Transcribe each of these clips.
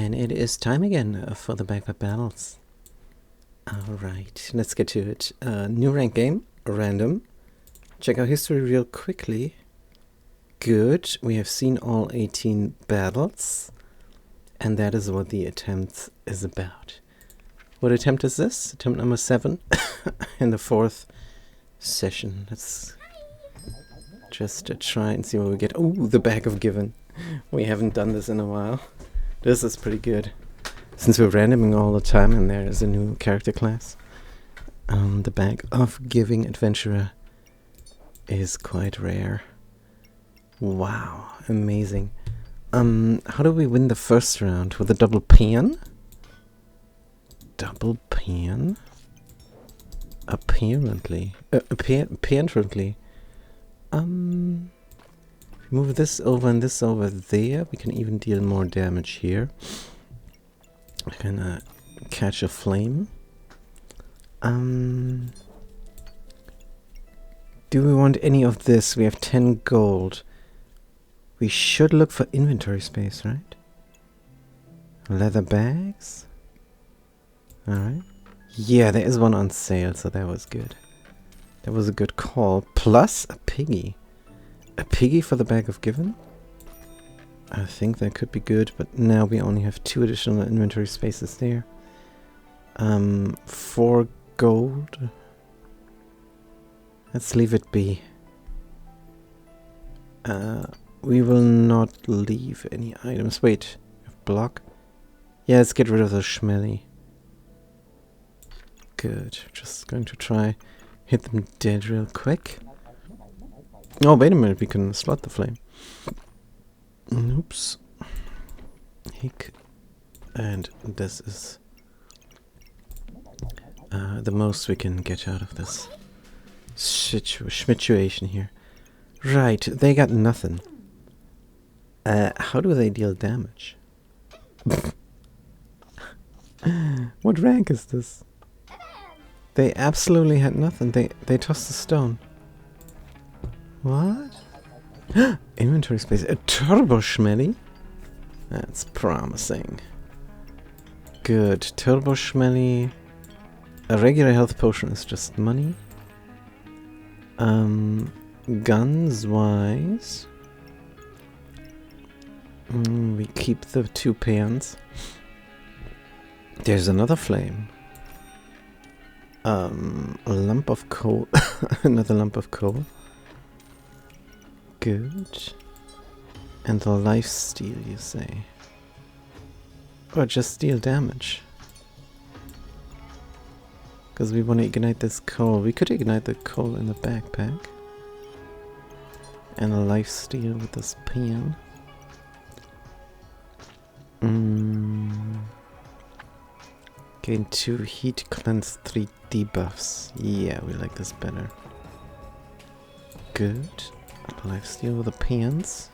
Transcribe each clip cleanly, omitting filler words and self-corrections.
And it is time again for the backup battles. Alright, let's get to it. New rank game, random. Check our history real quickly. Good, we have seen all 18 battles. And that is what the attempt is about. What attempt is this? Attempt number 7 in the 4th session. Let's just try and see what we get. Oh, the Bag of Given. We haven't done this in a while. This is pretty good. Since we're randoming all the time and there is a new character class, the Bag of Giving Adventurer is quite rare. Wow, amazing. How do we win the first round? With a double pan? Double pan? Apparently. Apparently. Move this over and this over there. We can even deal more damage here. We can catch a flame. Do we want any of this? We have 10 gold. We should look for inventory space, right? Leather bags. Alright. Yeah, there is one on sale, so that was good. That was a good call. Plus a piggy. A piggy for the Bag of Given? I think that could be good, but now we only have 2 additional inventory spaces there. 4 gold. Let's leave it be. We will not leave any items. Wait, block? Yeah, let's get rid of the Schmelly. Good. Just going to try hit them dead real quick. Oh, wait a minute, we can slot the flame. Oops. Hick. And this is the most we can get out of this situation here. Right, they got nothing. How do they deal damage? What rank is this? They absolutely had nothing. They tossed the stone. What? Inventory space. A turbo Schmelly? That's promising. Good. Turbo Schmelly. A regular health potion is just money. Guns wise. We keep the 2 pans. There's another flame. A lump of coal. Another lump of coal. Good. And the life steal, you say? Or just deal damage? Because we want to ignite this coal. We could ignite the coal in the backpack. And a life steal with this pan. Gain 2 heat, cleanse 3 debuffs. Yeah, we like this better. Good. Lifesteal with the pans.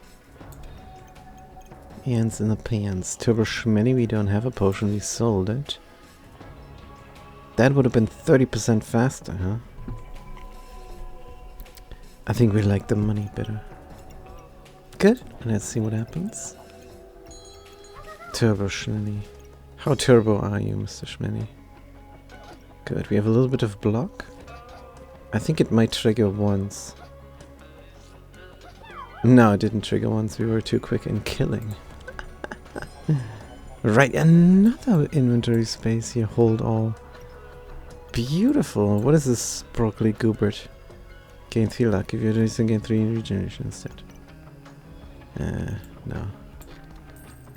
Pans in the pans. Turbo Schmelly, we don't have a potion, we sold it. That would have been 30% faster, huh? I think we like the money better. Good. Let's see what happens. Turbo Schmelly. How turbo are you, Mr. Schmelly? Good. We have a little bit of block. I think it might trigger once. No, it didn't trigger once. We were too quick in killing. Right, another inventory space here. Hold all. Beautiful. What is this broccoli goobert? Gain 3 luck. If you're doing this, gain 3 regeneration instead. No.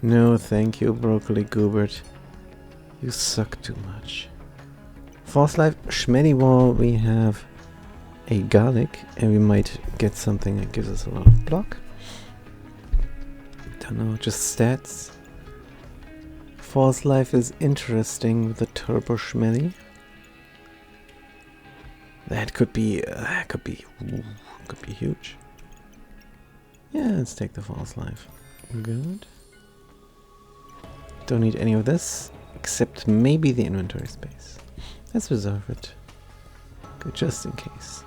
No, thank you, broccoli goobert. You suck too much. False life, Schmelly wall, we have a garlic, and we might get something that gives us a lot of block. Don't know, just stats. False life is interesting with the turbo Schmelly. That could be huge. Yeah, let's take the false life. Good. Don't need any of this, except maybe the inventory space. Let's reserve it. Good, just in case.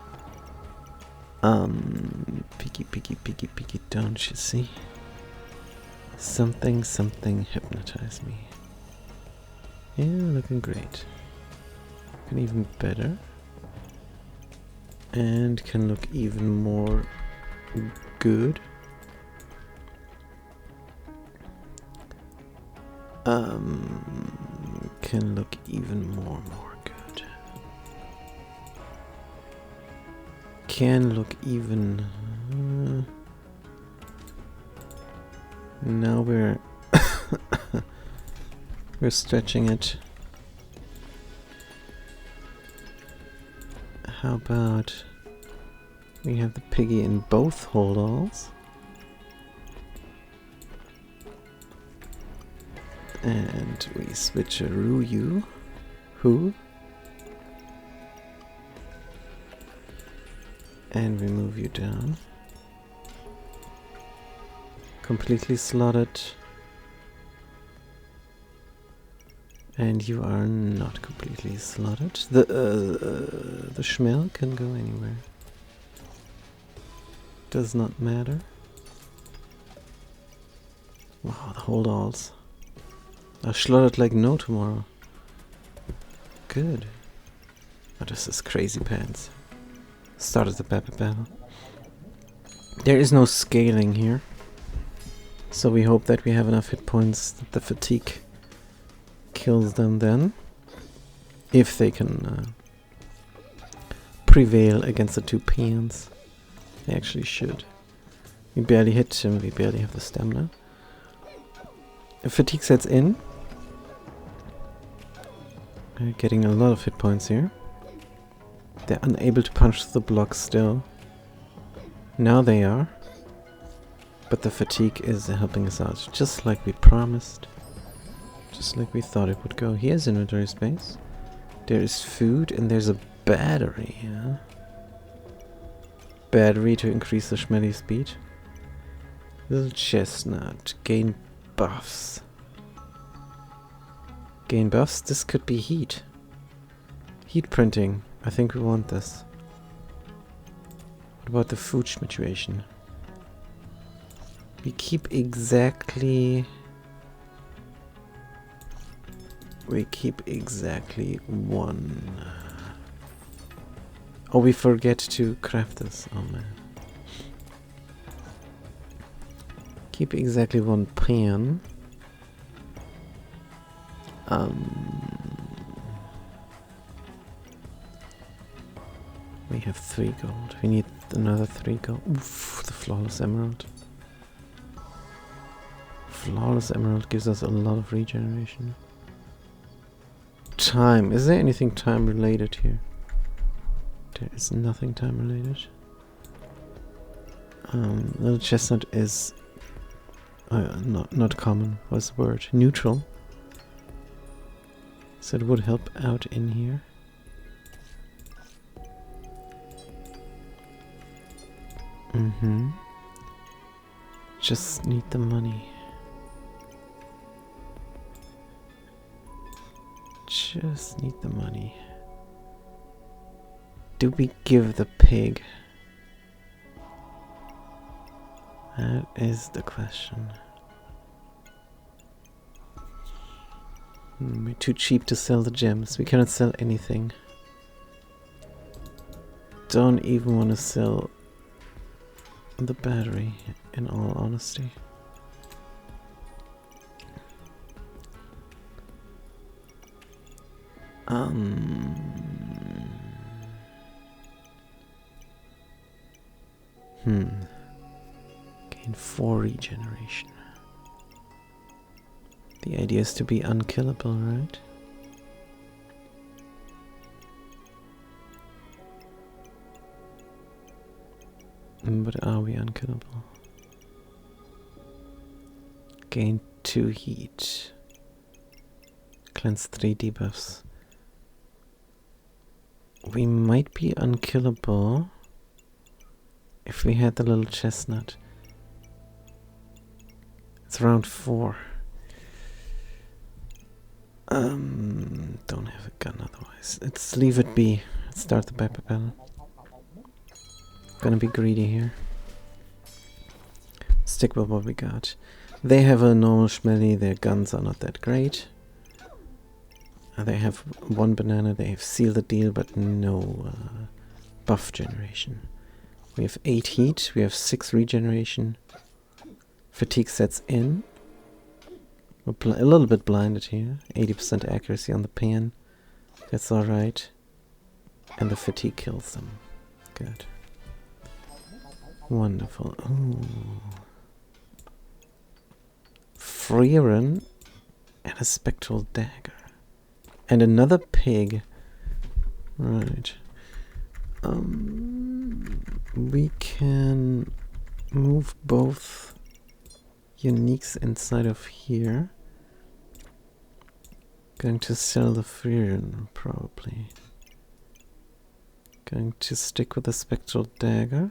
Peeky, don't you see? Something, something hypnotize me. Yeah, looking great. Looking even better. And can look even more good. Can look even more good. Can look even... now we're we're stretching it. How about we have the piggy in both holdalls? And we switcheroo you. Who? And we move you down. Completely slotted. And you are not completely slotted. The Schmel can go anywhere. Does not matter. Wow, the holdalls are slotted like no tomorrow. Good. Oh, this is crazy pants. Started the Pepper battle. There is no scaling here. So we hope that we have enough hit points that the fatigue kills them then. If they can prevail against the two pants. They actually should. We barely hit him, we barely have the stamina. If fatigue sets in. We're getting a lot of hit points here. They're unable to punch the block still. Now they are. But the fatigue is helping us out, just like we promised. Just like we thought it would go. Here's inventory space. There is food and there's a battery, yeah? Battery to increase the Schmelly speed. Little chestnut. Gain buffs. Gain buffs? This could be heat. Heat printing. I think we want this. What about the food situation? We keep exactly... we keep exactly one. Oh, we forget to craft this. Oh man. Keep exactly one pan. We have 3 gold. We need another 3 gold. Oof, the flawless emerald. Flawless emerald gives us a lot of regeneration. Time. Is there anything time related here? There is nothing time related. Little chestnut is not common. What's the word? Neutral. So it would help out in here. Just need the money. Just need the money. Do we give the pig? That is the question. We're too cheap to sell the gems. We cannot sell anything. Don't even want to sell the battery, in all honesty. Gain 4 regeneration. The idea is to be unkillable, right? But are we unkillable? Gain 2 heat. Cleanse 3 debuffs. We might be unkillable if we had the little chestnut. It's round 4. Don't have a gun otherwise. Let's leave it be. Let's start the Pepper battle. Gonna be greedy here. Stick with what we got. They have a normal Schmelly, their guns are not that great. They have one banana, they have sealed the deal, but no buff generation. We have 8 heat, we have 6 regeneration. Fatigue sets in. We're a little bit blinded here. 80% accuracy on the pan. That's alright. And the fatigue kills them. Good. Wonderful. Ooh. Frieren and a spectral dagger. And another pig. Right. We can move both uniques inside of here. Going to sell the Frieren, probably. Going to stick with the spectral dagger.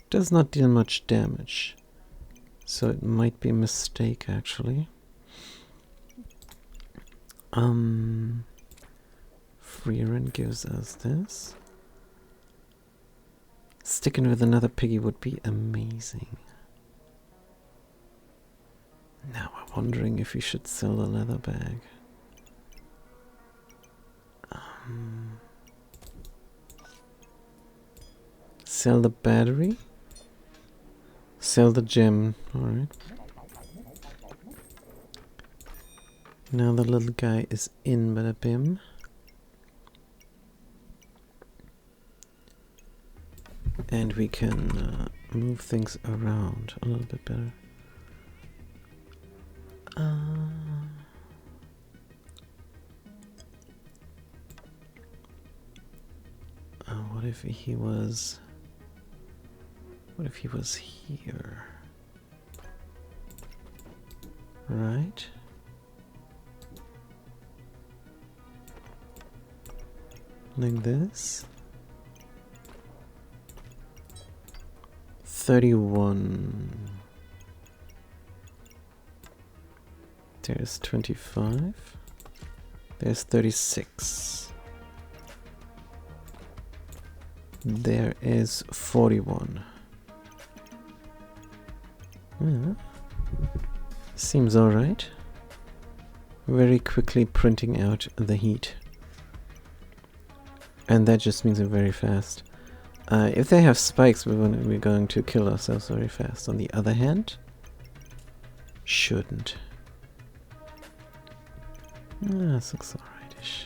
Does not deal much damage. So it might be a mistake, actually. Frieren gives us this. Sticking with another piggy would be amazing. Now I'm wondering if we should sell the leather bag. Sell the battery. Sell the gem. Alright. Now the little guy is in bada bim. And we can move things around a little bit better. What if he was... What if he was here? Right? Like this. 31. There's 25. There's 36. There is 41. Yeah. Seems alright. Very quickly printing out the heat. And that just means we're very fast. If they have spikes, we're going to kill ourselves very fast. On the other hand, shouldn't. This looks alrightish.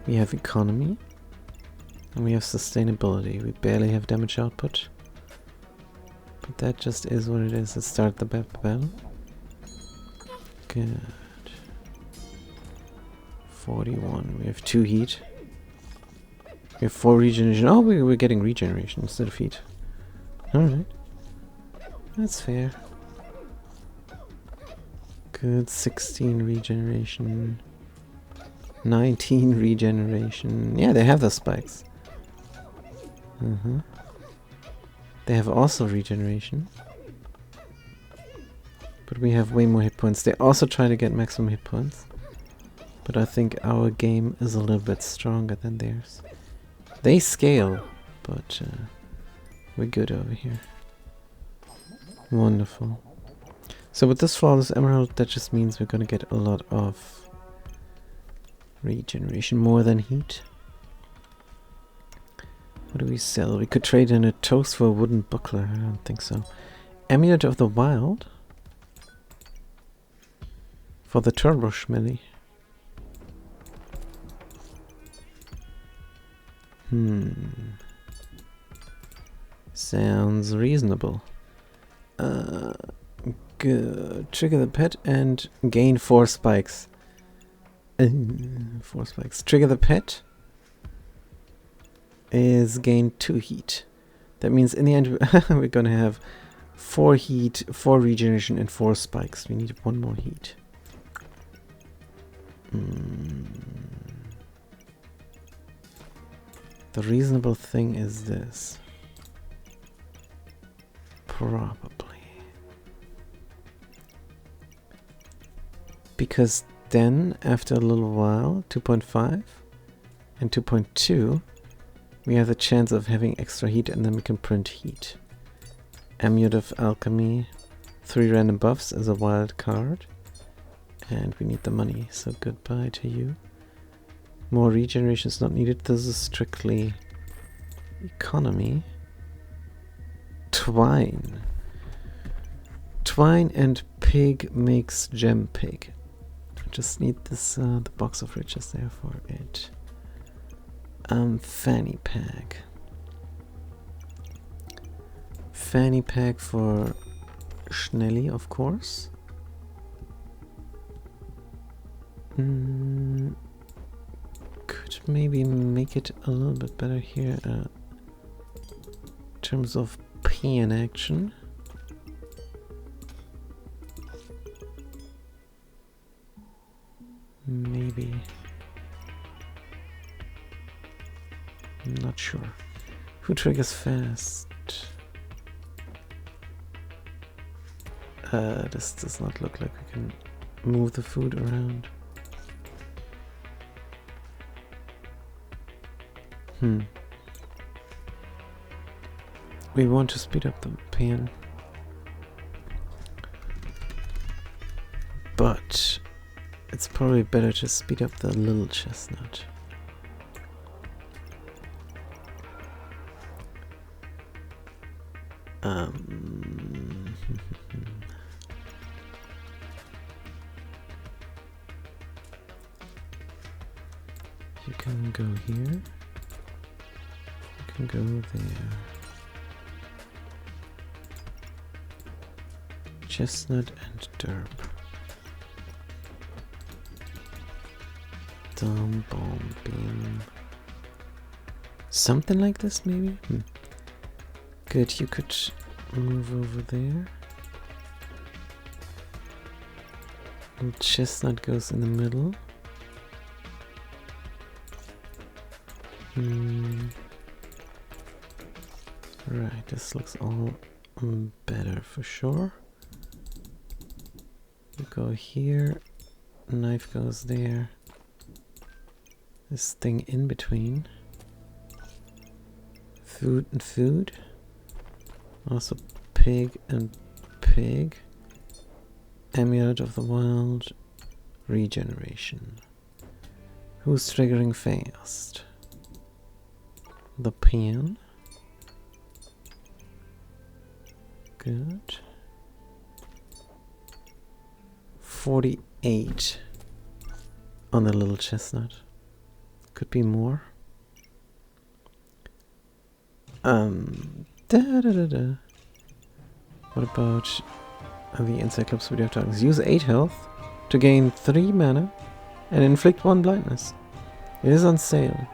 We have economy. And we have sustainability. We barely have damage output. But that just is what it is. Let's start the battle. Good. 41. We have 2 heat. We have 4 regeneration. Oh, we're getting regeneration instead of heat. Alright. That's fair. Good. 16 regeneration. 19 regeneration. Yeah, they have the spikes. They have also regeneration. But we have way more hit points. They also try to get maximum hit points. But I think our game is a little bit stronger than theirs. They scale, but we're good over here. Wonderful. So with this flawless emerald, that just means we're gonna get a lot of regeneration, more than heat. What do we sell? We could trade in a toast for a wooden buckler. I don't think so. Amulet of the Wild. For the Turbo Schmelly. Sounds reasonable. Good. Trigger the pet and gain 4 spikes. 4 spikes. Trigger the pet is gain 2 heat. That means in the end we're gonna have 4 heat, 4 regeneration and 4 spikes. We need 1 more heat. The reasonable thing is this. Probably. Because then, after a little while, 2.5 and 2.2, we have the chance of having extra heat and then we can print heat. Amulet of Alchemy. 3 random buffs as a wild card. And we need the money, so goodbye to you. More regeneration is not needed. This is strictly economy. Twine. Twine and pig makes gem pig. I just need this, the box of riches there for it. Fanny pack. Fanny pack for Schnelly, of course. Could maybe make it a little bit better here in terms of PN action. Maybe. I'm not sure. Who triggers fast? This does not look like we can move the food around. We want to speed up the pan, but it's probably better to speed up the little chestnut. You can go here. You can go there. Chestnut and derp. Dumb bomb beam. Something like this, maybe? Good, you could move over there. And chestnut goes in the middle. Right, this looks all better for sure. You go here, knife goes there. This thing in between. Food and food. Also pig and pig. Amulet of the Wild. Regeneration. Who's triggering fast? The pan. Good. 48 on the little chestnut. Could be more. What about the Encyclopedia of Darkness? Use 8 health to gain 3 mana and inflict 1 blindness. It is on sale.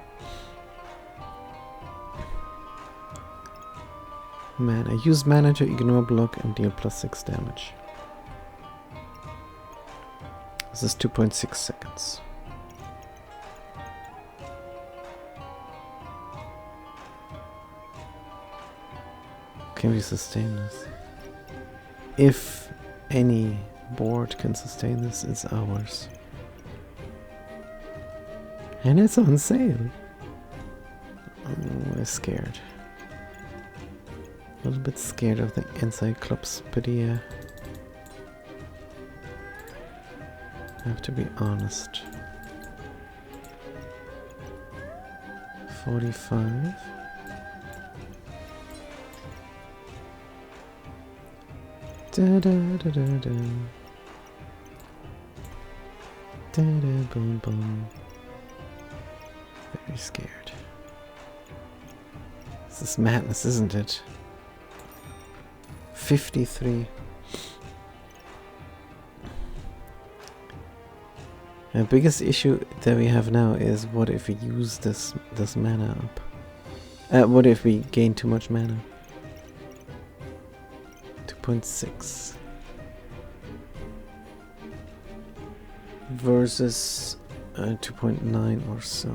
Mana. Use mana to ignore block and deal +6 damage. This is 2.6 seconds. Can we sustain this? If any board can sustain this, it's ours. And it's on sale. I'm scared. A little bit scared of the Encyclopedia. I have to be honest. 45. Da da da da da. Da da boom boom. Very scared. This is madness, isn't it? 53. The biggest issue that we have now is what if we use this mana up? What if we gain too much mana? 2.6 versus 2.9 or so.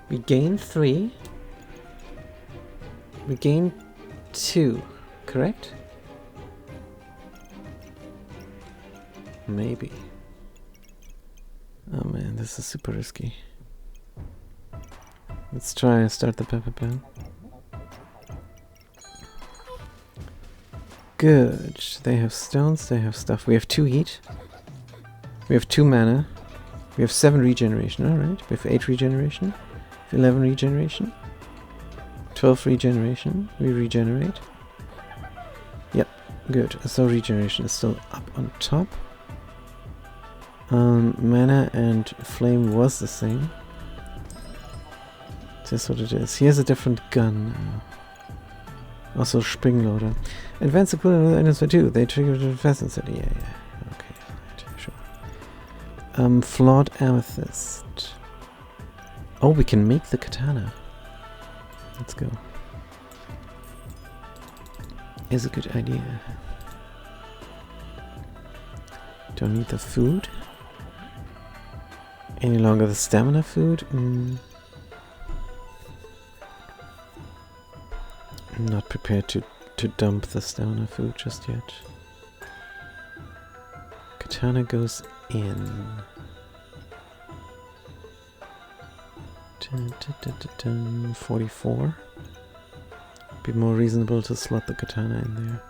We gain 3. We gain 2, correct? Maybe. Oh man, this is super risky. Let's try and start the Pepper Pan. Good. They have stones, they have stuff. We have 2 heat. We have 2 mana. We have 7 regeneration, alright. We have 8 regeneration. We have 11 regeneration. 12 regeneration. We regenerate. Yep, good. So regeneration is still up on top. Mana and flame was the same. That's what it is. Here's a different gun now. Also Springloader. Advanced equivalent of items for 2. They trigger the fast set. Yeah. Okay, right, sure. Flawed amethyst. Oh, we can make the katana. Let's go. Is a good idea. Don't need the food. Any longer the stamina food? I'm not prepared to dump the stamina food just yet. Katana goes in. 44. Be more reasonable to slot the katana in there.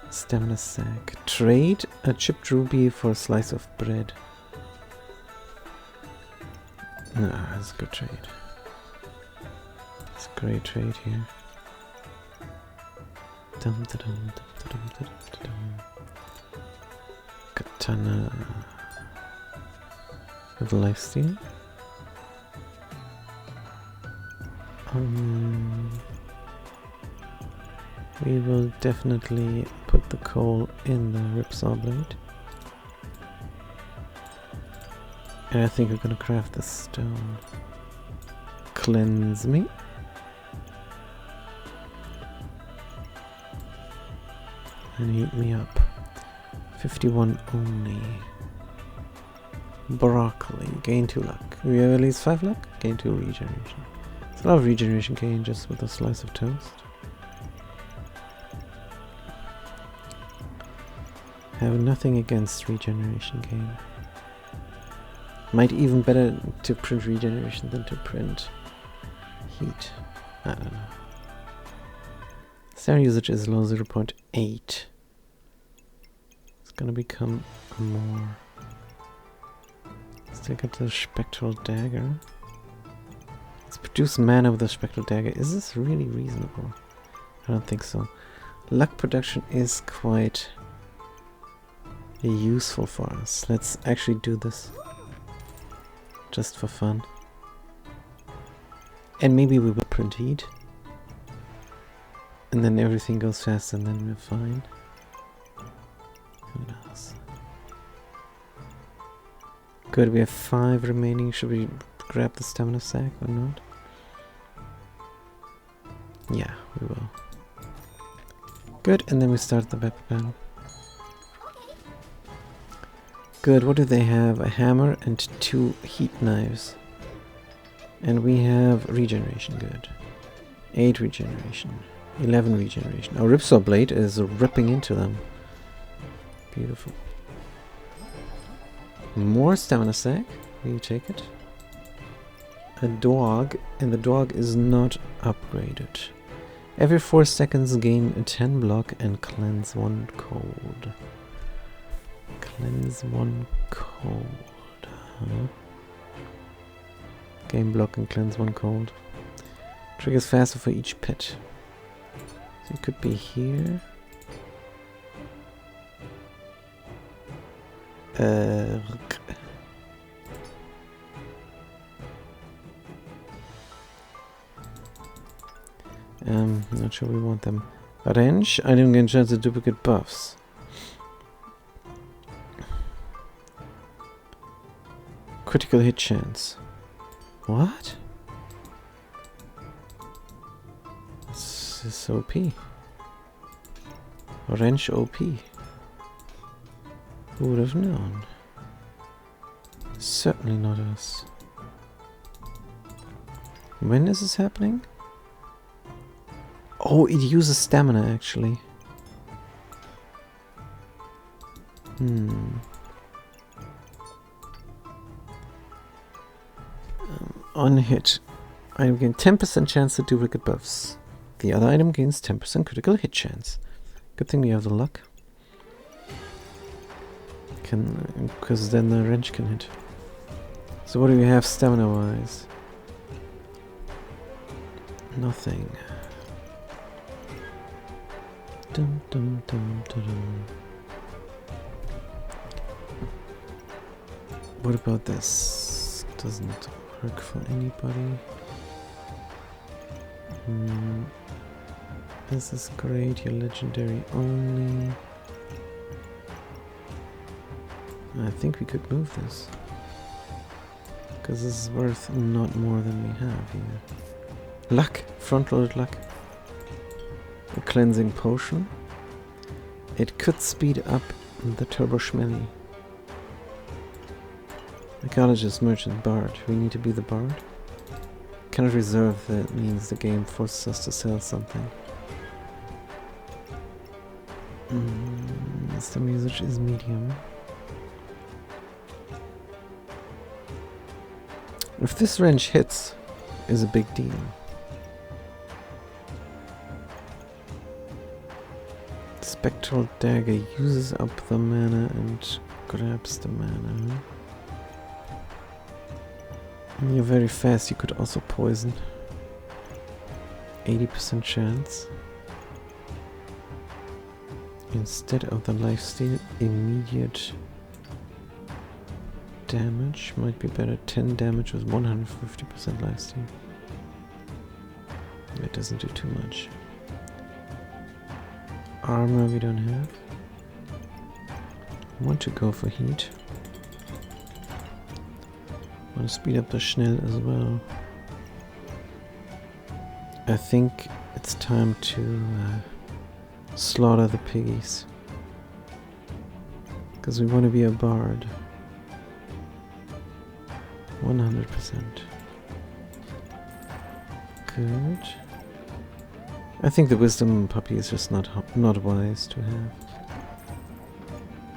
Stamina sack. Trade a chipped ruby for a slice of bread. No, that's a good trade. It's a great trade here. Katana with lifesteal. We will definitely put the coal in the ripsaw blade. And I think we're gonna craft the stone. Cleanse me. And heat me up. 51 only. Broccoli. Gain 2 luck. We have at least 5 luck. Gain 2 regeneration. It's a lot of regeneration gain just with a slice of toast. Have nothing against regeneration gain. Might even better to print regeneration than to print heat. I don't know. Star usage is low, 0.8. It's gonna become more. Let's take out the spectral dagger. Let's produce mana with the spectral dagger. Is this really reasonable? I don't think so. Luck production is quite useful for us. Let's actually do this. Just for fun. And maybe we will print heat. And then everything goes fast and then we're fine. Who knows? Good, we have 5 remaining. Should we grab the stamina sack or not? Yeah, we will. Good, and then we start the weapon battle. Good, what do they have? A hammer and 2 heat knives. And we have regeneration, good. 8 regeneration. 11 regeneration. Our ripsaw blade is ripping into them. Beautiful. More stamina sack. Will you take it? A dog, and the dog is not upgraded. Every 4 seconds gain a 10 block and cleanse 1 cold. Cleanse 1 cold. Huh? Gain block and cleanse 1 cold. Triggers faster for each pet. So it could be here. Not sure we want them. Range, I didn't get a chance to duplicate buffs. Critical hit chance. What? This is OP. Wrench OP. Who would have known? Certainly not us. When is this happening? Oh, it uses stamina actually. On hit, I gain 10% chance to do wicked buffs. The other item gains 10% critical hit chance. Good thing we have the luck. Because then the wrench can hit. So what do we have stamina-wise? Nothing. Dum, dum, dum, dum, dum. What about this? Doesn't work for anybody. This is great, you're legendary only. I think we could move this. Because this is worth not more than we have here. Luck! Front-loaded luck. A cleansing potion. It could speed up the Turbo Schmelly. Ecologist, merchant, bard. We need to be the bard. Cannot reserve, that means the game forces us to sell something. Stem usage is medium. If this wrench hits, is a big deal. Spectral dagger uses up the mana and grabs the mana. You're very fast, you could also poison. 80% chance. Instead of the lifesteal, immediate damage might be better. 10 damage with 150% lifesteal. That doesn't do too much. Armor we don't have. I want to go for heat. I want to speed up the Schnell as well. I think it's time to slaughter the piggies. Because we want to be a bard. 100%. Good. I think the wisdom puppy is just not wise to have.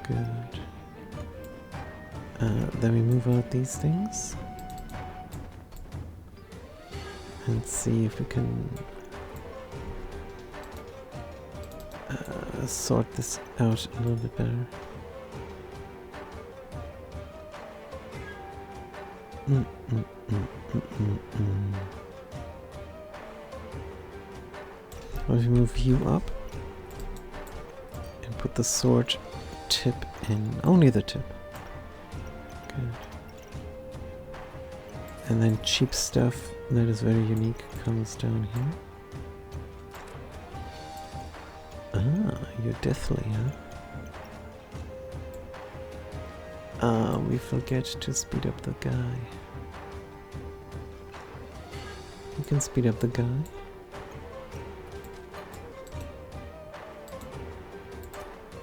Good. Then we move out these things. And see if we can sort this out a little bit better. What if we move you up and put the sword tip in? Only the tip. Good. And then cheap stuff that is very unique comes down here. Ah, you're deathly, huh? We forget to speed up the guy. You can speed up the guy.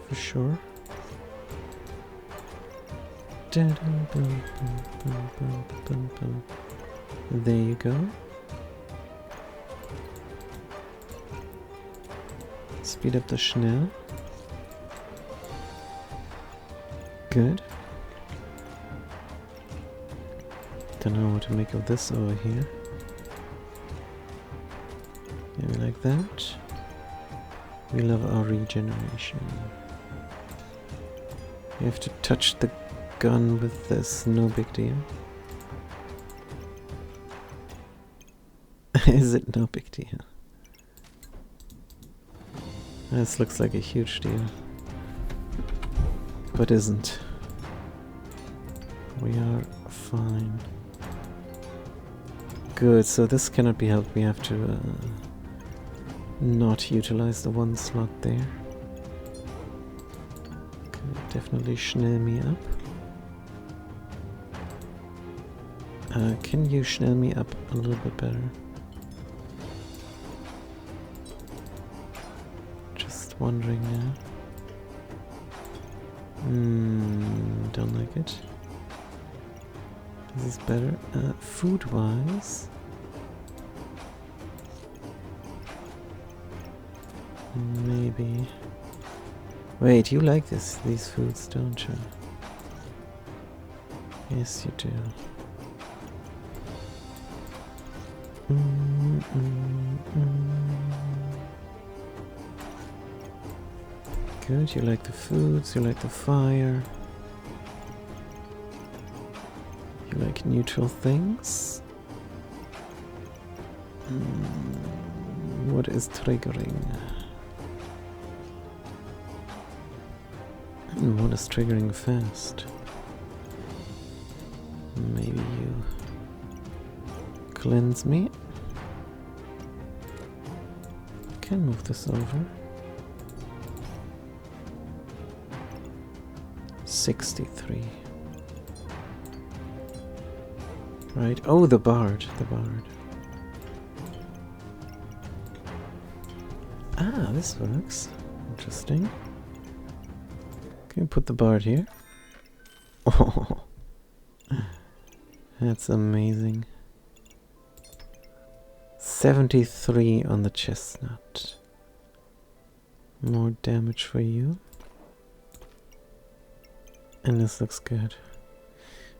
For sure. There you go. Speed up the Schnell. Good. Don't know what to make of this over here. Maybe like that. We love our regeneration. You have to touch the gun with this, no big deal. Is it no big deal? This looks like a huge deal. But isn't. We are fine. Good, so this cannot be helped. We have to not utilize the one slot there. Could definitely Schnell me up. Can you Schnell me up a little bit better? Just wondering now. Don't like it. This is better. Food-wise. Maybe. Wait, you like these foods, don't you? Yes, you do. Good, you like the foods, you like the fire. You like neutral things. What is triggering? What is triggering fast? Maybe you cleanse me. Can move this over. 63. Right. Oh, the bard. The bard. Ah, this works. Interesting. Can we put the bard here? Oh, that's amazing. 73 on the chestnut. More damage for you. And this looks good.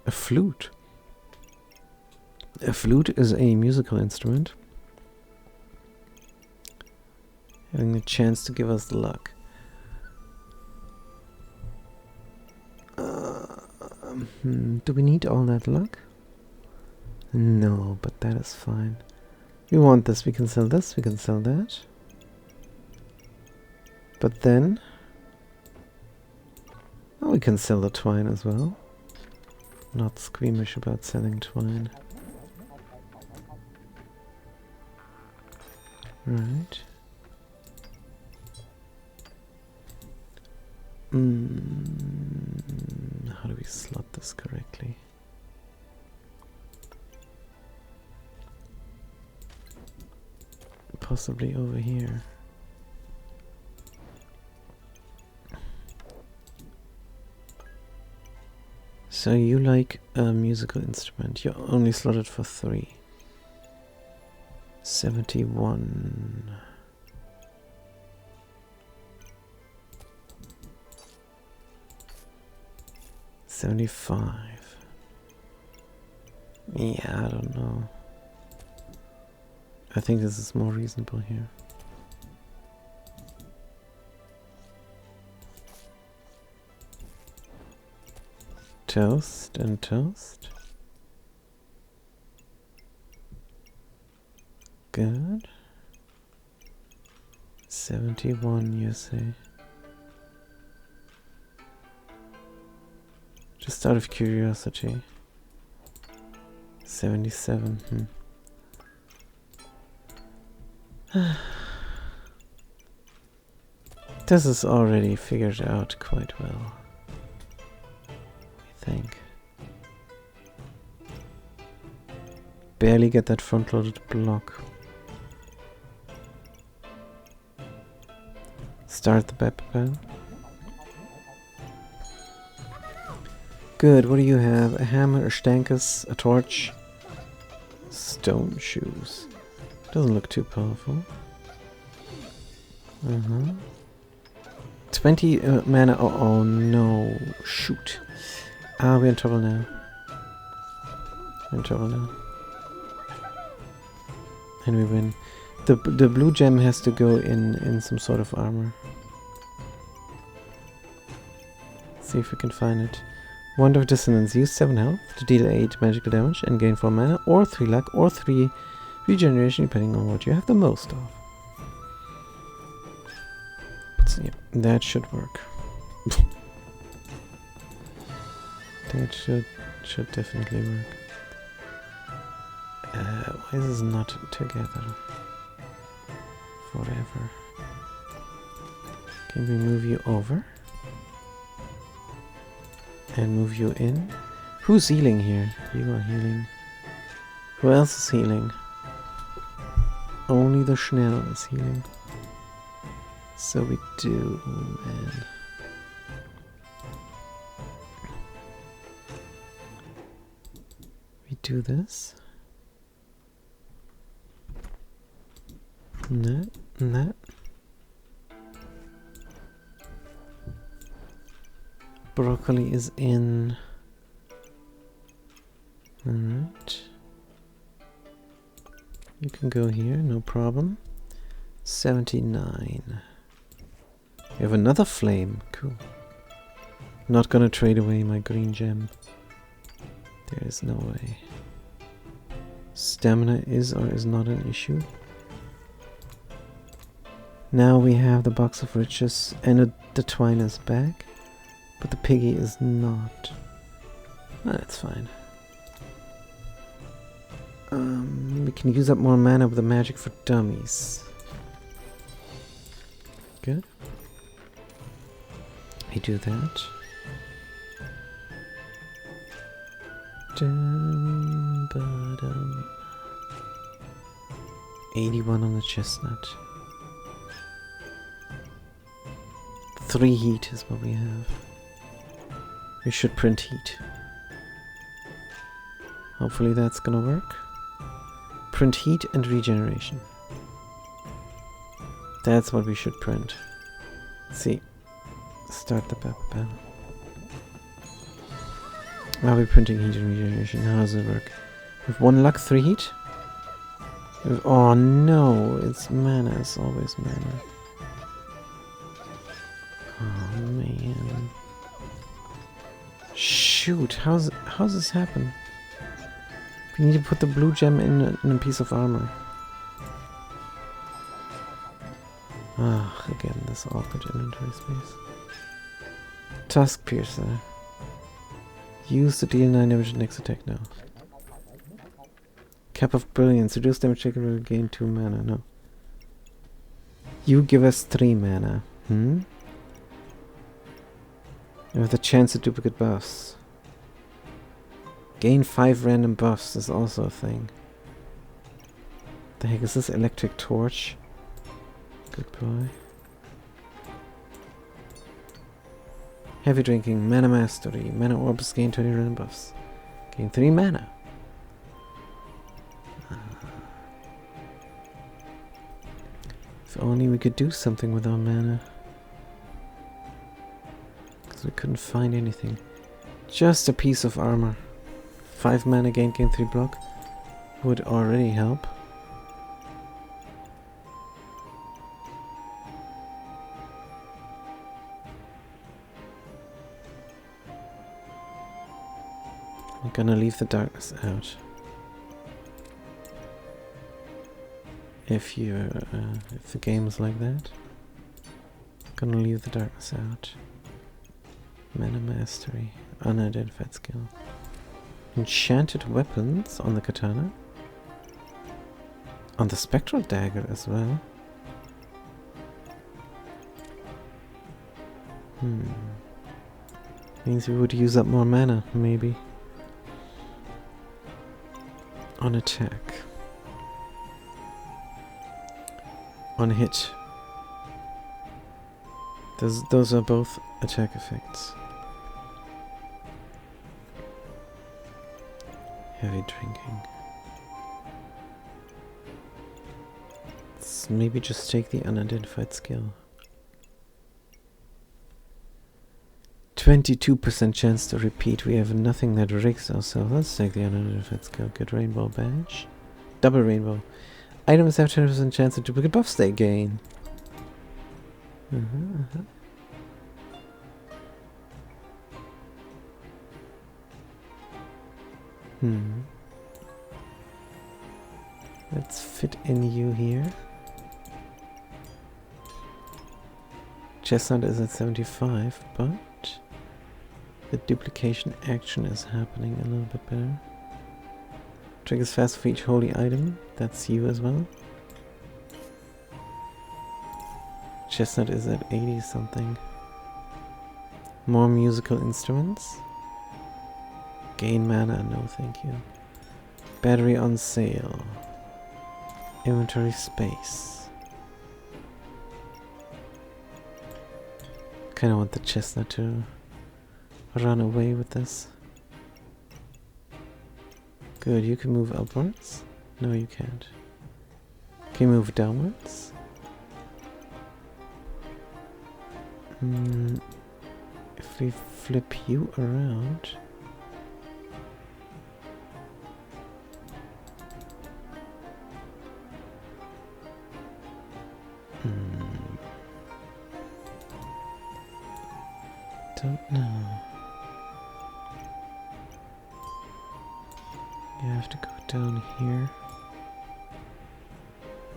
A flute. A flute is a musical instrument, having the chance to give us luck. Do we need all that luck? No, but that is fine. We want this, we can sell this, we can sell that. But then... oh, we can sell the twine as well. Not squeamish about selling twine. Right. How do we slot this correctly? Possibly over here. So you like a musical instrument. You're only slotted for 3. 71. $75. Yeah, I don't know. I think this is more reasonable here. Toast and toast. Good. 71, you say? Just out of curiosity. 77, This is already figured out quite well, I think. Barely get that front-loaded block. Start the battle. Good, what do you have? A hammer, a stankus, a torch, stone shoes. Doesn't look too powerful. 20 mana. Oh no, shoot. Ah, we're in trouble now. We're in trouble now. And we win. The blue gem has to go in some sort of armor. See if we can find it. Wand of Dissonance. Use 7 health to deal 8 magical damage and gain 4 mana, or 3 luck, or 3 regeneration, depending on what you have the most of. So yeah, that should work. That should definitely work. Why is this not together? Forever. Can we move you over? And move you in? Who's healing here? You are healing. Who else is healing? Only the Schnell is healing. So we do, oh man. We do this. And that, and that. Broccoli is in. Alright. You can go here, no problem. 79. We have another flame. Cool. Not gonna trade away my green gem. There is no way. Stamina is or is not an issue. Now we have the box of riches and the twine is back. But the piggy is not. Oh, that's fine. We can use up more mana with the magic for dummies. Good. We do that. Dum, ba-dum. 81 on the chestnut. 3 heat is what we have. We should print heat. Hopefully that's gonna work. Print heat and regeneration. That's what we should print. Let's see. Start the battle. Are we printing heat and regeneration? How does it work? With 1 luck, 3 heat? Oh no, it's mana. It's always mana. Oh man. Shoot, how's this happen? We need to put the blue gem in a piece of armor. Ah, again, this awkward inventory space. Tusk Piercer. Use the deal 9 damage next attack now. Cap of Brilliance. Reduce damage taken will gain 2 mana. No. You give us 3 mana. You have the chance to duplicate buffs. Gain 5 random buffs is also a thing. The heck is this? Electric Torch? Good boy. Heavy Drinking, Mana Mastery. Mana Orbs gain 20 random buffs. Gain 3 mana. If only we could do something with our mana. Because we couldn't find anything. Just a piece of armor. 5 mana gain 3 block would already help. I'm gonna leave the darkness out. If the game's like that, I'm gonna leave the darkness out. Mana Mastery, unidentified skill. Enchanted weapons on the katana. On the spectral dagger as well. Means we would use up more mana, maybe. On attack. On hit. Those are both attack effects. Heavy Drinking. Let's maybe just take the unidentified skill. 22% chance to repeat. We have nothing that rigs ourselves. Let's take the unidentified skill. Good rainbow badge. Double rainbow. Items have 10% chance to duplicate buffs they gain. Let's fit in you here. Chestnut is at 75, but the duplication action is happening a little bit better. Triggers fast for each holy item. That's you as well. Chestnut is at 80 something. More musical instruments. Gain mana, no thank you. Battery on sale. Inventory space. Kinda want the chestnut to run away with this. Good, you can move upwards. No, you can't. Can you move downwards? If we flip you around... don't know. You have to go down here.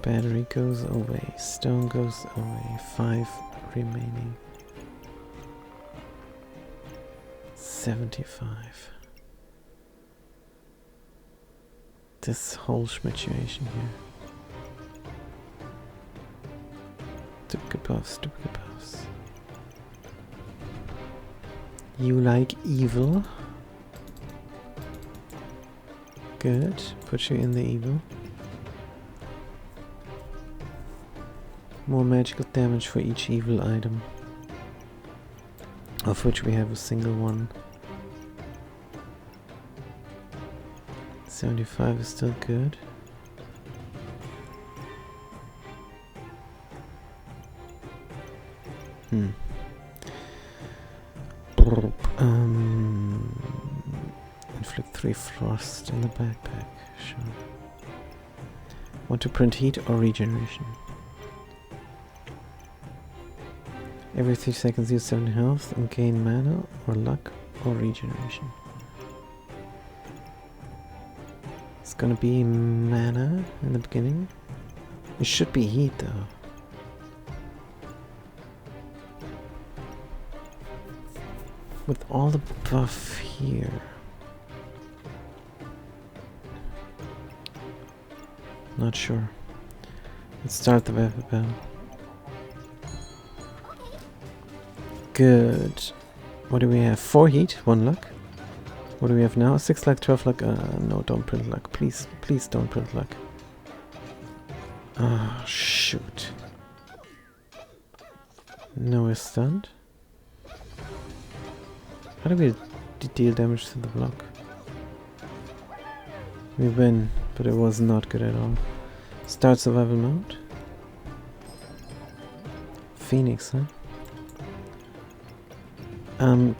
Battery goes away. Stone goes away. 5 remaining. 75. This whole situation here. Duplicate buffs, duplicate buffs. You like evil? Good. Put you in the evil. More magical damage for each evil item, of which we have a single one. 75 is still good. Inflict 3 frost in the backpack. Sure. Want to print heat or regeneration? Every 3 seconds use 7 health and gain mana or luck or regeneration. It's gonna be mana in the beginning. It should be heat though. With all the buff here. Not sure. Let's start the weapon battle. Good. What do we have? 4 heat, 1 luck. What do we have now? 6 luck, 12 luck. No, don't print luck. Please, please don't print luck. Ah, shoot. No, we're stunned. How do we deal damage to the block? We win, but it was not good at all. Start survival mode. Phoenix, huh?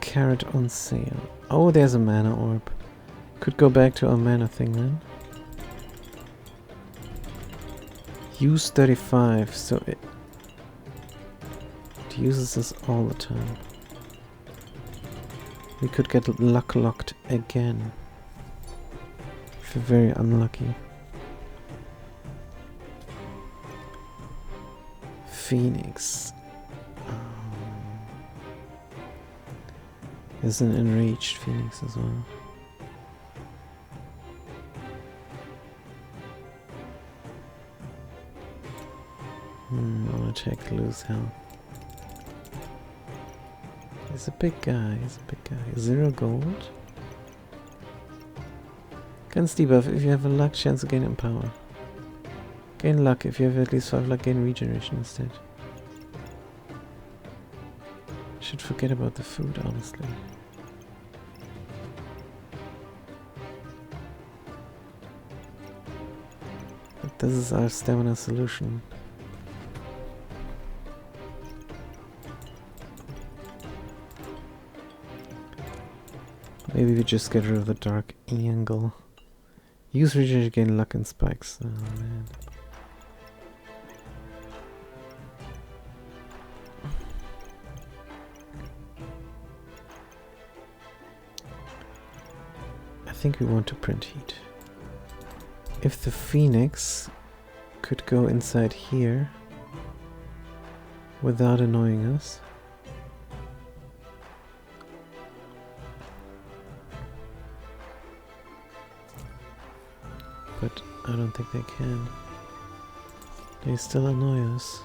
Carrot on sale. Oh, there's a mana orb. Could go back to our mana thing then. Use 35, so it uses this all the time. We could get luck locked again. If we're very unlucky. Phoenix. There's an enraged Phoenix as well. I'll check lose health. He's a big guy, he's a big guy. 0 gold. Against debuff if you have a luck chance to gain empower. Gain luck if you have at least 5 luck, gain regeneration instead. Should forget about the food, honestly. But this is our stamina solution. Maybe we just get rid of the dark angle. Use regeneration to gain luck and spikes. Oh man. I think we want to print heat. If the Phoenix could go inside here without annoying us. But I don't think they can. They still annoy us.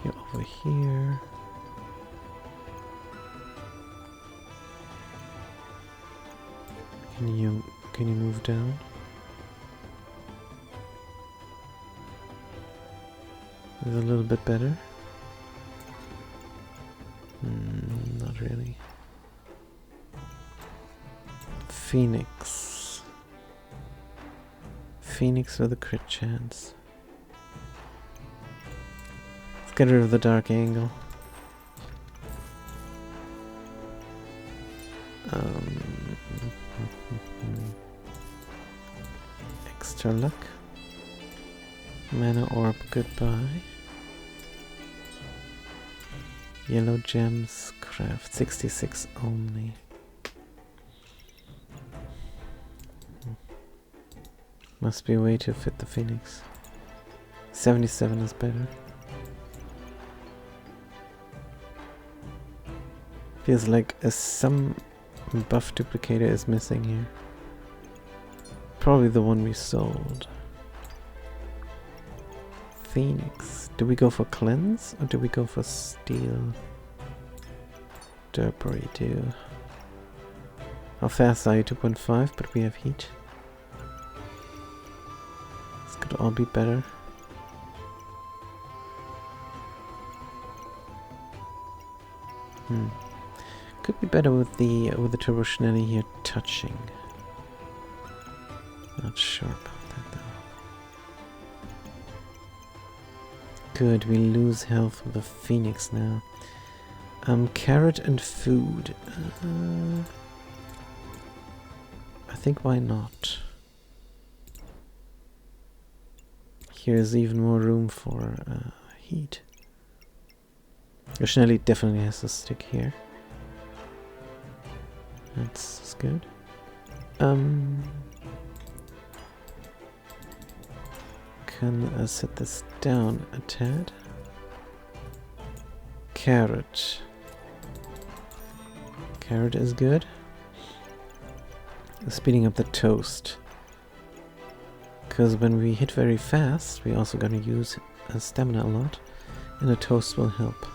You're over here. Can you move down? Is it a little bit better? Not really. Phoenix. Phoenix with a crit chance. Let's get rid of the dark angle. Extra luck. Mana orb, goodbye. Yellow gems, craft 66 only. Must be a way to fit the Phoenix. 77 is better. Feels like some buff duplicator is missing here. Probably the one we sold. Phoenix. Do we go for cleanse or do we go for steel? Derpery do. How fast are you? 2.5, but we have heat. This could all be better. Could be better with the Turbo Schnelli here touching. Not sure about that though. Good, we lose health with the Phoenix now. Carrot and food. I think why not? Here's even more room for heat. Schnelli definitely has to stick here. That's good. Can I set this down a tad? Carrot. Carrot is good. Speeding up the toast. Because when we hit very fast, we're also going to use stamina a lot. And the toast will help.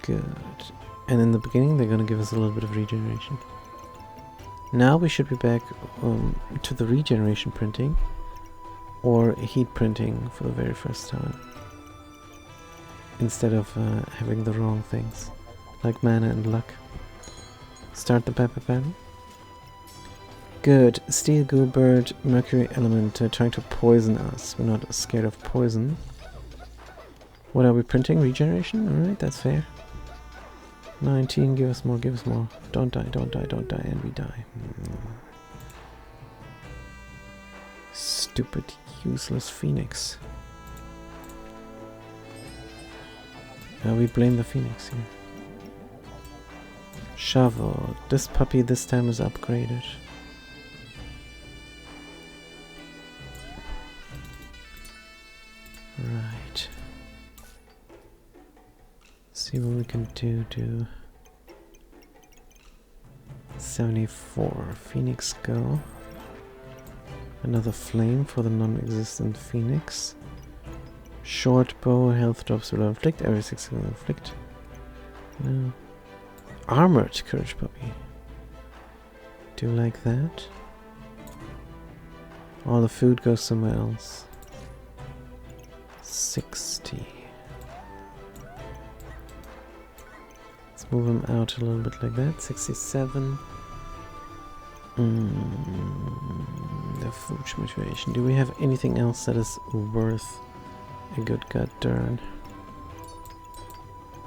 Good. And in the beginning, they're going to give us a little bit of regeneration. Now we should be back to the regeneration printing. Or heat printing for the very first time. Instead of having the wrong things. Like mana and luck. Start the Pepper battle. Good. Steel Goo Bird, Mercury Element trying to poison us. We're not scared of poison. What are we printing? Regeneration? Alright, that's fair. 19, give us more, give us more. Don't die, don't die, don't die, and we die. Stupid, useless Phoenix. We blame the Phoenix here. Shovel. This puppy this time is upgraded. Right. See what we can do to 74. Phoenix go. Another flame for the non-existent Phoenix. Short bow, health drops will inflict, every 6 will inflict. No. Armored Courage Puppy. Do you like that? All the food goes somewhere else. 60. Let's move him out a little bit like that. 67. The food motivation. Do we have anything else that is worth a good gut turn?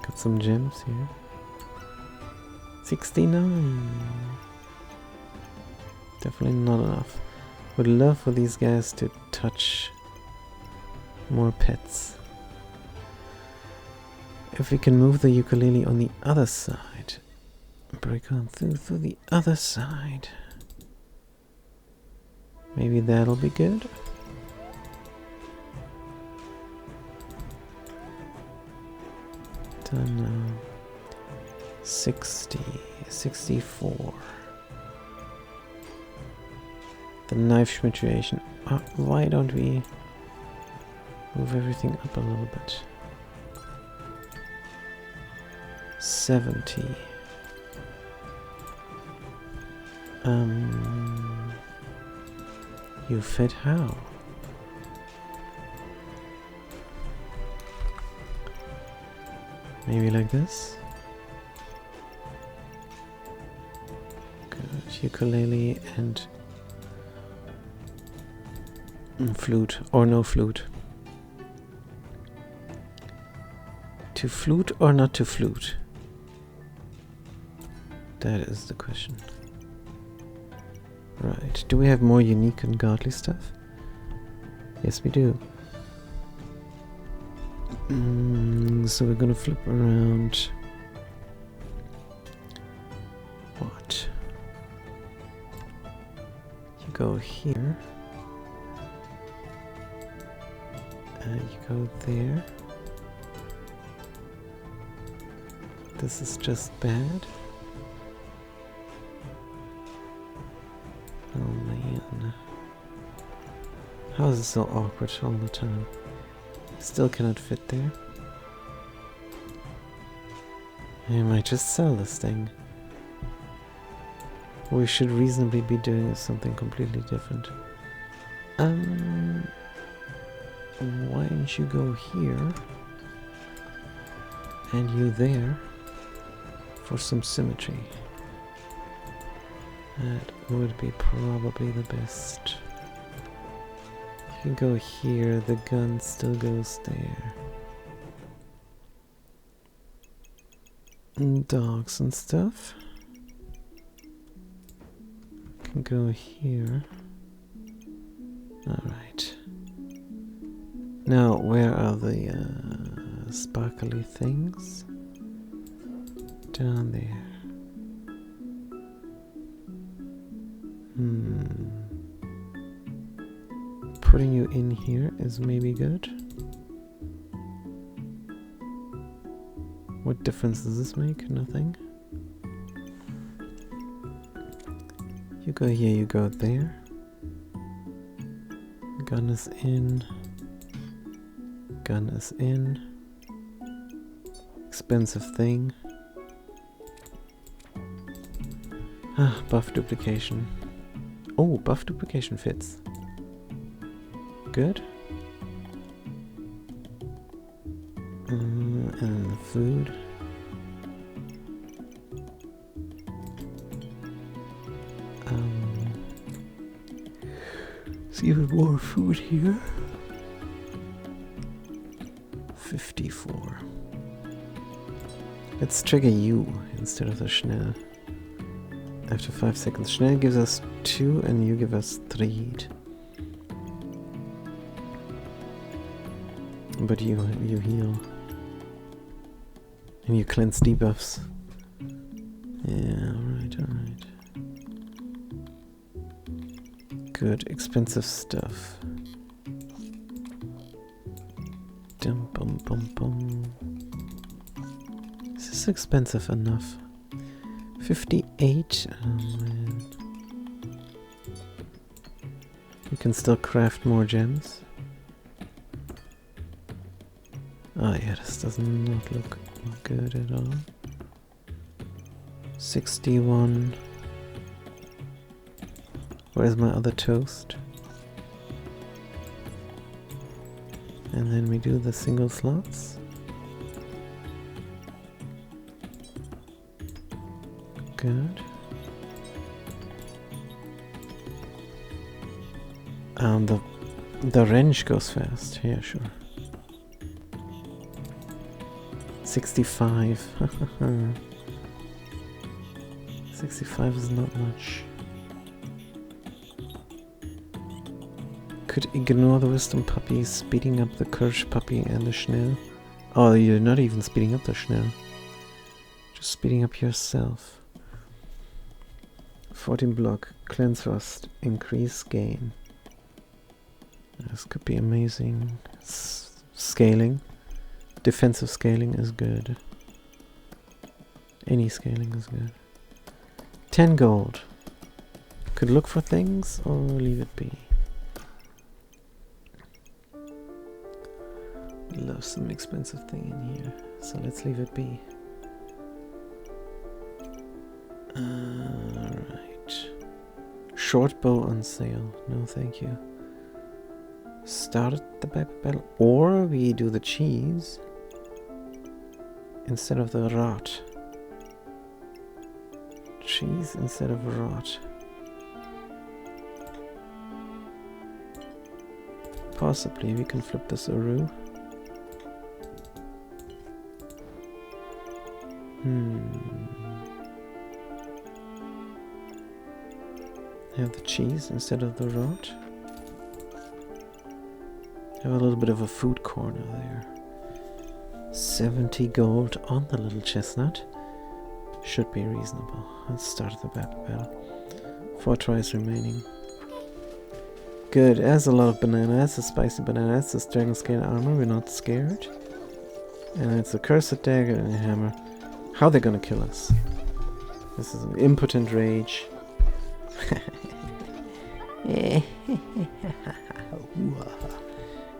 Got some gems here. 69. Definitely not enough. Would love for these guys to touch more pets. If we can move the ukulele on the other side. Break on through the other side. Maybe that'll be good. Done now. 60, 64. The knife situation. Why don't we move everything up a little bit? 70. You fit how? Maybe like this? Good. Ukulele and flute or no flute. To flute or not to flute? That is the question. Right. Do we have more unique and godly stuff? Yes, we do. So we're gonna flip around. What? You go here. You go there. This is just bad. Oh man. How is it so awkward all the time? Still cannot fit there. I might just sell this thing. What we should reasonably be doing is something completely different. Why don't you go here and you there for some symmetry? That would be probably the best. You can go here, the gun still goes there. And dogs and stuff can go here. Alright. Now, where are the sparkly things? Down there. Putting you in here is maybe good. What difference does this make? Nothing. You go here, you go there. Gun is in. Gun is in. Expensive thing. Ah, buff duplication. Oh, buff duplication fits. Good. And the food. See even more food here. 54. Let's trigger you instead of the Schnell. After 5 seconds. Schnell gives us 2 and you give us 3. But you heal. And you cleanse debuffs. Yeah, alright. Good, expensive stuff. Dum bum bum bum. Is this expensive enough? 58. Oh man. You can still craft more gems. Oh yeah, this does not look good at all. 61. Where's my other toast? And then we do the single slots. Good. The wrench goes fast. Yeah, sure. 65. 65 is not much. Could ignore the wisdom puppy, speeding up the Kirsch puppy and the Schnell. Oh, you're not even speeding up the Schnell. Just speeding up yourself. 14 block, cleanse rust, increase gain. This could be amazing. Scaling. Defensive scaling is good. Any scaling is good. 10 gold. Could look for things or leave it be. Love some expensive thing in here, so let's leave it be. Alright. Short bow on sale. No thank you. Start the battle, or we do the cheese instead of the rot. Cheese instead of rot. Possibly we can flip this Uru. Have the cheese instead of the rot. Have a little bit of a food corner there. 70 gold on the little chestnut. Should be reasonable. Let's start the battle. 4 tries remaining. Good. As a lot of bananas, a spicy banana, it's this dragon scale armor. We're not scared. And it's a cursed dagger and a hammer. How are they gonna kill us? This is an impotent rage.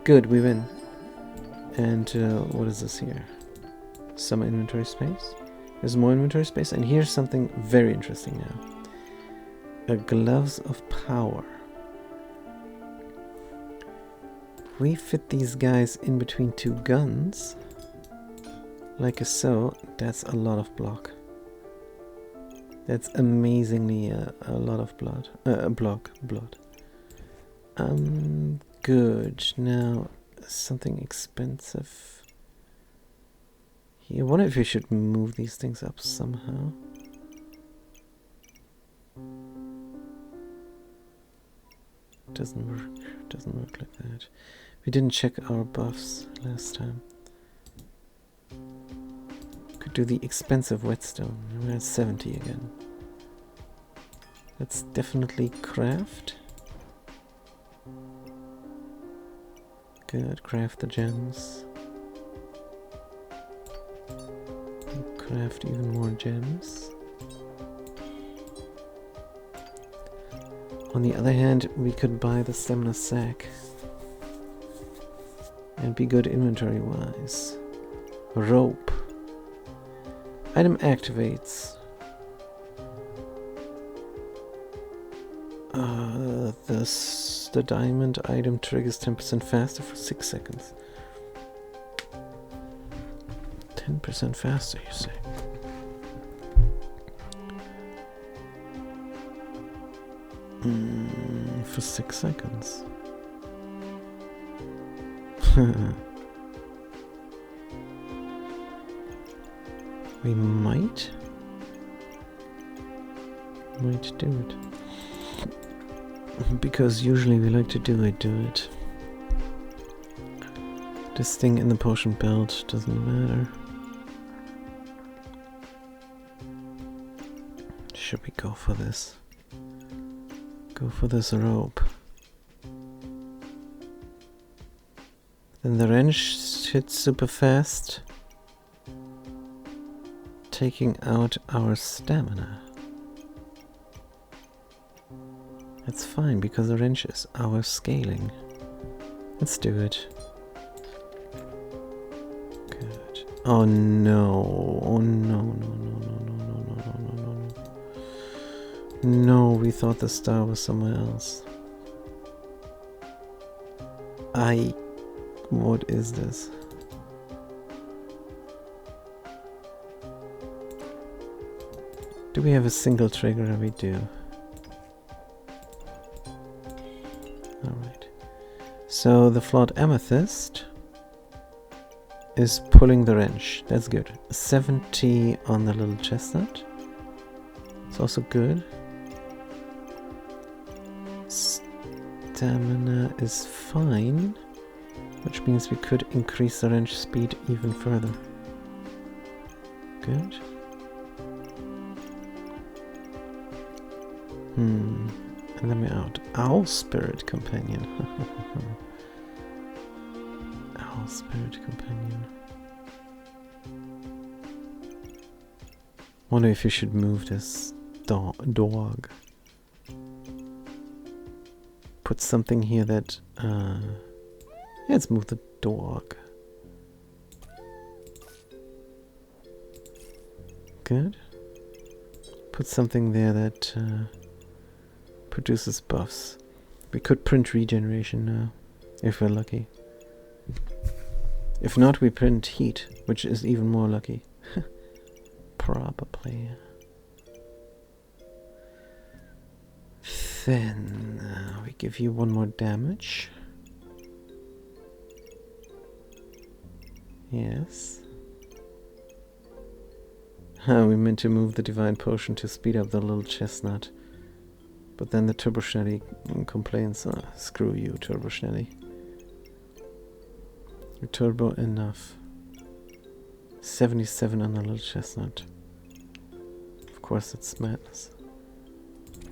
Good, we win. And what is this here? Some inventory space. There's more inventory space, and here's something very interesting now. A gloves of power. We fit these guys in between 2 guns. Like so. That's a lot of block. That's amazingly a lot of blood. Blood. Good. Now, something expensive. Here, I wonder if we should move these things up somehow. Doesn't work. Doesn't work like that. We didn't check our buffs last time. Could do the expensive whetstone. We're at 70 again. Let's definitely craft. Good, craft the gems. Craft even more gems. On the other hand, we could buy the stamina sack. And be good inventory wise. Rope. Item activates. The diamond item triggers 10% faster for 6 seconds. 10% faster, you say? For 6 seconds. We might do it. Because usually we like to do it. This thing in the potion belt doesn't matter. Should we go for this? Go for this rope. Then the wrench hits super fast, taking out our stamina. That's fine, because the wrench is our scaling. Let's do it. Good. Oh no. Oh no, no. No, we thought the star was somewhere else. What is this? Do we have a single trigger? We do. Alright. So the flawed amethyst is pulling the wrench. That's good. 70 on the little chestnut. It's also good. Stamina is fine, which means we could increase the wrench speed even further. Good. And then we're out. Owl Spirit Companion. Owl Spirit Companion. Wonder if you should move this dog. Put something here that let's move the dog. Good. Put something there that produces buffs. We could print regeneration now, if we're lucky. If not, we print heat, which is even more lucky. Probably. Then we give you 1 more damage. Yes. We meant to move the divine potion to speed up the little chestnut. But then the Turbo Shelly complains, screw you, Turbo Shelly. Turbo enough. 77 on a little chestnut. Of course, it's madness.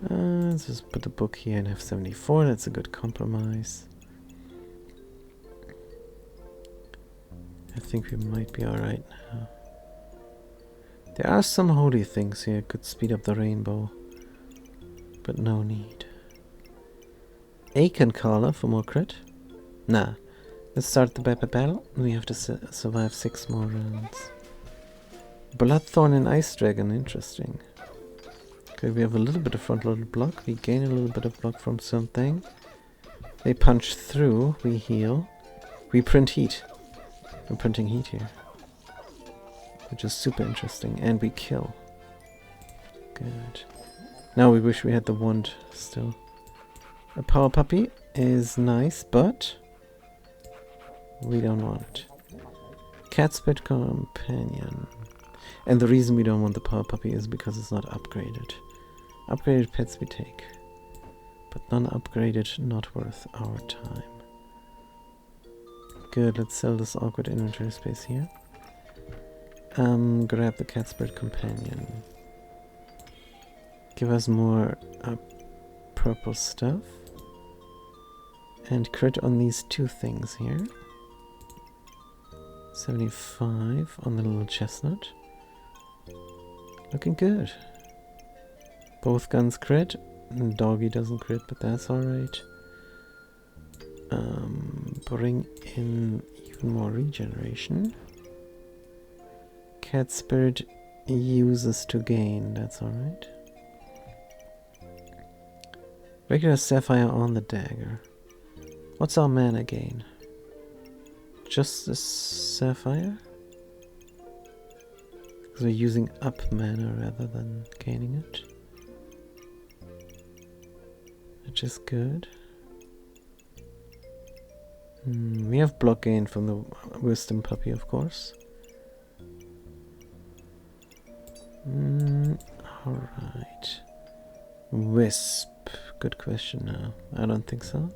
Let's just put the book here and have 74. That's a good compromise. I think we might be alright now. There are some holy things here. Could speed up the rainbow. But no need. Aiken Caller for more crit? Nah. Let's start the battle. We have to survive 6 more rounds. Bloodthorn and Ice Dragon, interesting. Okay, we have a little bit of front-loaded block. We gain a little bit of block from something. They punch through. We heal. We print heat. We're printing heat here. Which is super interesting. And we kill. Good. Now we wish we had the wand still. A power puppy is nice, but we don't want it. Catspit companion. And the reason we don't want the power puppy is because it's not upgraded. Upgraded pets we take. But non-upgraded, not worth our time. Good, let's sell this awkward inventory space here. Grab the Catspit companion. Give us more purple stuff. And crit on these 2 things here. 75 on the little chestnut. Looking good. Both guns crit. Doggy doesn't crit, but that's alright. Bring in even more regeneration. Cat Spirit uses to gain, that's alright. Regular Sapphire on the dagger. What's our mana gain? Just the Sapphire? Because we're using up mana rather than gaining it. Which is good. We have block gain from the Wisdom Puppy, of course. Alright. Wisp. Good question now. I don't think so.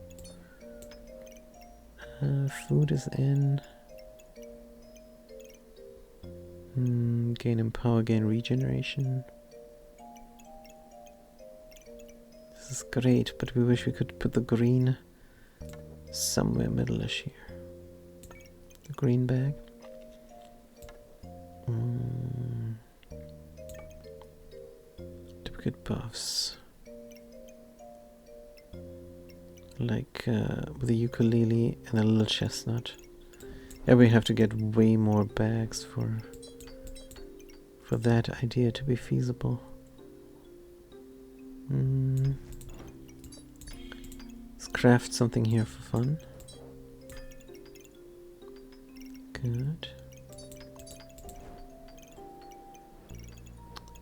Food is in. Gain in power, gain regeneration. This is great, but we wish we could put the green somewhere middle-ish here. The green bag. Duplicate buffs. Like with a ukulele and a little chestnut. Yeah, we have to get way more bags for that idea to be feasible. Let's craft something here for fun. Good.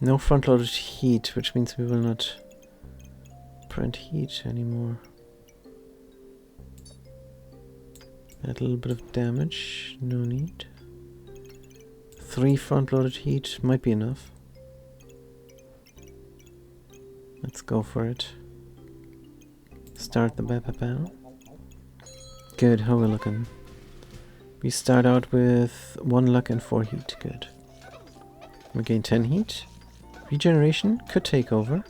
No front-loaded heat, which means we will not print heat anymore. Add a little bit of damage, no need. 3 front-loaded heat might be enough. Let's go for it. Start the battle. Good, how we're looking. We start out with 1 luck and 4 heat, good. We gain 10 heat. Regeneration could take over.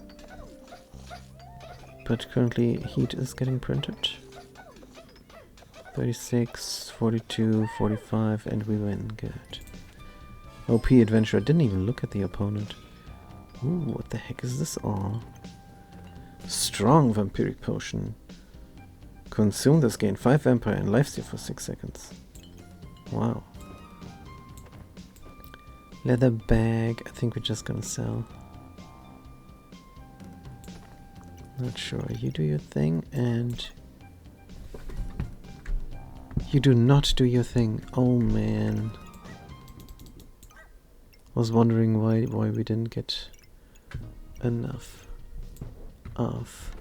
But currently heat is getting printed. 36, 42, 45, and we win. Good. OP Adventurer didn't even look at the opponent. Ooh, what the heck is this all? Strong Vampiric Potion. Consume this, gain 5 Vampire and Lifesteal for 6 seconds. Wow. Leather bag, I think we're just gonna sell. Not sure. You do your thing and... You do not do your thing. Oh man. Was wondering why we didn't get enough of.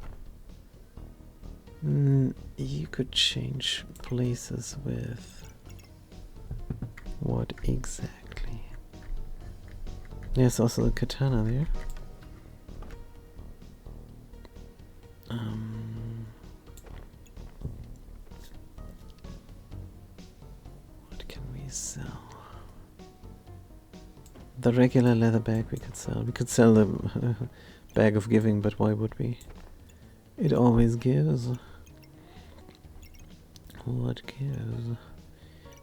You could change places with what exactly? There's also the katana there. sell? The regular leather bag we could sell. We could sell the bag of giving, but why would we? It always gives. What gives?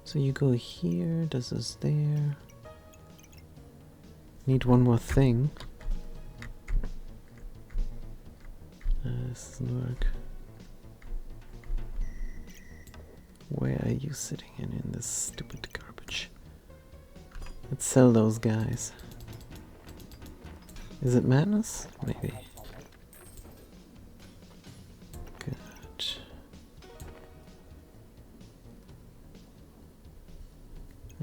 So you go here, does this there. Need one more thing. This doesn't work. Where are you sitting in this stupid garbage? Let's sell those guys. Is it madness? Maybe. Good.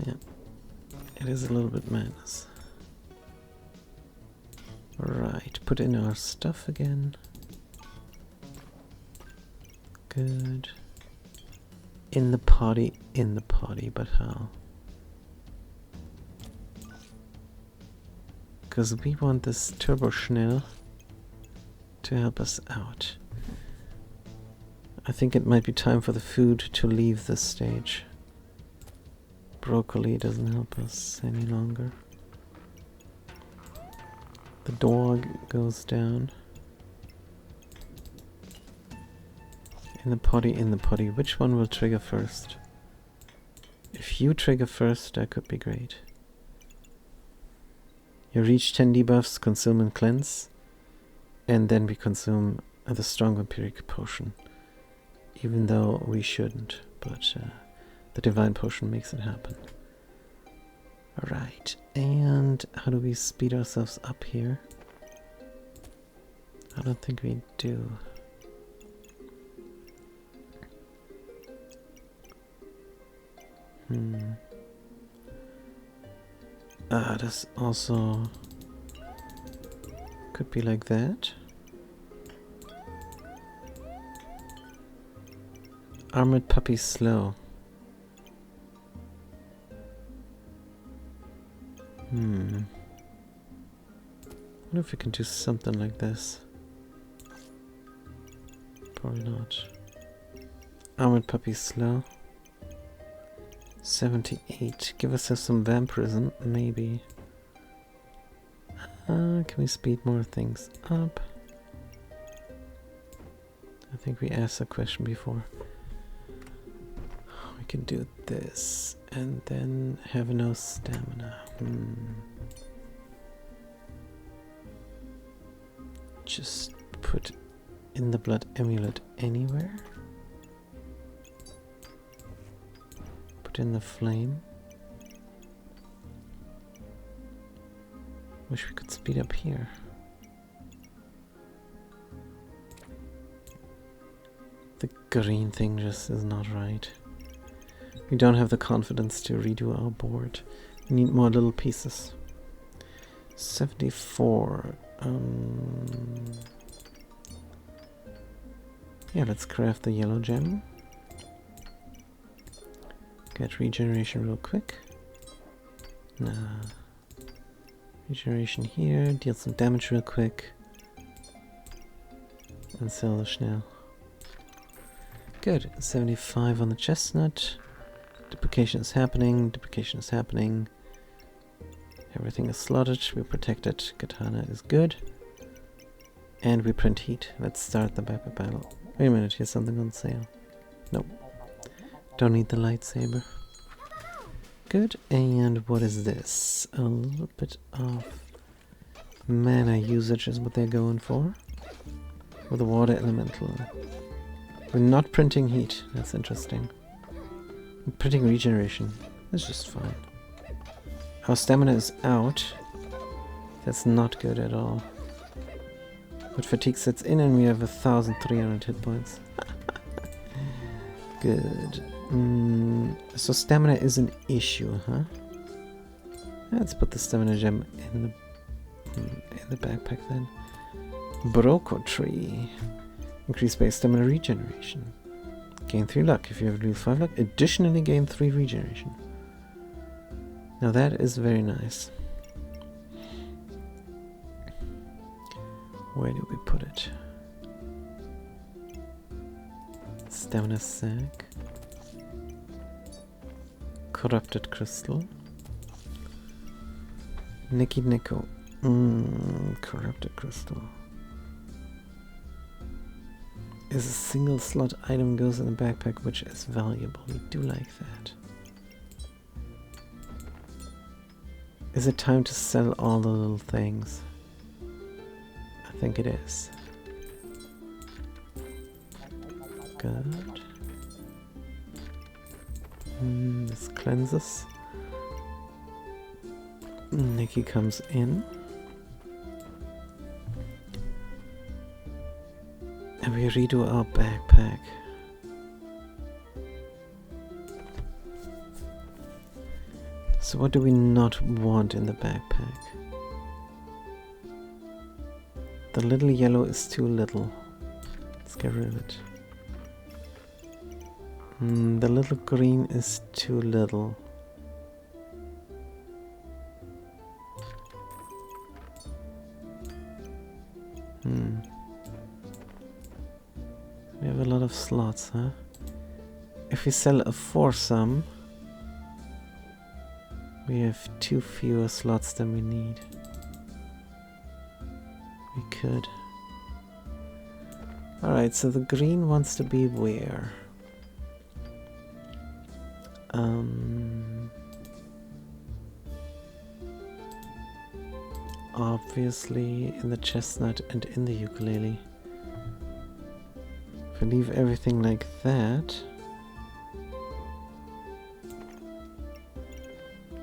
Yeah. It is a little bit madness. Right, put in our stuff again. Good. In the potty, but how? Because we want this Turbo Schnell to help us out. I think it might be time for the food to leave this stage. Broccoli doesn't help us any longer. The dog goes down. In the potty. Which one will trigger first? If you trigger first, that could be great. You reach 10 debuffs, consume and cleanse. And then we consume the strong vampiric potion. Even though we shouldn't, but the divine potion makes it happen. Alright, and how do we speed ourselves up here? I don't think we do. This also could be like that. Armored puppy slow. What if we can do something like this? Probably not. Armored puppy slow. 78. Give us some vampirism, maybe. Can we speed more things up? I think we asked that question before. We can do this and then have no stamina. Just put in the blood amulet anywhere. Put in the flame. Wish we could speed up here. The green thing just is not right. We don't have the confidence to redo our board. We need more little pieces. 74. Yeah, let's craft the yellow gem. Get regeneration real quick. Nah. Regeneration here, deal some damage real quick. And sell the Schnell. Good, 75 on the chestnut. Duplication is happening, duplication is happening. Everything is slotted, we're protected. Katana is good. And we print heat. Let's start the battle. Wait a minute, here's something on sale. Nope. Don't need the lightsaber. Good, and what is this? A little bit of mana usage is what they're going for. With the water elemental. We're not printing heat, that's interesting. We're printing regeneration, that's just fine. Our stamina is out. That's not good at all. But fatigue sets in and we have 1,300 hit points. Good. So stamina is an issue, huh? Let's put the stamina gem in the backpack then. Broco tree. Increase base stamina regeneration. Gain 3 luck. If you have lose 5 luck, additionally gain 3 regeneration. Now that is very nice. Where do we put it? Stamina sack. Corrupted crystal. Nicky Nico. Corrupted crystal. Is a single slot item goes in the backpack which is valuable. We do like that. Is it time to sell all the little things? I think it is. Good. This cleanses. Nikki comes in. And we redo our backpack. So what do we not want in the backpack? The little yellow is too little. Let's get rid of it. The little green is too little. We have a lot of slots, huh? If we sell a foursome, we have 2 fewer slots than we need. We could. Alright, so the green wants to be where? Obviously in the chestnut and in the ukulele. If we leave everything like that,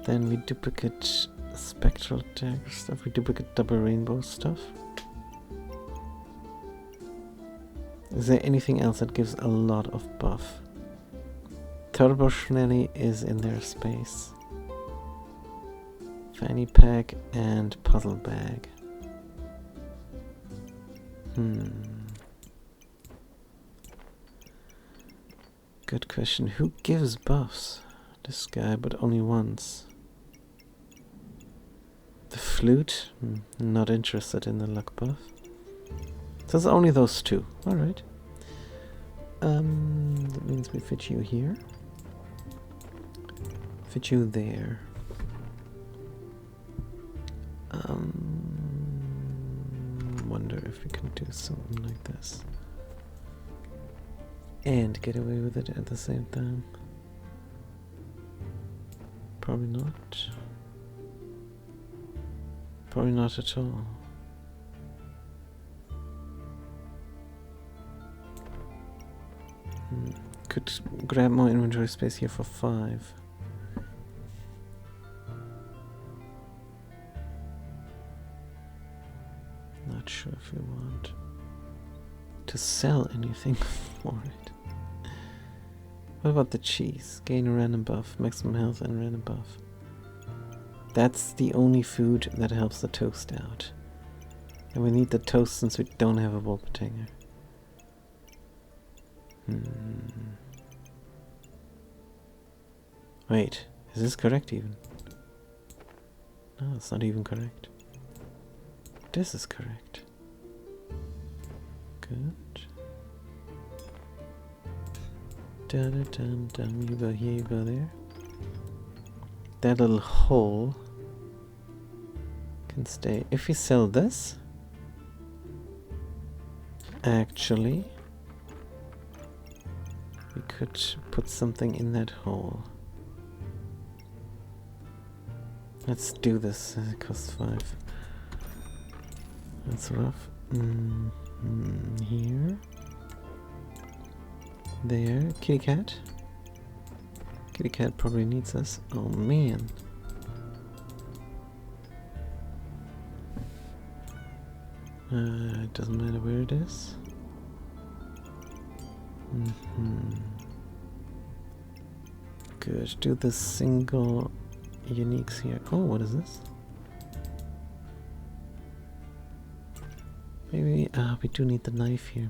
then we duplicate spectral dagger stuff, we duplicate double rainbow stuff. Is there anything else that gives a lot of buff? Turbo Schnelly is in their space. Fanny pack and puzzle bag. Good question. Who gives buffs? This guy, but only once. The flute? Not interested in the luck buff. So it's only those 2. Alright. That means we fit you here. Fit you there. Wonder if we can do something like this. And get away with it at the same time. Probably not. Probably not at all. Could grab more inventory space here for 5. Not sure if we want to sell anything for it. What about the cheese? Gain a random buff, maximum health and random buff. That's the only food that helps the toast out. And we need the toast since we don't have a Wolpertinger. Wait, is this correct even? No, it's not even correct. This is correct. Good. Dun-dun-dun-dun. You go here, you go there. That little hole can stay. If we sell this, actually, we could put something in that hole. Let's do this. It costs 5. That's rough. Here. There. Kitty cat. Kitty cat probably needs us. Oh man. It doesn't matter where it is. Good. Do the single uniques here. Oh, what is this? Maybe we do need the knife here.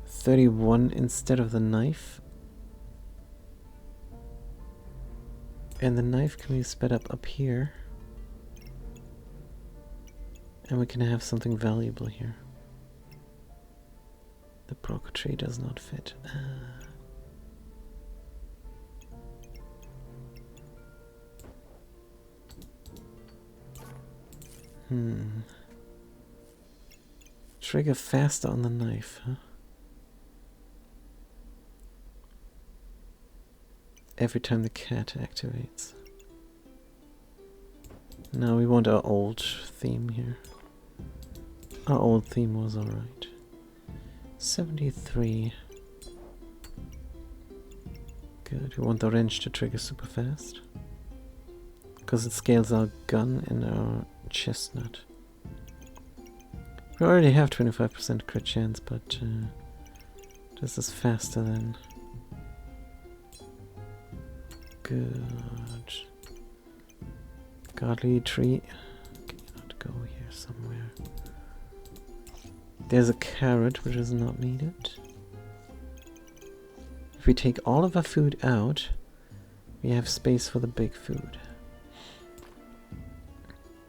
31 instead of the knife. And the knife can be sped up here. And we can have something valuable here. The broker tree does not fit. Trigger faster on the knife, huh? Every time the cat activates. Now we want our old theme here. Our old theme was alright. 73. Good, we want the wrench to trigger super fast. Because it scales our gun and our chestnut. We already have 25% crit chance, but this is faster than... Good. Godly tree. Can you not go here somewhere? There's a carrot which is not needed. If we take all of our food out, we have space for the big food.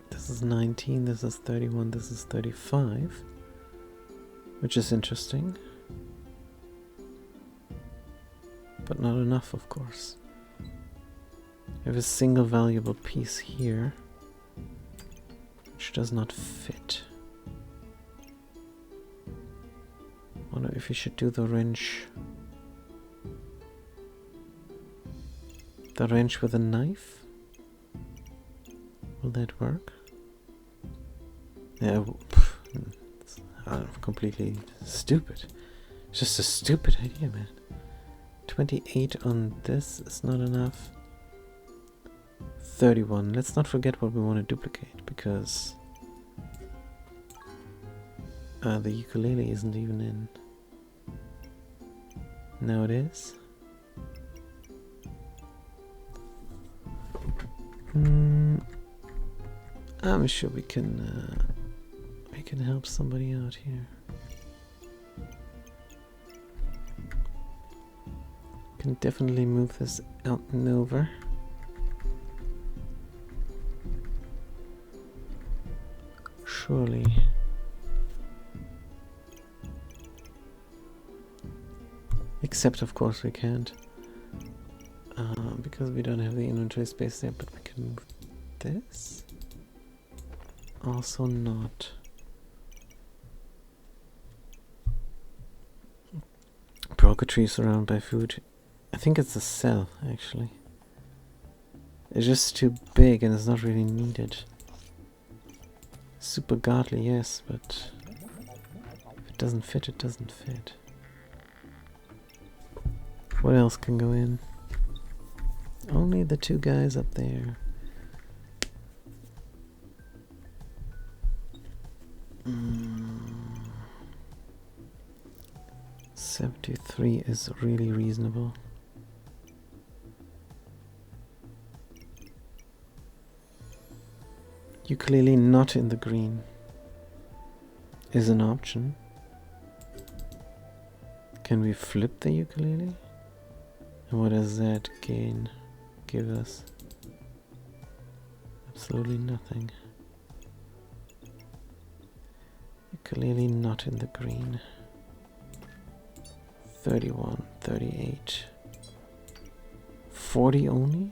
This is 19, this is 31, this is 35. Which is interesting. But not enough, of course. We have a single valuable piece here, which does not fit. Wonder if we should do the wrench. The wrench with a knife? Will that work? Yeah, it's completely stupid. It's just a stupid idea, man. 28 on this is not enough. 31. Let's not forget what we want to duplicate, because the ukulele isn't even in. Now it is. I'm sure we can help somebody out here. Can definitely move this out and over. Surely. Except, of course, we can't. Because we don't have the inventory space there, but we can move this. Also not. Broker tree surrounded by food. I think it's a cell, actually. It's just too big and it's not really needed. Super godly, yes, but if it doesn't fit, it doesn't fit. What else can go in? Only the two guys up there. 73 is really reasonable. Ukulele not in the green is an option. Can we flip the ukulele? And what does that give us? Absolutely nothing. Ukulele not in the green. 31, 38. 40 only?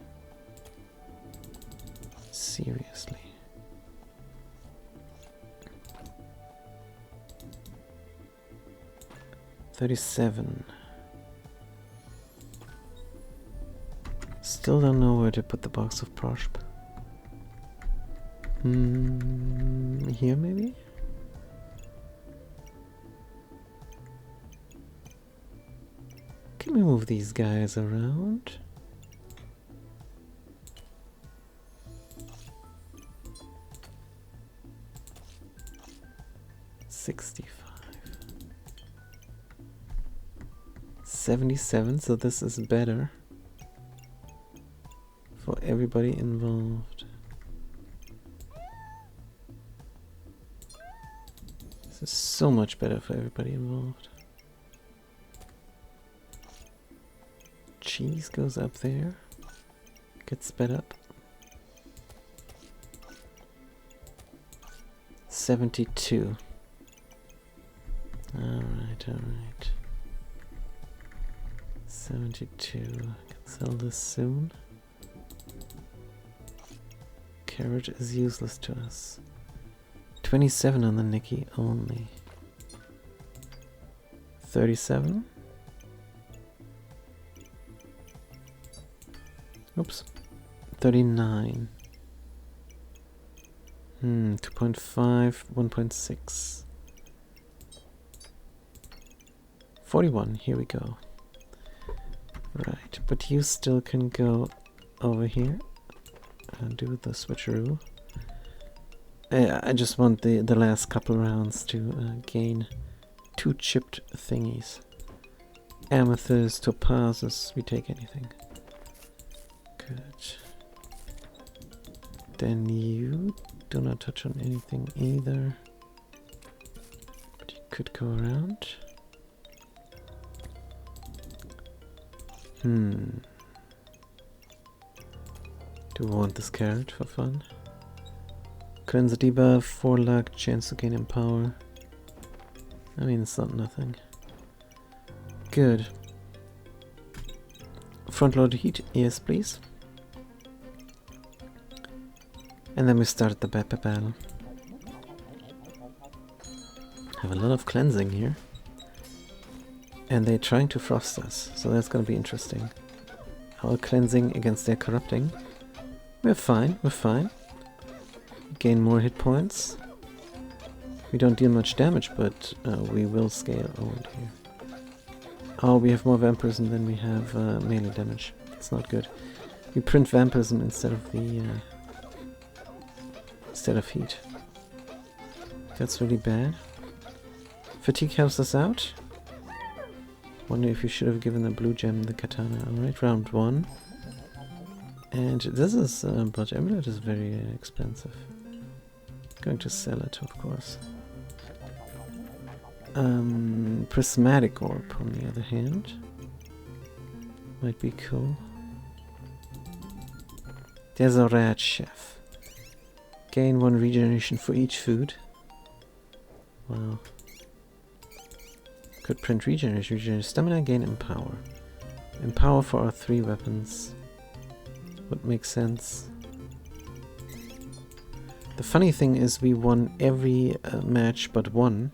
Seriously. $37. Still don't know where to put the box of Prosp. Here maybe? Can we move these guys around? $65. 77, so this is better for everybody involved. This is so much better for everybody involved. Cheese goes up there, gets sped up. 72. Alright. 72. I can sell this soon. Carrot is useless to us. 27 on the Nikki only. 37. Oops. 39. 2.5, 1.6. 41, here we go. Right, but you still can go over here and do the switcheroo. I just want the last couple rounds to gain 2 chipped thingies. Amethyst, topazes, we take anything. Good. Then you do not touch on anything either. But you could go around. Do we want this carrot for fun? Cleanser debuff, 4 luck, chance to gain empower. I mean, it's not nothing. Good. Front load heat, yes please. And then we start the battle. Have a lot of cleansing here. And they're trying to frost us, so that's gonna be interesting. Our cleansing against their corrupting. We're fine, we're fine. Gain more hit points. We don't deal much damage, but we will scale old here. Oh, we have more vampirism than we have melee damage. It's not good. We print vampirism instead of the heat. That's really bad. Fatigue helps us out. Wonder if you should have given the blue gem the katana. Alright, round 1. And this is, but amulet is very expensive. Going to sell it, of course. Prismatic orb, on the other hand. Might be cool. There's a rat chef. Gain 1 regeneration for each food. Wow. Could print regeneration, stamina, gain empower. Empower for our 3 weapons. Would make sense. The funny thing is we won every match but 1.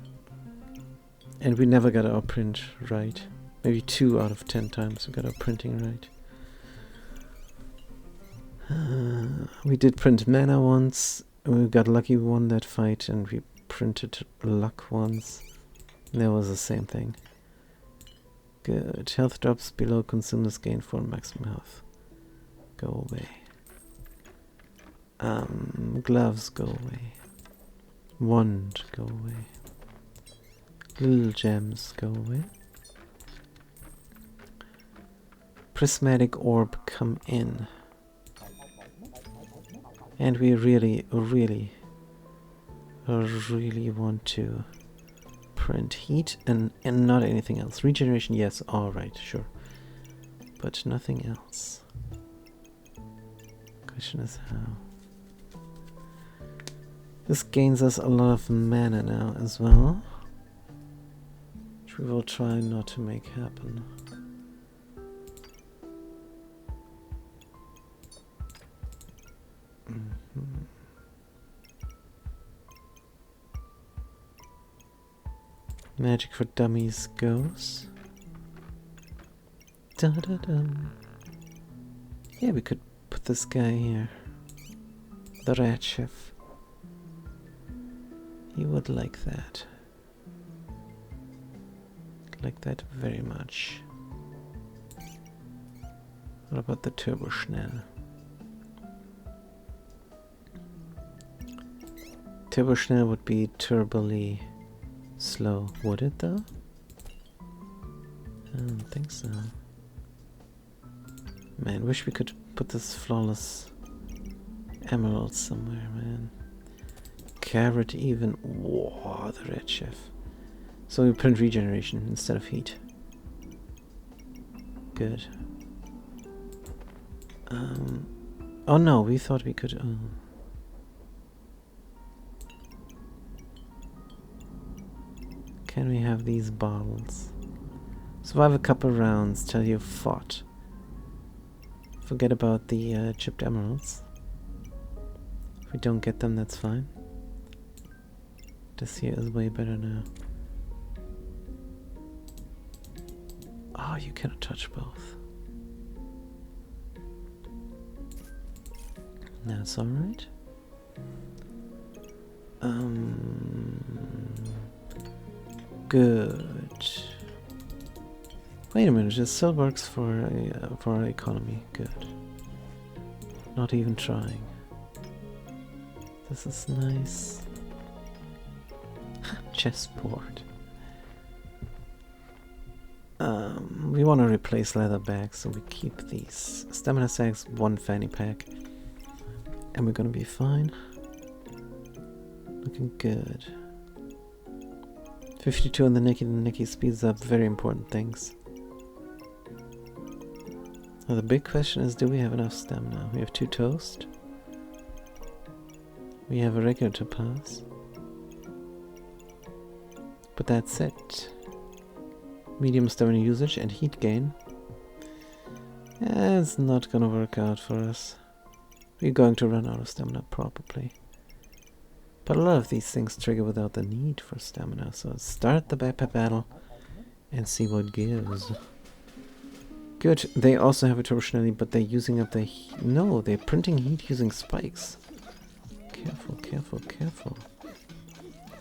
And we never got our print right. Maybe 2 out of 10 times we got our printing right. We did print mana once. We got lucky, won that fight, and we printed luck once. That was the same thing. Good. Health drops below consumers gain 4 maximum health. Go away. Gloves, go away. Wand, go away. Little gems, go away. Prismatic orb, come in. And we really want to print heat and not anything else. Regeneration, yes, alright, sure. But nothing else. Question is how. This gains us a lot of mana now as well. Which we will try not to make happen. Magic for Dummies goes. Da-da-dum. Yeah, we could put this guy here. The rat chef. He would like that. Like that very much. What about the Turbo Schnell? Turbo Schnell would be turbally slow, would it though? I don't think so. Man, wish we could put this flawless emerald somewhere, man. Carrot even. Whoa, the red chef. So we print regeneration instead of heat. Good. Oh no, we thought we could. Can we have these bottles? Survive a couple rounds till you've fought. Forget about the chipped emeralds. If we don't get them, that's fine. This here is way better now. Oh, you cannot touch both. That's alright. Good. Wait a minute, it still works for our economy. Good. Not even trying. This is nice. Chessboard. We want to replace leather bags, so we keep these. Stamina sacks, 1 fanny pack. And we're gonna be fine. Looking good. 52 on the Nicky speeds up very important things. Now the big question is, do we have enough stamina? We have 2 toast. We have a regular to pass. But that's it. Medium stamina usage and heat gain. It's not gonna work out for us. We're going to run out of stamina probably. But a lot of these things trigger without the need for stamina, so let's start the backpack battle and see what gives. Good, they also have a torsionelli, but they're using up the heat. No, they're printing heat using spikes. Careful, careful, careful.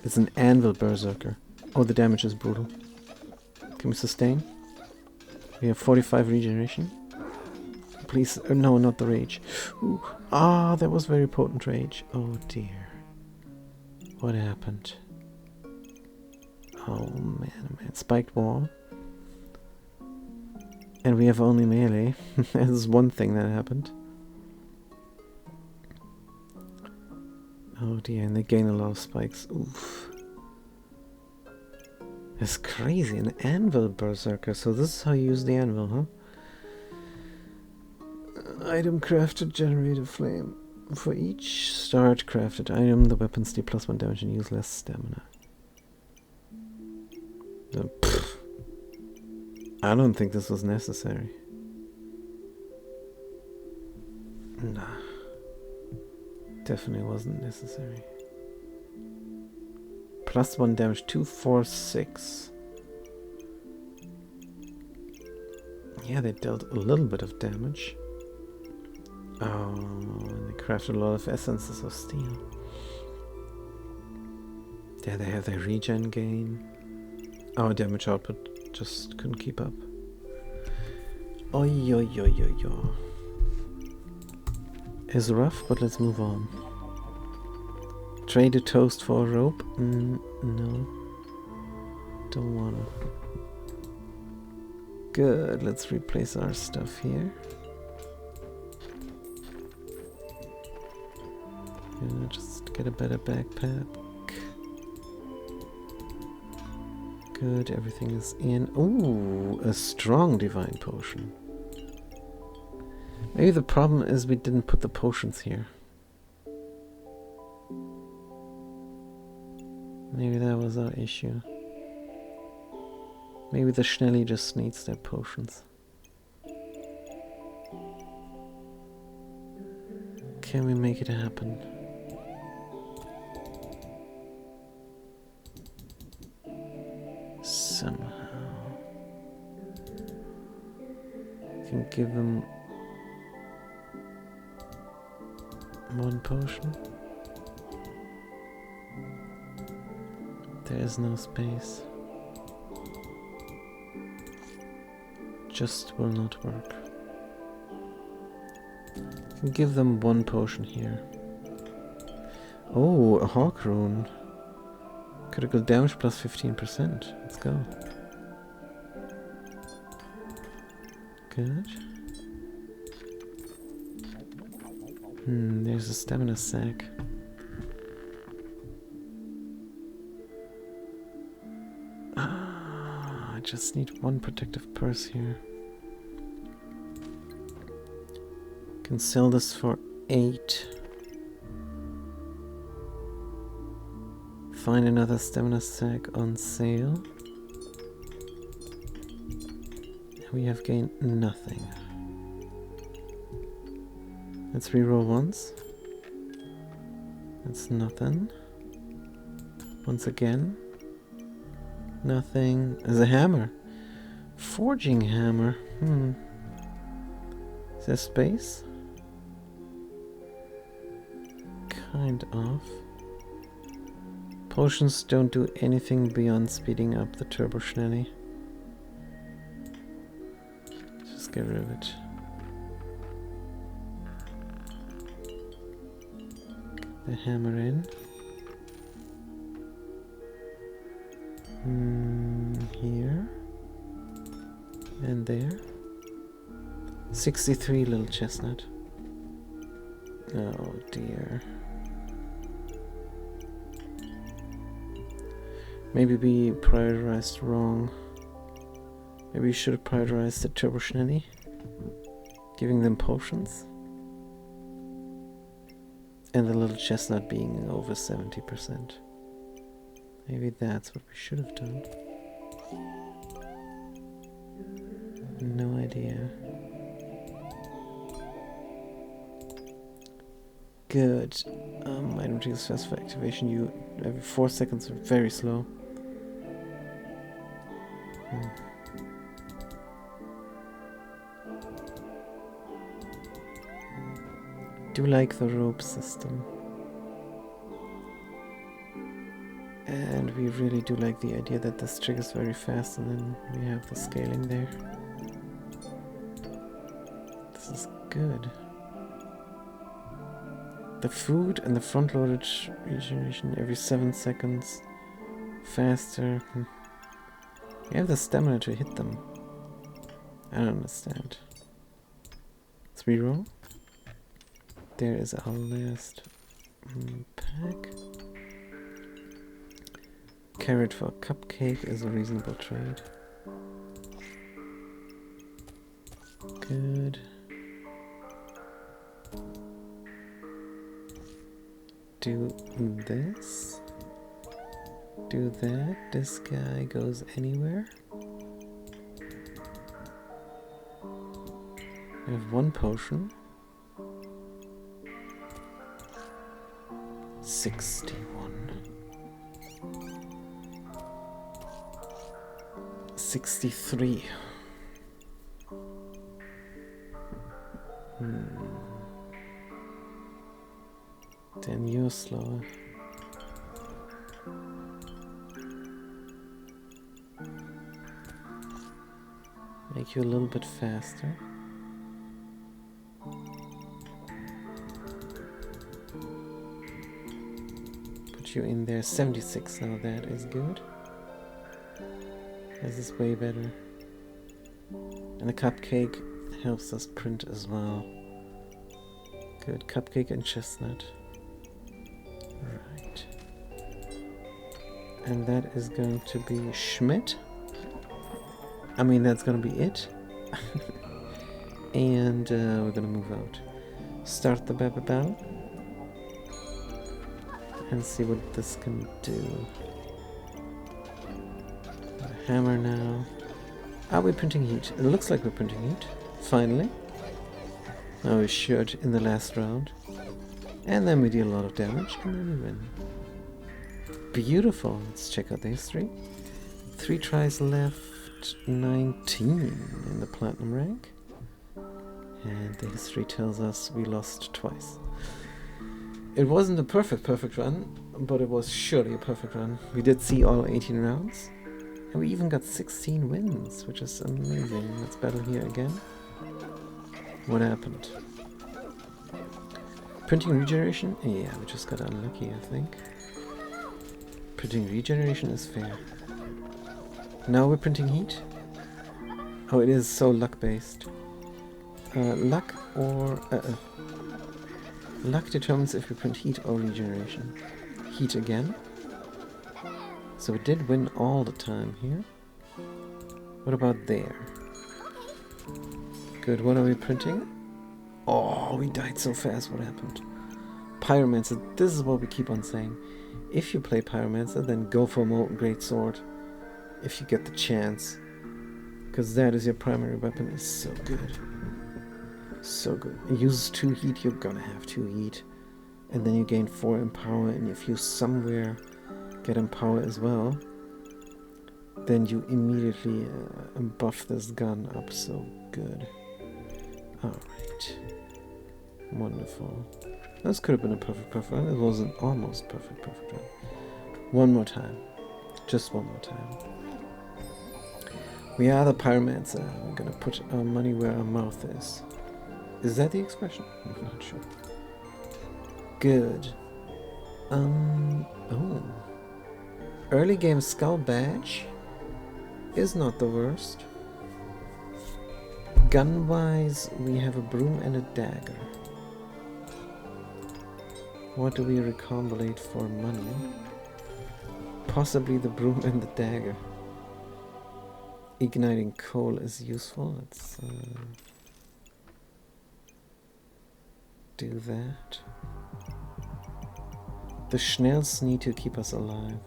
It's an anvil berserker. Oh, the damage is brutal. Can we sustain? We have 45 regeneration. Please, no, not the rage. Ooh. Ah, that was very potent rage. Oh dear. What happened? Oh man. Spiked wall. And we have only melee. That's one thing that happened. Oh dear, and they gain a lot of spikes. Oof. That's crazy, an anvil berserker. So this is how you use the anvil, huh? Item crafted, generate a flame. For each start crafted item, the weapons deal +1 damage and use less stamina. I don't think this was necessary. Nah. Definitely wasn't necessary. +1 damage, 2, 4, 6. Yeah, they dealt a little bit of damage. Oh, and they crafted a lot of essences of steel. There they have their regen gain. Oh, damage output just couldn't keep up. Oi, oi, oi, oi, oi. It's rough, but let's move on. Trade a toast for a rope? No. Don't wanna. Good, let's replace our stuff here. Yeah, just get a better backpack. Good, everything is in. Ooh, a strong divine potion. Maybe the problem is we didn't put the potions here. Maybe that was our issue. Maybe the Schnelli just needs their potions. Can we make it happen? Somehow. Can give them 1 potion. There is no space. Just will not work. Can give them 1 potion here. Oh, a Hawk Rune. Critical damage plus 15%. Let's go. Good. There's a stamina sack. I just need 1 protective purse here. Can sell this for 8. Find another stamina sack on sale. We have gained nothing. Let's reroll once. That's nothing. Once again. Nothing. There's a hammer. Forging hammer. Is there space? Kind of. Potions don't do anything beyond speeding up the turbo schnelly. Just get rid of it. Get the hammer in. Here. And there. 63 little chestnut. Oh dear. Maybe we prioritized wrong. Maybe we should have prioritized the turbo schnelly, giving them potions. And the little chestnut being over 70%. Maybe that's what we should have done. No idea. Good. Item retrieves fast for activation. You every 4 seconds are very slow. Do like the rope system. And we really do like the idea that this triggers very fast and then we have the scaling there. This is good. The food and the front-loaded regeneration every 7 seconds. Faster. You have the stamina to hit them. I don't understand. Let's reroll. There is our last pack. Carrot for a cupcake is a reasonable trade. Good. Do this. Do that. This guy goes anywhere. I have 1 potion. 61. 63. Then you're slower. Make you a little bit faster. Put you in there. 76 now. That is good. This is way better. And the cupcake helps us print as well. Good. Cupcake and chestnut. Right. And that is going to be Schmidt. I mean, that's going to be it. And we're going to move out. Start the Baba battle. And see what this can do. A hammer now. Are we printing heat? It looks like we're printing heat. Finally. Now we should in the last round. And then we deal a lot of damage and then we win. Beautiful. Let's check out the history. 3 tries left. 19 in the platinum rank. And the history tells us we lost twice. It wasn't a perfect run, but it was surely a perfect run. We did see all 18 rounds. And we even got 16 wins, which is amazing. Let's battle here again. What happened? Printing regeneration? Yeah, we just got unlucky, I think. Printing regeneration is fair. Now we're printing heat. Oh, it is so luck-based. Luck or... luck determines if we print heat or regeneration. Heat again. So we did win all the time here. What about there? Good, what are we printing? Oh, we died so fast, what happened? Pyromancer, this is what we keep on saying. If you play Pyromancer, then go for Molten Great Sword. If you get the chance. Because that is your primary weapon. It's so good. So good. It uses 2 heat, you're gonna have 2 heat. And then you gain 4 in power, and if you somewhere get him power as well, then you immediately buff this gun up so good. Alright. Wonderful. This could have been a perfect run. It was an almost perfect run. One more time. Just one more time. We are the pyromancer. We're gonna put our money where our mouth is. Is that the expression? I'm not sure. Good. Oh. Early game skull badge is not the worst. Gun-wise, we have a broom and a dagger. What do we recombinate for money? Possibly the broom and the dagger. Igniting coal is useful. Let's do that. The Schnells need to keep us alive.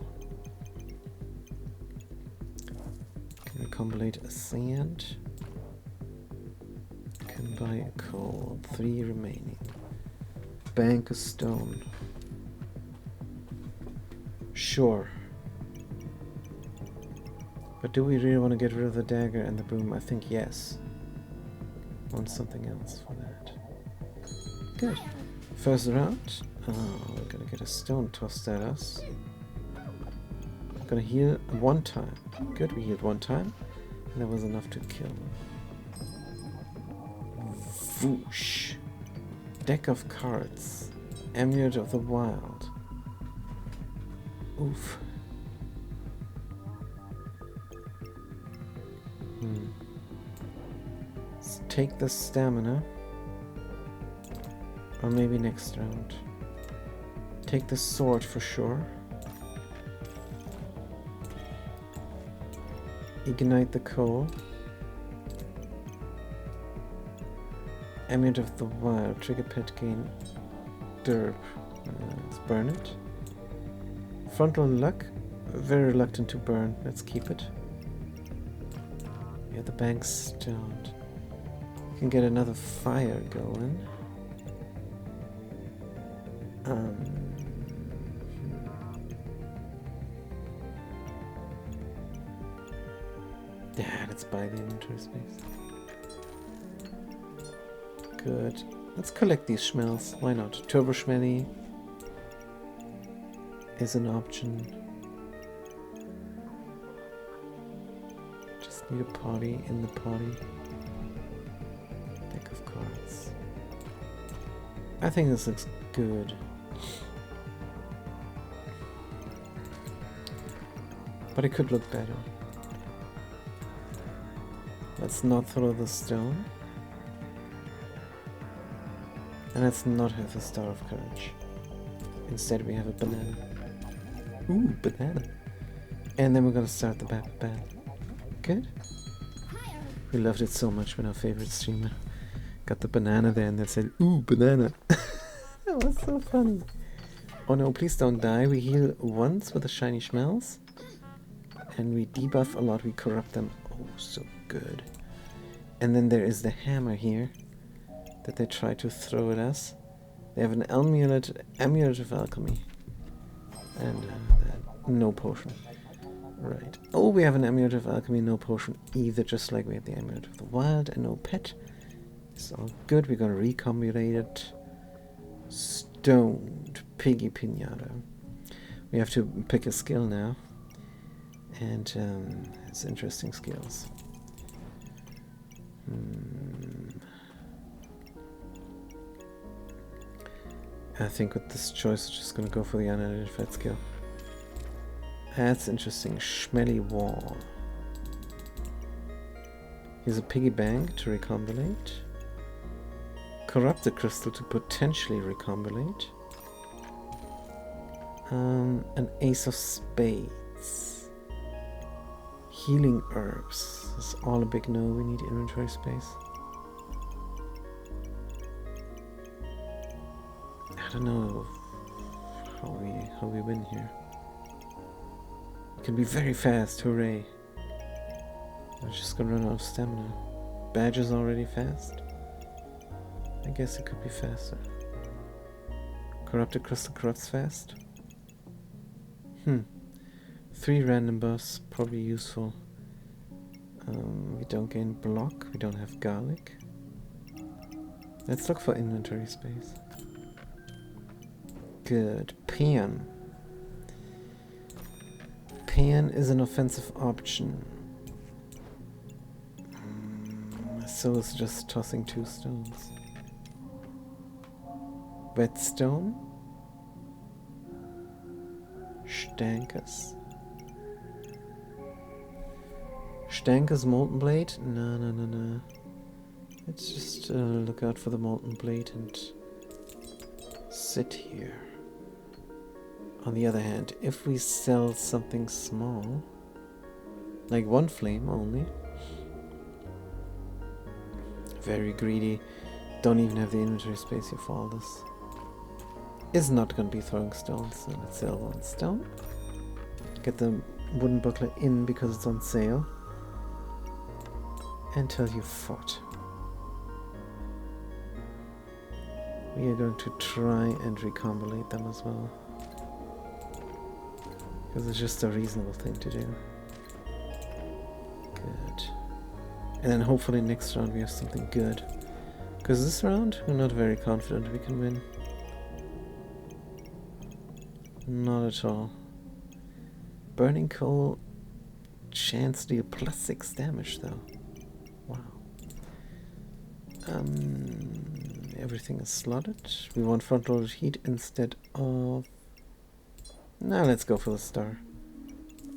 Can recombinate a sand. Can buy a coal. 3 remaining. Bank a stone. Sure. But do we really want to get rid of the dagger and the broom? I think yes. Want something else for that. Good. First round. Oh, we're gonna get a stone tossed at us. We're gonna heal 1 time. Good, we healed 1 time. And that was enough to kill. Whoosh. Deck of cards. Amulet of the Wild. Oof. Let's take the stamina. Or maybe next round. Take the sword for sure. Ignite the coal. Amulet of the Wild. Trigger pet gain derp. Let's burn it. Frontal luck. Very reluctant to burn. Let's keep it. Yeah, the bank's stoned. Can get another fire going. Yeah, let's buy the inventory space. Good. Let's collect these schmells. Why not? Turbo Schmelly is an option. Just need a party in the party. Deck of cards. I think this looks good. But it could look better. Let's not throw the stone. And let's not have the Star of Courage. Instead we have a banana. Ooh, banana. And then we're gonna start the battle. Good? We loved it so much when our favorite streamer got the banana there and they said, ooh, banana. That was so funny. Oh no, please don't die. We heal once with the shiny schmells. And we debuff a lot, we corrupt them. Oh, so good. And then there is the hammer here that they try to throw at us. They have an amulet of alchemy. And no potion. Right. Oh, we have an amulet of alchemy, no potion either, just like we have the amulet of the wild and no pet. It's all good. We're gonna recombinate it. Stoned piggy pinata. We have to pick a skill now. And it's interesting skills. I think with this choice, I'm just gonna go for the unidentified skill. That's interesting. Schmelly wall. Here's a piggy bank to recombinate. Corrupted crystal to potentially recombinate. An ace of spades. Healing herbs. It's all a big no. We need inventory space. I don't know how we win here. It can be very fast. Hooray! I'm just gonna run out of stamina. Badge is already fast. I guess it could be faster. Corrupted crystal corrupts fast. 3 random buffs, probably useful. We don't gain block, we don't have garlic. Let's look for inventory space. Good. Pan. Pan is an offensive option. So it's just tossing 2 stones. Whetstone. Stankus. Stankus Molten Blade? No. Let's just look out for the Molten Blade and sit here. On the other hand, if we sell something small, like 1 flame only, very greedy, don't even have the inventory space here for all this, is not going to be throwing stones, so let's sell 1 stone. Get the wooden buckler in because it's on sale. Until you fought. We are going to try and recombinate them as well. Because it's just a reasonable thing to do. Good. And then hopefully next round we have something good. Because this round, we're not very confident we can win. Not at all. Burning coal chance to deal +6 damage though. Wow. Everything is slotted. We want front-loaded heat instead of... Now let's go for the star.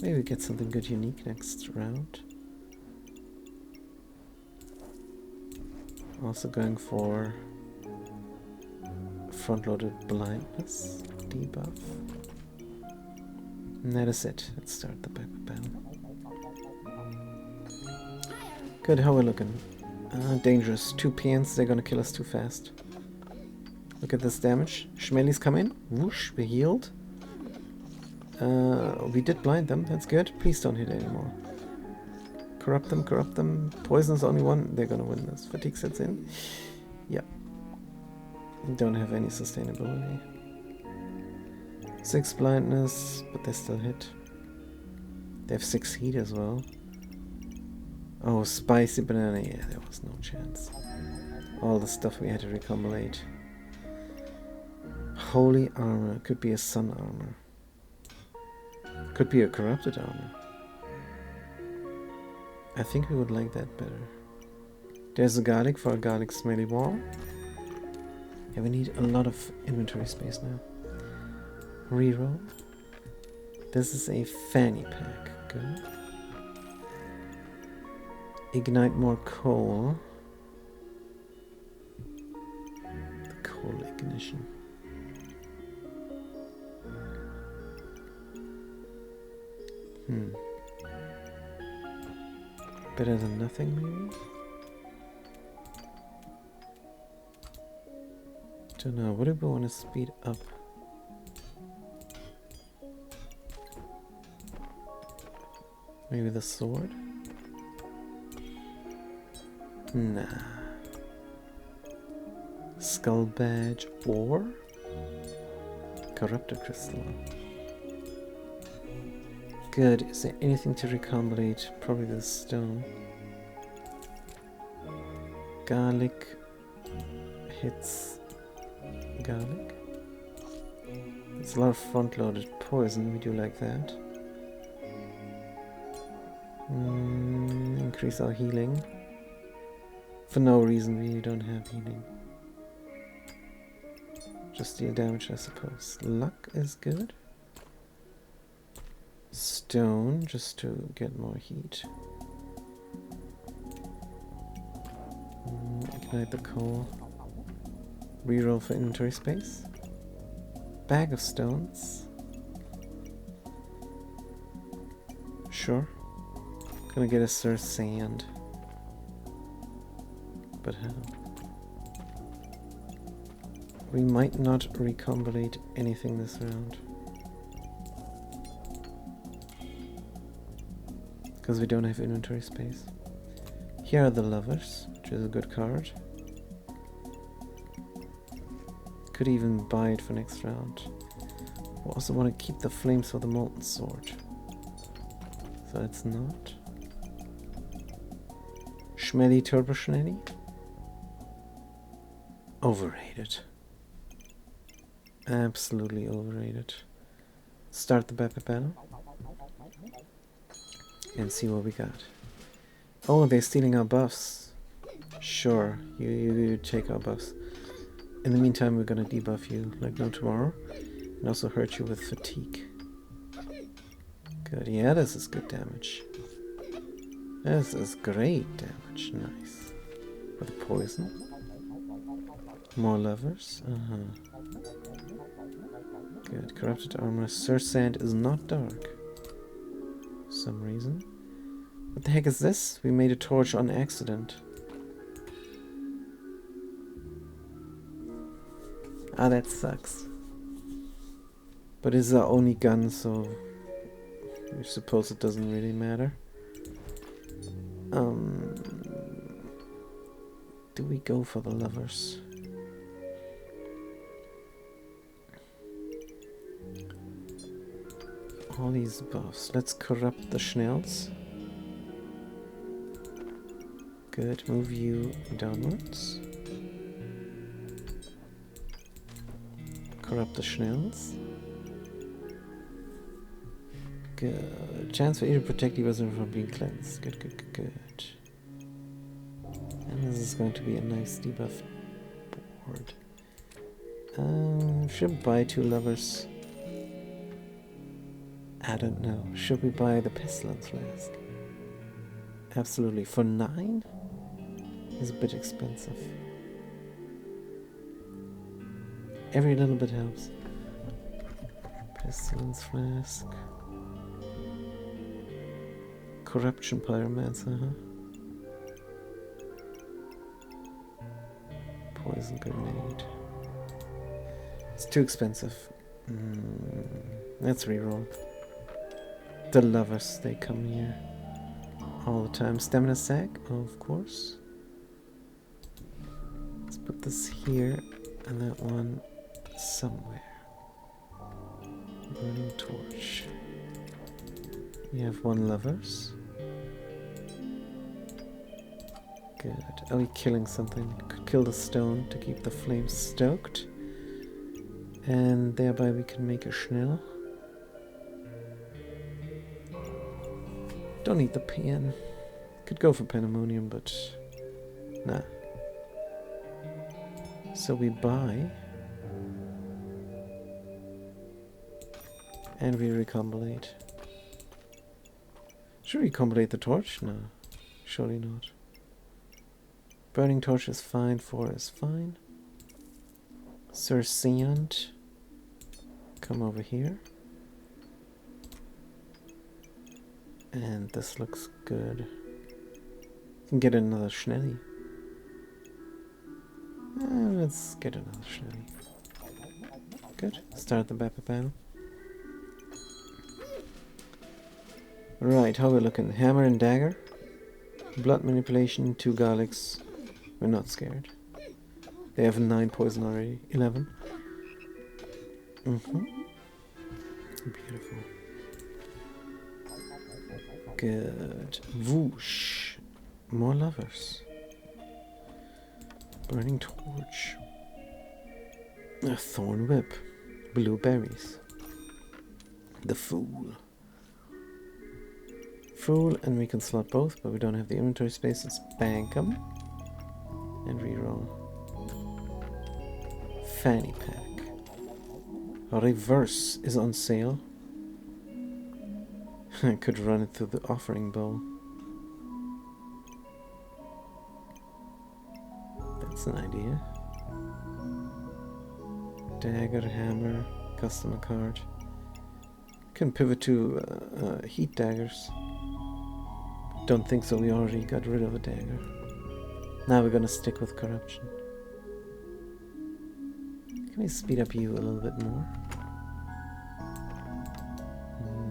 Maybe we get something good unique next round. Also going for front-loaded blindness debuff. And that is it. Let's start the backup battle. Good, how we're looking. Dangerous. 2 PNs, they're gonna kill us too fast. Look at this damage. Schmellies come in. Whoosh, we're healed. We did blind them, that's good. Please don't hit anymore. Corrupt them. Poison is only 1, they're gonna win this. Fatigue sets in. Yeah. Don't have any sustainability. 6 blindness, but they still hit. They have 6 heat as well. Oh, spicy banana, yeah, there was no chance. All the stuff we had to recombinate. Holy armor, could be a sun armor. Could be a corrupted armor. I think we would like that better. There's a garlic for a garlic smelly wall. Yeah, we need a lot of inventory space now. Reroll. This is a fanny pack. Good. Ignite more coal. The coal ignition. Better than nothing, maybe? Don't know. What do we want to speed up? Maybe the sword? Nah. Skull badge or corrupted crystal. Good. Is there anything to recombinate? Probably the stone. Garlic hits garlic. It's a lot of front-loaded poison. We do like that. Increase our healing. For no reason, we don't have healing. Just deal damage, I suppose. Luck is good. Stone, just to get more heat. Ignite the coal. Reroll for inventory space. Bag of stones. Sure. Gonna get a Sir Sand. But how? We might not recombinate anything this round. Because we don't have inventory space. Here are the lovers, which is a good card. Could even buy it for next round. We also want to keep the flames for the molten sword. so it's not. Schmelly Turbo Schnelly? Overrated. Absolutely overrated. Start the battle and see what we got. Oh, they're stealing our buffs. Sure, you take our buffs. In the meantime, we're gonna debuff you like no tomorrow, and also hurt you with fatigue. Good, yeah, this is good damage. This is great damage, nice. With poison. More levers, Good, corrupted armor. Sir Sand is not dark. For some reason. What the heck is this? We made a torch on accident. Ah, that sucks. But it's our only gun, so I suppose it doesn't really matter. Do we go for the lovers? All these buffs. Let's corrupt the Schnells. Good, move you downwards. Corrupt the Schnells. Good. Chance for you to protect you from being cleansed. Good, good, good, good. And this is going to be a nice debuff board. Should buy 2 lovers. I don't know. Should we buy the Pestilence Flask? Absolutely. For 9? Is a bit expensive. Every little bit helps. Pestilence Flask. Corruption Pyromancer, huh? Poison Grenade. It's too expensive. Let's reroll. The lovers, they come here all the time. Stamina sack, of course. Let's put this here and that one somewhere. Burning torch. We have 1 lovers. Good. Are we killing something? Could kill the stone to keep the flames stoked. And thereby we can make a Schnell. Don't need the pan. Could go for Pandemonium, but nah. So we buy. And we recombinate. Should we recombinate the torch? No. Surely not. Burning torch is fine. 4 is fine. Sir Sand. Come over here. And this looks good. Can get another Schnelly. Let's get another Schnelly. Good. Start the battle. Right, how we looking? Hammer and dagger. Blood manipulation, 2 garlics. We're not scared. They have 9 poison already. 11. Beautiful. Good. Whoosh. More lovers. Burning torch. A thorn whip. Blueberries. The fool. Fool, and we can slot both, but we don't have the inventory space. Let's bank them. And reroll. Fanny pack. Reverse is on sale. I could run it through the offering bowl. That's an idea. Dagger, hammer, customer card. Can pivot to heat daggers. Don't think so, we already got rid of a dagger. Now we're gonna stick with corruption. Can we speed up you a little bit more?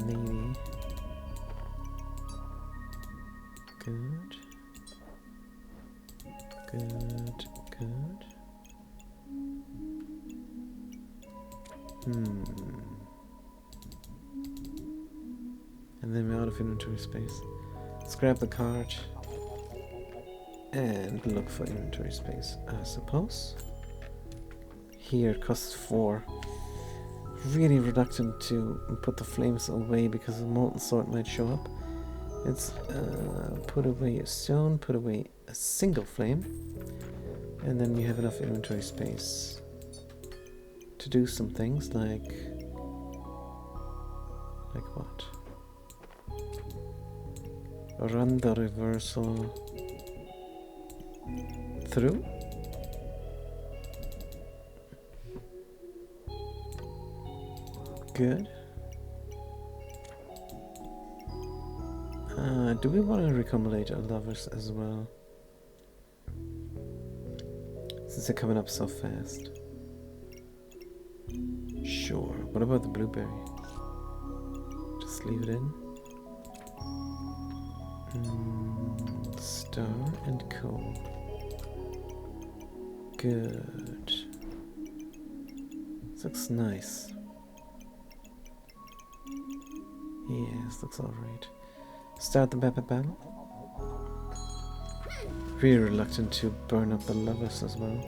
Maybe. Good. Good, good. And then we're out of enough inventory space. Let's grab the card and look for inventory space, I suppose. Here it costs 4. Really reluctant to put the flames away because the molten sword might show up. Let's put away a stone, put away a single flame, and then we have enough inventory space to do some things like what? Run the reversal through. Good. Do we want to recombinate our lovers as well? Since they're coming up so fast. Sure. What about the blueberry? Just leave it in. Star and coal. Good. This looks nice. Yes, looks alright. Start the battle. Really reluctant to burn up the lovers as well.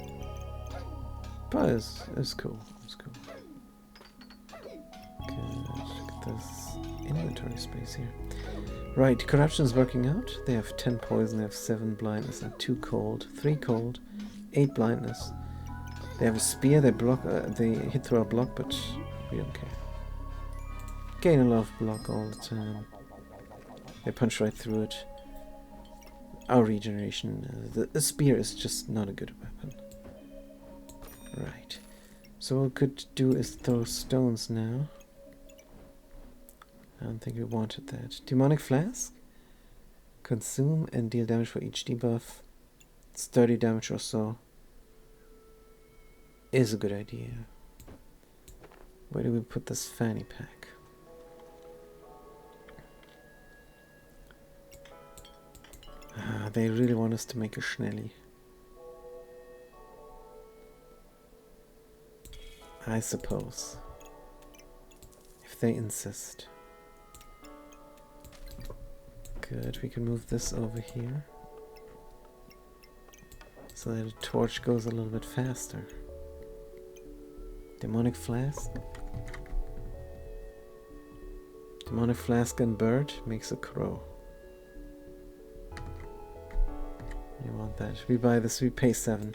But it's cool. It's cool. Good. Look at this inventory space here. Right, corruption's working out. They have 10 poison, they have 7 blindness, and 2 cold, 3 cold, 8 blindness. They have a spear, they block, they hit through our block, but we don't care. Gain a lot of block all the time. They punch right through it. Our regeneration, the spear is just not a good weapon. Right. So what we could do is throw stones now. I don't think we wanted that. Demonic Flask. Consume and deal damage for each debuff. It's 30 damage or so. Is a good idea. Where do we put this fanny pack? They really want us to make a Schnelly. I suppose. If they insist. Good, we can move this over here. So that the torch goes a little bit faster. Demonic Flask. Demonic Flask and bird makes a crow. You want that. We buy this, we pay 7.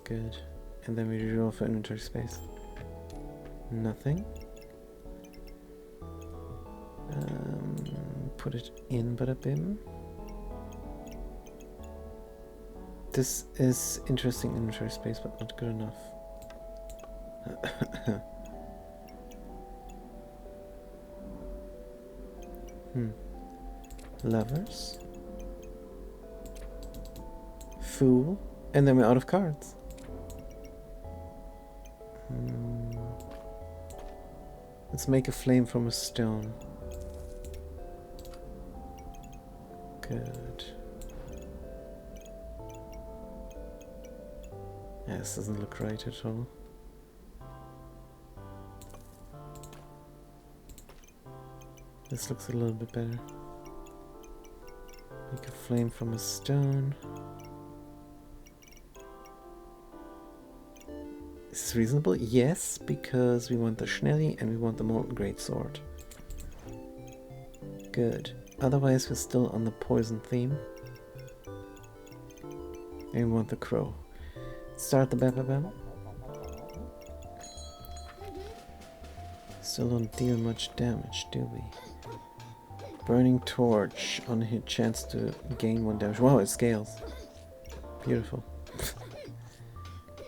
Good. And then we reroll for inventory space. Nothing. Put it in bada bim. This is interesting inventory space, but not good enough. Lovers. Fool. And then we're out of cards. Let's make a flame from a stone. Good. Yeah, this doesn't look right at all. This looks a little bit better. Make a flame from a stone. Is this reasonable? Yes, because we want the Schnelly and we want the Molten Greatsword. Good. Otherwise we're still on the poison theme. And we want the crow. Start the battle. Still don't deal much damage, do we? Burning Torch on a hit, chance to gain 1 damage. Wow, it scales. Beautiful.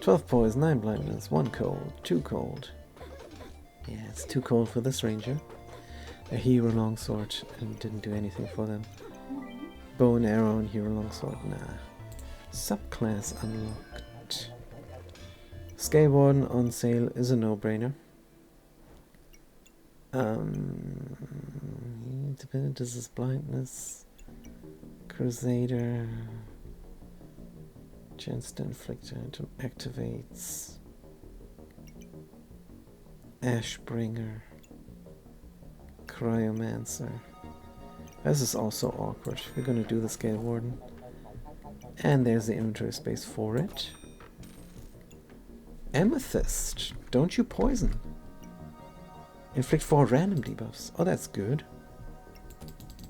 12 poison, 9 blindness, 1 cold, 2 cold. Yeah, it's too cold for this ranger. A hero longsword and didn't do anything for them. Bow and arrow and hero longsword, nah. Subclass unlocked. Scale Warden on sale is a no-brainer. This is blindness. Crusader. Chance to inflict item activates. Ashbringer. Cryomancer. This is also awkward. We're gonna do the Scale Warden. And there's the inventory space for it. Amethyst. Don't you poison. Inflict 4 random debuffs. Oh, that's good.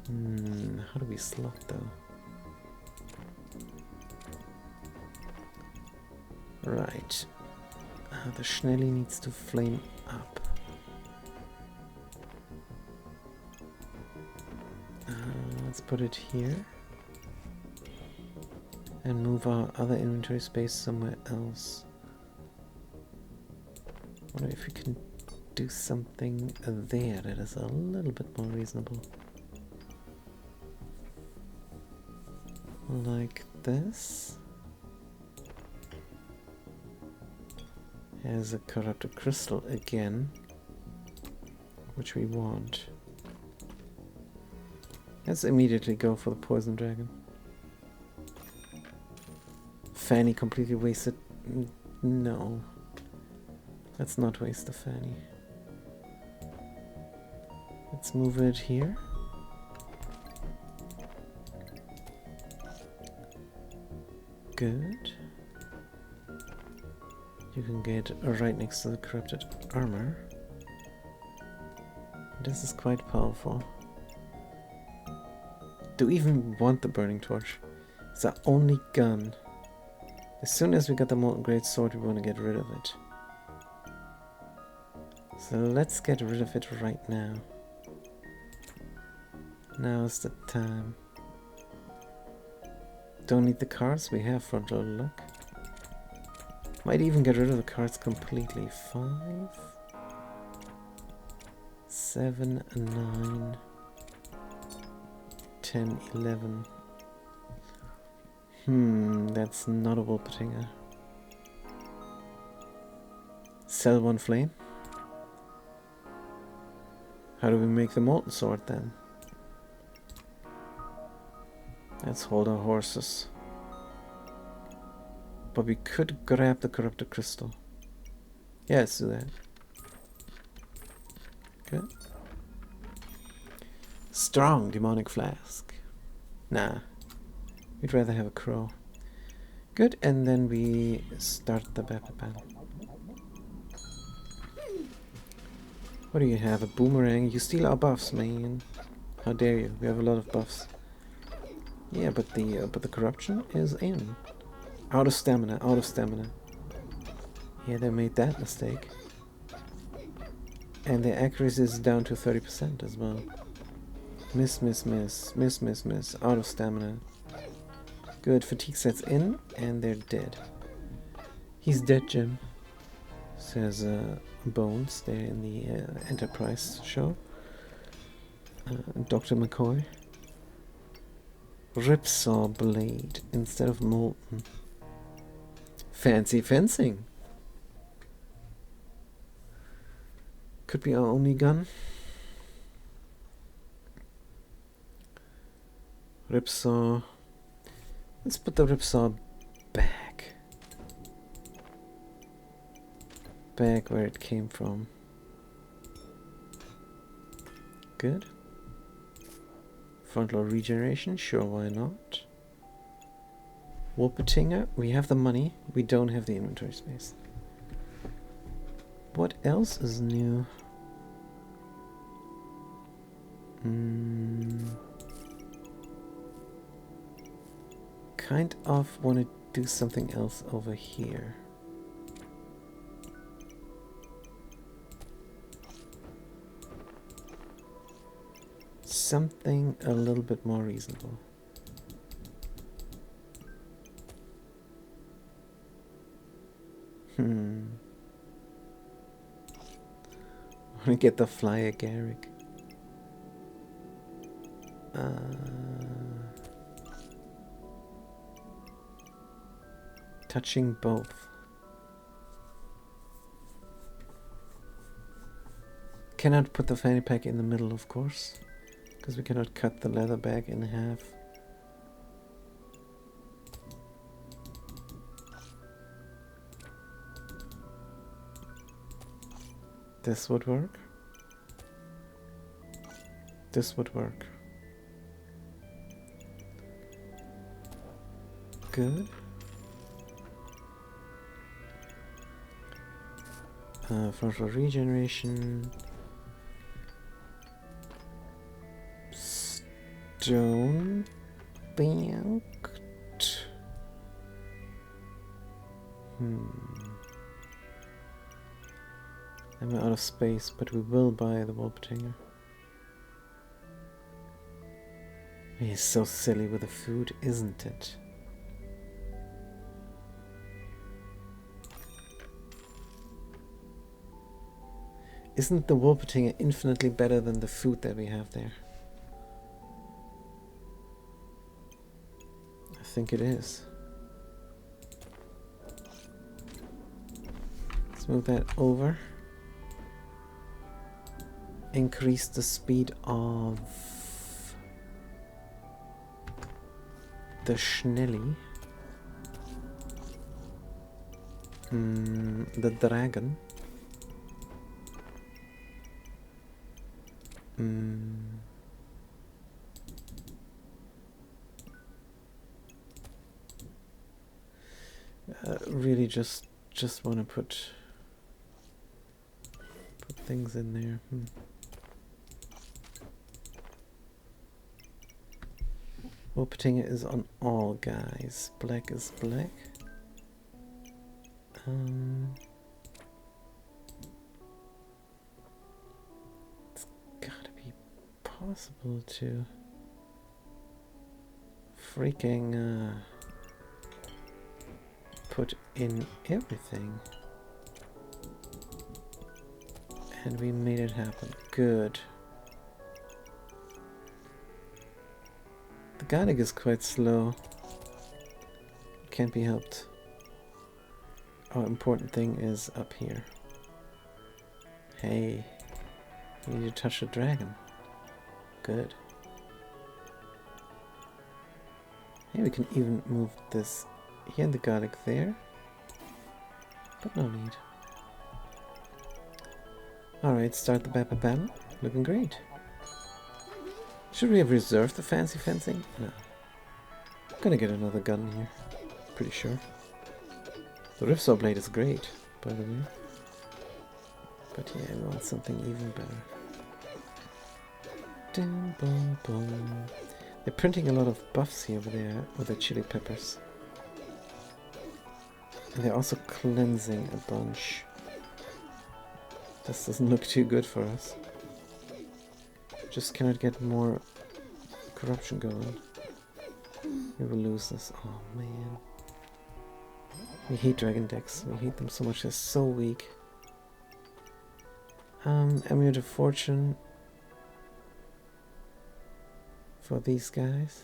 How do we slot though? Right. The Schnelly needs to flame up. Let's put it here. And move our other inventory space somewhere else. Wonder if we can do something there that is a little bit more reasonable. Like this. Has a corrupted crystal again, which we want. Let's immediately go for the poison dragon. Fanny completely wasted. No. Let's not waste the Fanny. Let's move it here. Good. You can get right next to the corrupted armor. This is quite powerful. Do we even want the burning torch? It's our only gun. As soon as we got the molten great sword, we want to get rid of it. So let's get rid of it right now. Now's the time. Don't need the cards, we have front row luck. Might even get rid of the cards completely. 5, 7, 9, 10, 11. That's not a Wolpertinger. Sell 1 flame. How do we make the molten sword then? Let's hold our horses. But we could grab the corrupted crystal. Yeah, let's do that. Good. Strong demonic flask. Nah. We'd rather have a crow. Good, and then we start the battle. What do you have? A boomerang? You steal our buffs, man. How dare you? We have a lot of buffs. Yeah, but the corruption is in. Out of stamina, out of stamina. Yeah, they made that mistake. And their accuracy is down to 30% as well. Miss, miss, miss, miss, miss, miss. Out of stamina. Good, fatigue sets in, and they're dead. He's dead, Jim. Says Bones there in the Enterprise show. Dr. McCoy. Ripsaw blade instead of molten. Fancy fencing. Could be our only gun. Ripsaw. Let's put the Ripsaw back. Back where it came from. Good. Front load regeneration, sure, why not? Wolpertinger, we have the money, we don't have the inventory space. What else is new? Kind of want to do something else over here. Something a little bit more reasonable. I want to get the Flyer Garrick. Touching both. Cannot put the fanny pack in the middle, of course, because we cannot cut the leather bag in half. This would work. This would work. Good. For regeneration. Stone banked. I'm out of space, but we will buy the Wolpertinger. He's so silly with the food, isn't it? Isn't the Wolpertinger infinitely better than the food that we have there? I think it is. Let's move that over. Increase the speed of the Schnelly. The dragon. Really just want to put things in there. Wolpertinger is on all, guys. Black is black. It's gotta be possible to freaking put in everything. And we made it happen. Good. The Garlic is quite slow. Can't be helped. Our important thing is up here. Hey, you need to touch the dragon. Good. Hey, we can even move this here and the Garlic there. But no need. Alright, start the battle. Looking great. Should we have reserved the fancy fencing? No. I'm gonna get another gun here. Pretty sure. The Riftsaw Blade is great, by the way. But yeah, we want something even better. Ding, boom, boom. They're printing a lot of buffs here over there with the chili peppers. And they're also cleansing a bunch. This doesn't look too good for us. Just cannot get more corruption going. We will lose this. Oh man. We hate dragon decks. We hate them so much. They're so weak. Amulet of Fortune for these guys.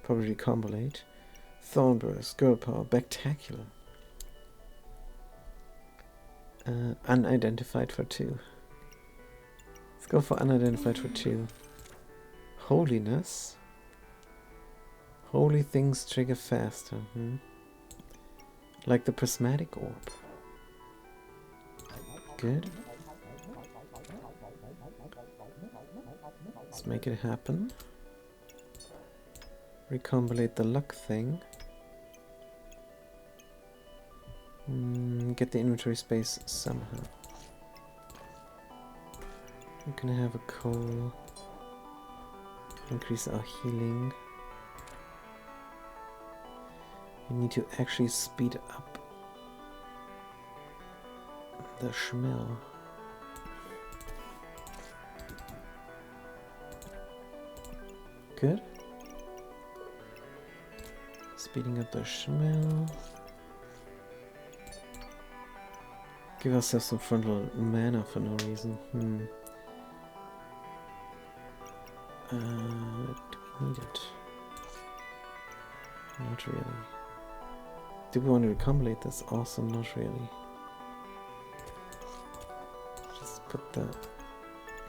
Probably Combolate. Thornburst, Girl Power, Spectacular. Unidentified for 2. Let's go for unidentified for 2. Holiness. Holy things trigger faster. Like the prismatic orb. Good. Let's make it happen. Recombinate the luck thing. Get the inventory space somehow. We're gonna have a coal. Increase our healing. We need to actually speed up the Schmel. Good. Speeding up the Schmel. Give ourselves some frontal mana for no reason. Do we need it? Not really. Do we want to recombinate this? Also, not really. Just put the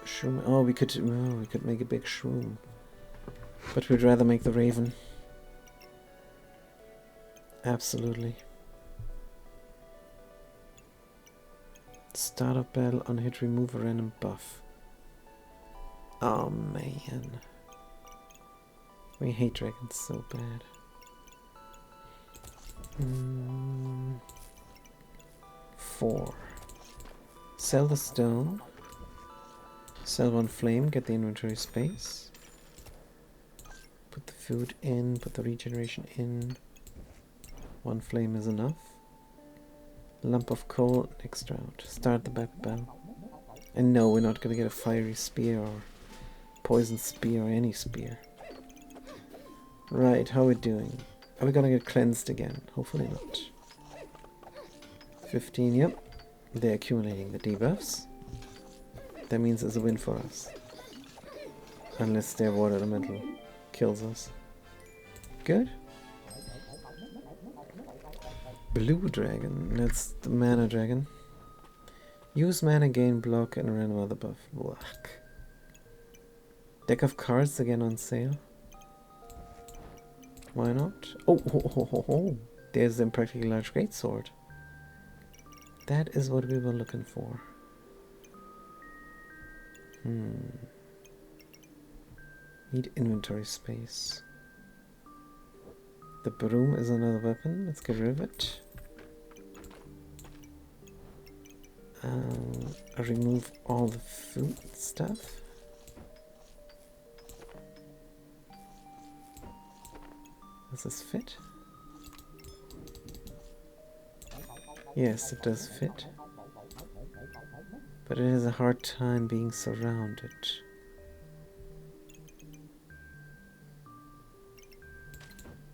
shroom. Oh, we could make a big shroom, but we'd rather make the raven. Absolutely. Start of battle on hit, remove a random buff. Oh man. We hate dragons so bad. 4. Sell the stone. Sell 1 flame, get the inventory space. Put the food in, put the regeneration in. 1 flame is enough. Lump of coal, next round. Start the battle. And no, we're not gonna get a fiery spear or poison spear or any spear. Right, how are we doing? Are we gonna get cleansed again? Hopefully not. 15, yep. They're accumulating the debuffs. That means it's a win for us. Unless their water elemental kills us. Good. Blue dragon, that's the mana dragon. Use mana, gain block, and random other buff. Black. Deck of cards again on sale. Why not? Oh, there's the impractically large greatsword. That is what we were looking for. Need inventory space. The broom is another weapon. Let's get rid of it. Remove all the food stuff. Does this fit? Yes, it does fit. But it has a hard time being surrounded.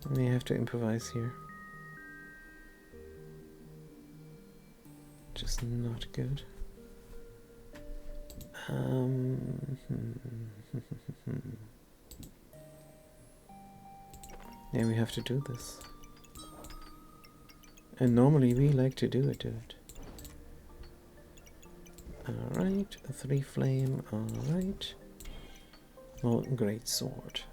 I may have to improvise here. Just not good. Yeah, we have to do this. And normally we like to do it. Alright, a 3 flame, alright. Molten greatsword.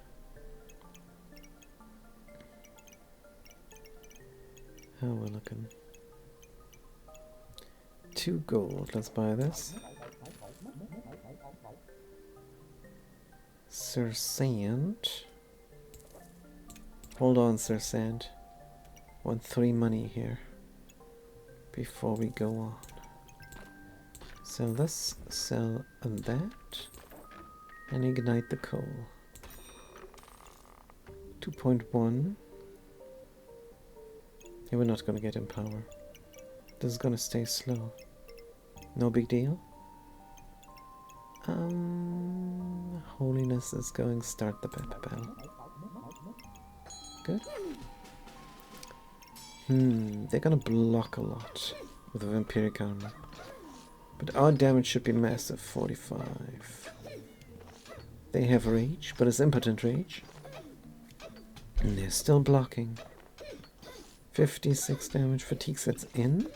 How we're looking. 2 gold, let's buy this. Sir Sand. Hold on, Sir Sand. Want 3 money here before we go on. Sell this, sell that, and ignite the coal. 2.1. Yeah, we're not gonna get in power. This is gonna stay slow. No big deal. Holiness is going start the battle. Good. They're gonna block a lot with the vampiric armor. But our damage should be massive, 45. They have rage, but it's impotent rage. And they're still blocking. 56 damage, fatigue sets in.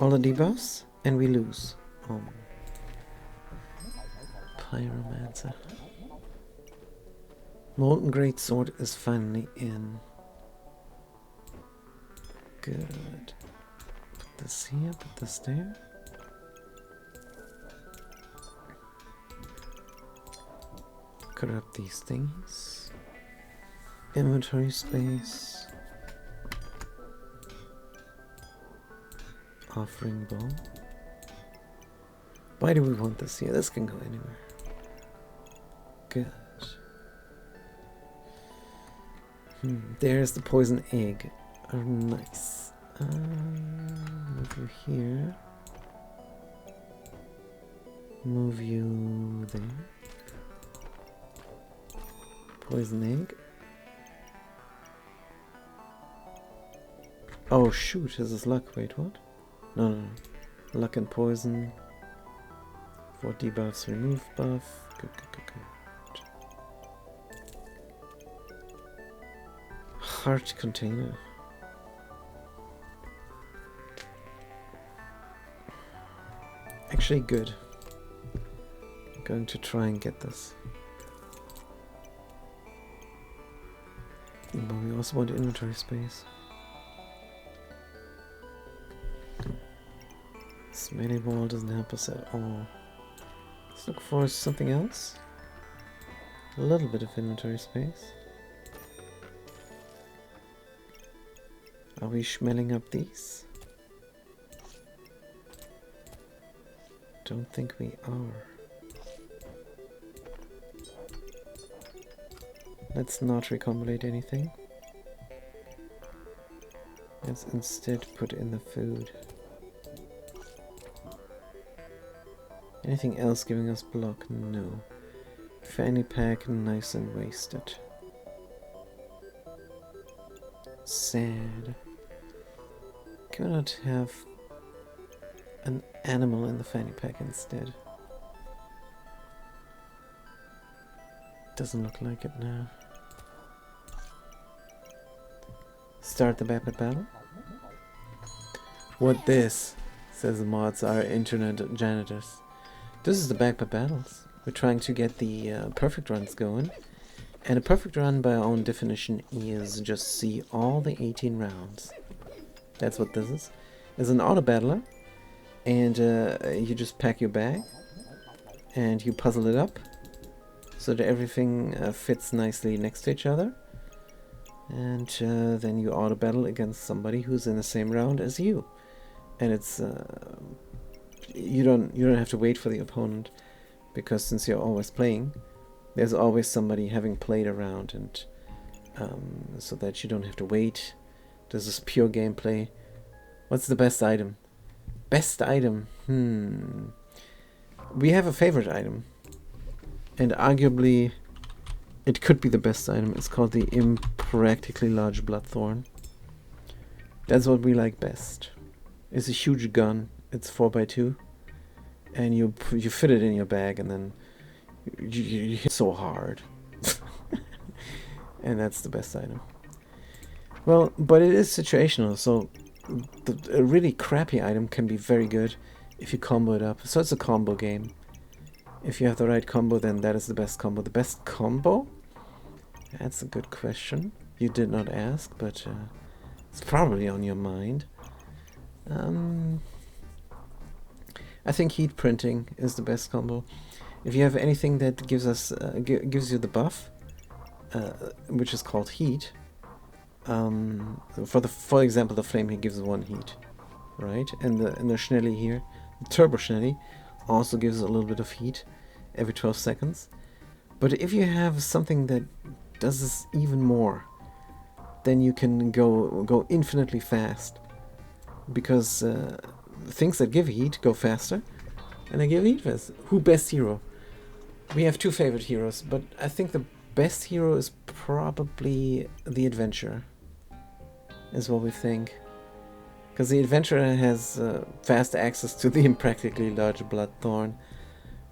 All the debuffs, and we lose. Pyromancer. Molten greatsword is finally in. Good. Put this here, put this there. Corrupt these things. Inventory space. Offering bowl. Why do we want this here? This can go anywhere. Good. There's the poison egg. Oh, nice. Move you here. Move you there. Poison egg. Oh shoot, this is luck. Wait, what? No. Luck and poison. 4 debuffs, remove buff. Good. Heart container. Actually good. I'm going to try and get this. But we also want inventory space. melee wall doesn't help us at all. Let's look for something else. A little bit of inventory space. Are we smelling up these? Don't think we are. Let's not recombinate anything. Let's instead put in the food. Anything else giving us block? No. Fanny pack, nice and wasted. Sad. Can we not have an animal in the fanny pack instead? Doesn't look like it now. Start the Backpack battle. What this? Says the mods are internet janitors. This is the Backpack battles. We're trying to get the perfect runs going. And a perfect run by our own definition is just see all the 18 rounds. That's what this is. It's an auto battler. And you just pack your bag. And you puzzle it up. So that everything fits nicely next to each other. And then you auto battle against somebody who's in the same round as you. And it's you don't have to wait for the opponent, because since you're always playing, there's always somebody having played around, and so that you don't have to wait. This is pure gameplay. What's the best item? Best item? We have a favorite item, and arguably it could be the best item. It's called the Impractically Large Bloodthorn. That's what we like best. It's a huge gun. It's 4x2, and you fit it in your bag, and then you hit so hard, and that's the best item. Well, but it is situational. So a really crappy item can be very good if you combo it up. So it's a combo game. If you have the right combo, then that is the best combo. The best combo? That's a good question. You did not ask, but it's probably on your mind. I think heat printing is the best combo. If you have anything that gives us gives you the buff, which is called heat. For example, the flame here gives 1 heat, right? And the Schnelly here, the Turbo Schnelly, also gives a little bit of heat every 12 seconds. But if you have something that does this even more, then you can go infinitely fast, because things that give heat go faster, and they give heat fast. Who best hero? We have 2 favorite heroes, but I think the best hero is probably the Adventurer, is what we think. Because the Adventurer has fast access to the Impractically Large Bloodthorn,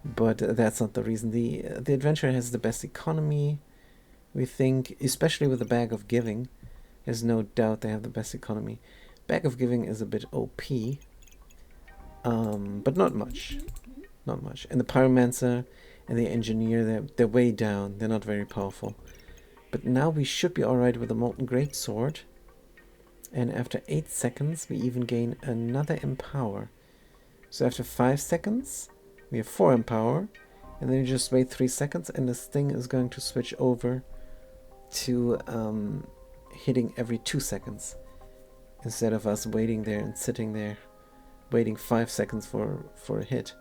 but that's not the reason. The Adventurer has the best economy, we think, especially with the Bag of Giving. There's no doubt they have the best economy. Bag of Giving is a bit OP, but not much. Not much. And the Pyromancer and the Engineer, they're way down. They're not very powerful. But now we should be alright with the Molten Greatsword. And after 8 seconds, we even gain another Empower. So after 5 seconds, we have 4 Empower. And then you just wait 3 seconds, and this thing is going to switch over to hitting every 2 seconds. Instead of us waiting there and sitting there, waiting 5 seconds for a hit.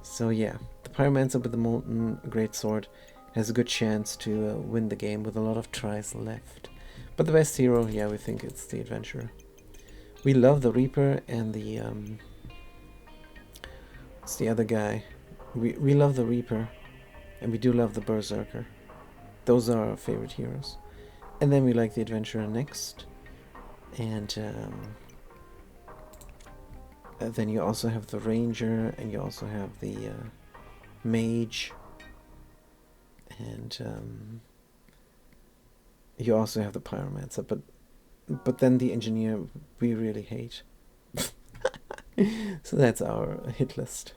So yeah, the Pyromancer with the Molten Greatsword has a good chance to win the game with a lot of tries left. But the best hero, yeah, we think it's the Adventurer. We love the Reaper and the what's the other guy? We love the Reaper, and we do love the Berserker. Those are our favorite heroes. And then we like the Adventurer next. And then you also have the Ranger, and you also have the Mage, and you also have the Pyromancer. But then the Engineer we really hate. So that's our hit list.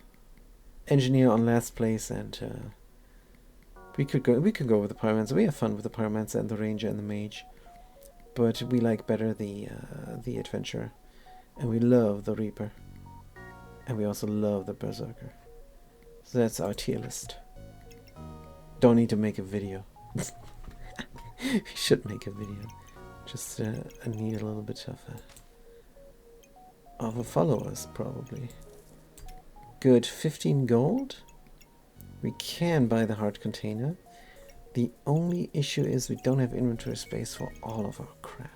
Engineer on last place, and we could go with the Pyromancer. We have fun with the Pyromancer and the Ranger and the Mage, but we like better the Adventurer, and we love the Reaper. And we also love the Berserker. So that's our tier list. Don't need to make a video. We should make a video. Just I need a little bit of a followers, probably. Good, 15 gold. We can buy the heart container. The only issue is we don't have inventory space for all of our crap.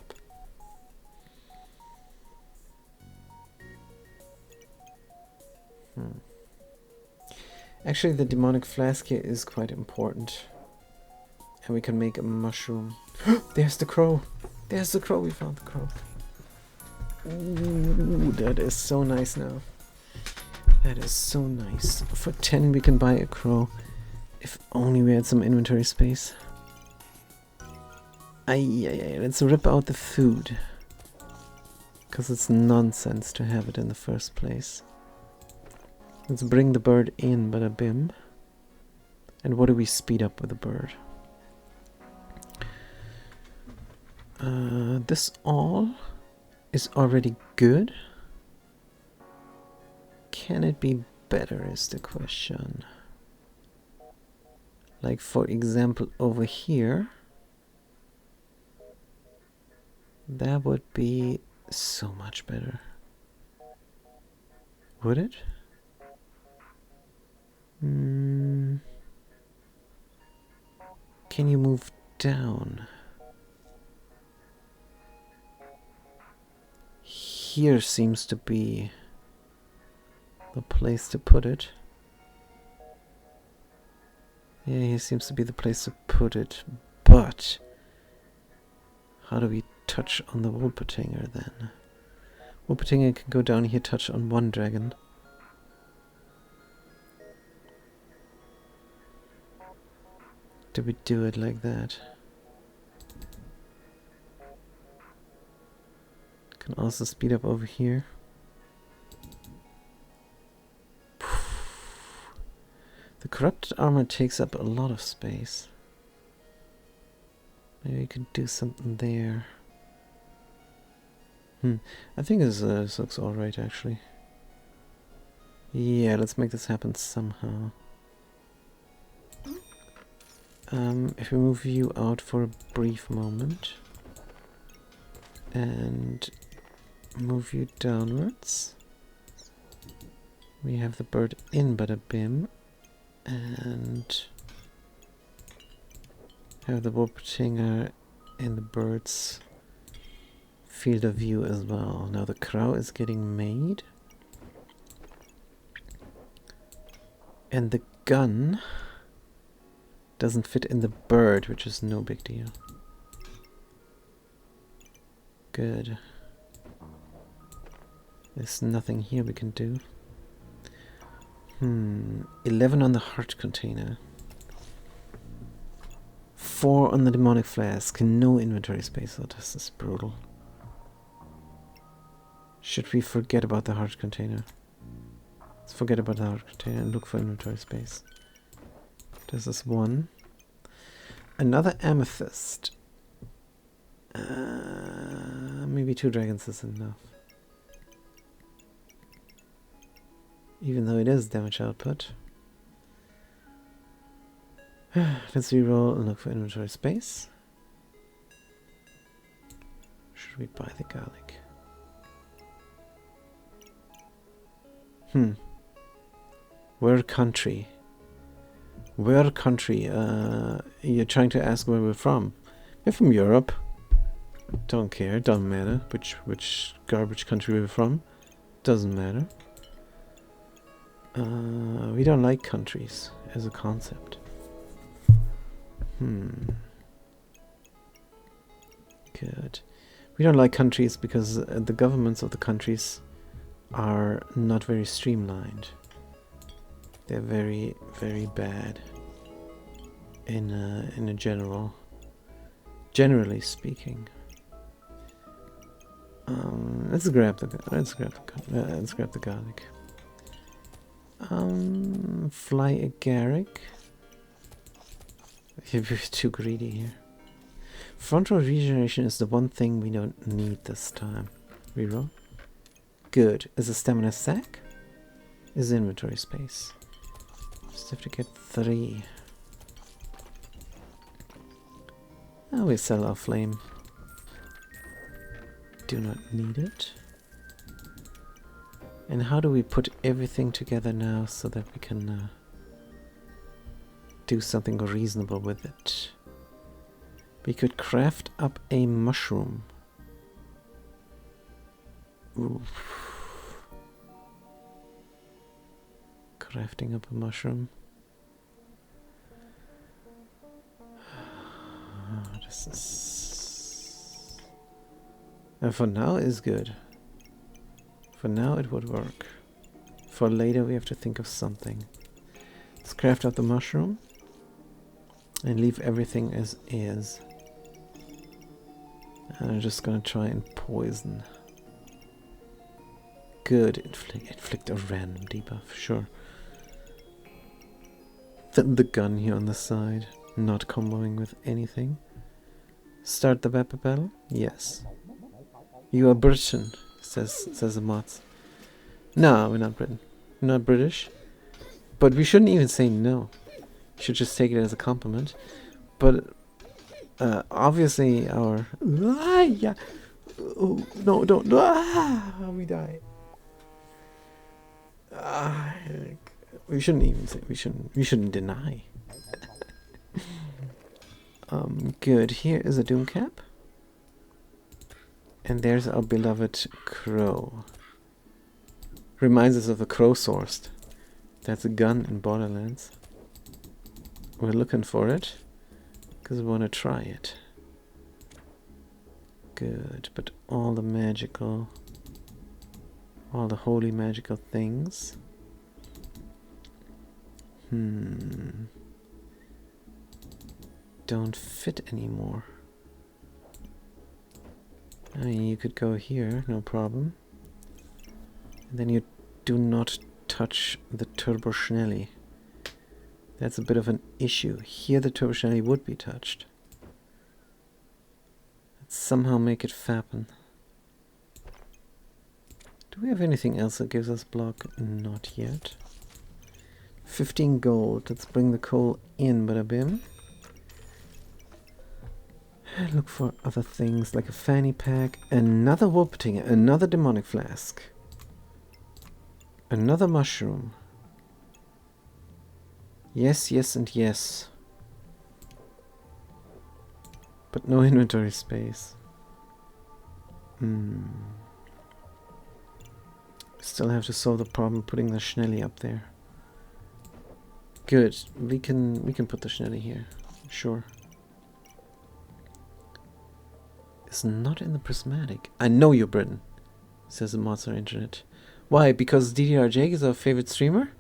Actually, the demonic flask here is quite important. And we can make a mushroom. There's the crow! There's the crow! We found the crow. Ooh, that is so nice now. That is so nice. For 10 we can buy a crow. If only we had some inventory space. Ay, let's rip out the food. Because it's nonsense to have it in the first place. Let's bring the bird in, bada bim. And what do we speed up with the bird? This all is already good. Can it be better is the question. Like for example over here. That would be so much better. Would it? Can you move down? Here seems to be the place to put it. Yeah, here seems to be the place to put it, but how do we touch on the Wolpertinger then? Wolpertinger can go down here, touch on one dragon. Do we do it like that? Can also speed up over here. The corrupted armor takes up a lot of space. Maybe we could do something there. I think this looks alright actually. Yeah, let's make this happen somehow. If we move you out for a brief moment and move you downwards, we have the bird in bada bim and have the Wolpertinger in the bird's field of view as well. Now the crow is getting made and the gun doesn't fit in the bird, which is no big deal. Good. There's nothing here we can do. 11 on the heart container. 4 on the demonic flask. No inventory space. Oh, this is brutal. Should we forget about the heart container? Let's forget about the heart container and look for inventory space. This is 1. Another amethyst. Maybe 2 dragons is enough. Even though it is damage output. Let's reroll and look for inventory space. Should we buy the garlic? Where country? Where country? You're trying to ask where we're from. We're from Europe. Don't care, doesn't matter which garbage country we're from. Doesn't matter. We don't like countries as a concept. Good. We don't like countries because the governments of the countries are not very streamlined. They're very, very bad in a generally speaking. Let's grab the garlic. Fly agaric. We're too greedy here. Front row regeneration is the one thing we don't need this time. Reroll. Good. Is a stamina sack? is inventory space. Just have to get 3. Oh, we sell our flame. Do not need it. And how do we put everything together now so that we can do something reasonable with it? We could craft up a mushroom. Oof. Crafting up a mushroom. This is... for now is good. For now it would work. For later we have to think of something. Let's craft out the mushroom. And leave everything as is. And I'm just gonna try and poison. Good. Inflict a random debuff, sure. The gun here on the side. Not comboing with anything. Start the Bappa battle? Yes. You are Britain, says the mods. No, we're not Britain. We're not British. But we shouldn't even say no. Should just take it as a compliment. But obviously our yeah. Oh, no, don't we die. We shouldn't even say we shouldn't deny. Good. Here is a doom cap. And there's our beloved crow. Reminds us of the crow sourced. That's a gun in Borderlands. We're looking for it because we want to try it. Good, but all the magical, all the holy magical things. Don't fit anymore. I mean, you could go here, no problem. And then you do not touch the Turbo Schnelli. That's a bit of an issue. Here the Turbo Schnelli would be touched. Let's somehow make it fappen. Do we have anything else that gives us block? Not yet. 15 gold. Let's bring the coal in, bada bim. Look for other things like a fanny pack, another Wolpertinger, another demonic flask, another mushroom. Yes, yes, and yes. But no inventory space. Still have to solve the problem putting the Schnelli up there. Good. We can put the Schnelli here. Sure. It's not in the prismatic. I know you're Britain, says the Monster Internet. Why? Because DDRJ is our favorite streamer?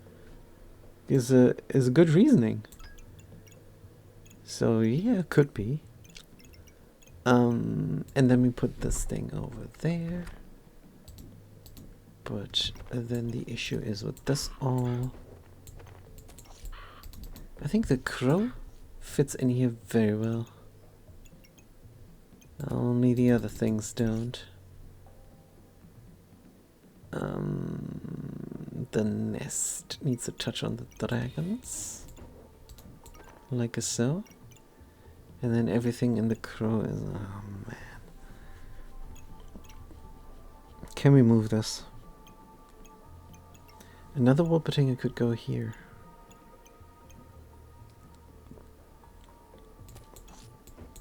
Is a good reasoning. So yeah, could be. And then we put this thing over there. But then the issue is with this all. I think the crow fits in here very well. Only the other things don't. The nest needs to touch on the dragons. Like so. And then everything in the crow is... oh man. Can we move this? Another Wolpertinger could go here.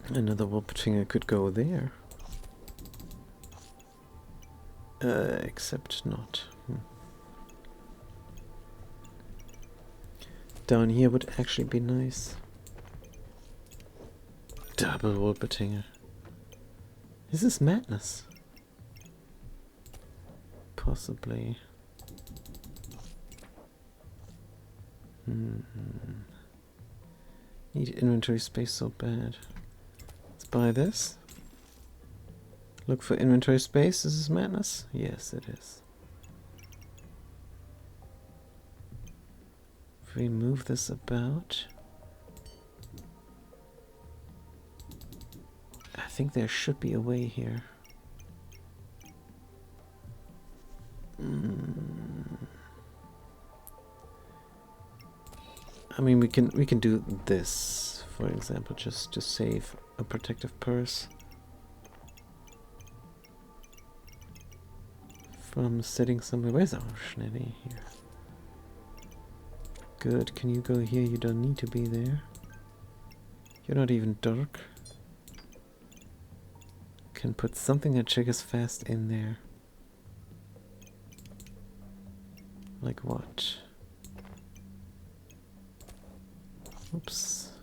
Another Wolpertinger could go there. Except not. Down here would actually be nice. Double Wolpertinger. Is this madness? Possibly. Need inventory space so bad. Let's buy this. Look for inventory space. Is this madness? Yes, it is. If we move this about, I think there should be a way here. I mean, we can do this, for example, just to save a protective purse from sitting somewhere. Where's our Schnelly here? Good. Can you go here? You don't need to be there. You're not even dark. Can put something that triggers fast in there. Like what? Oops.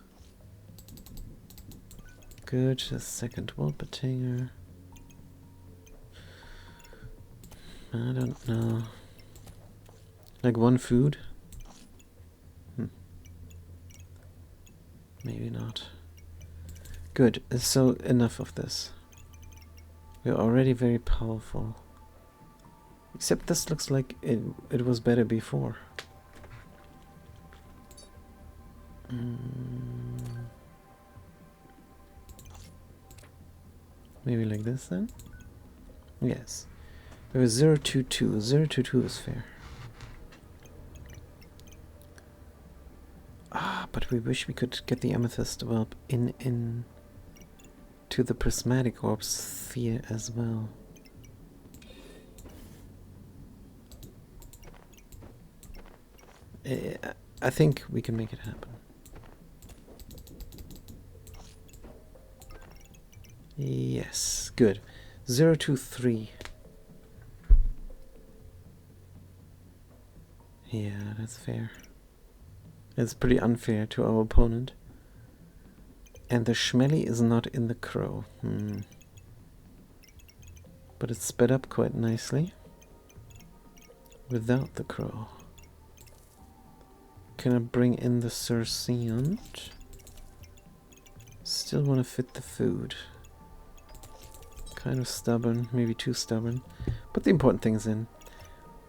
Good, a second Wolpertinger. I don't know. Like one food? Maybe not. Good, so enough of this. We're already very powerful. Except this looks like it was better before. Maybe like this then? Yes. We have 022. 022 is fair. Ah, but we wish we could get the amethyst develop in to the prismatic orb sphere as well. I think we can make it happen. Yes, good. 023. Yeah, that's fair. It's pretty unfair to our opponent. And the Schmelly is not in the crow. But it's sped up quite nicely without the crow. Can I bring in the Circeant? Still want to fit the food. Kind of stubborn, maybe too stubborn. But the important thing is in.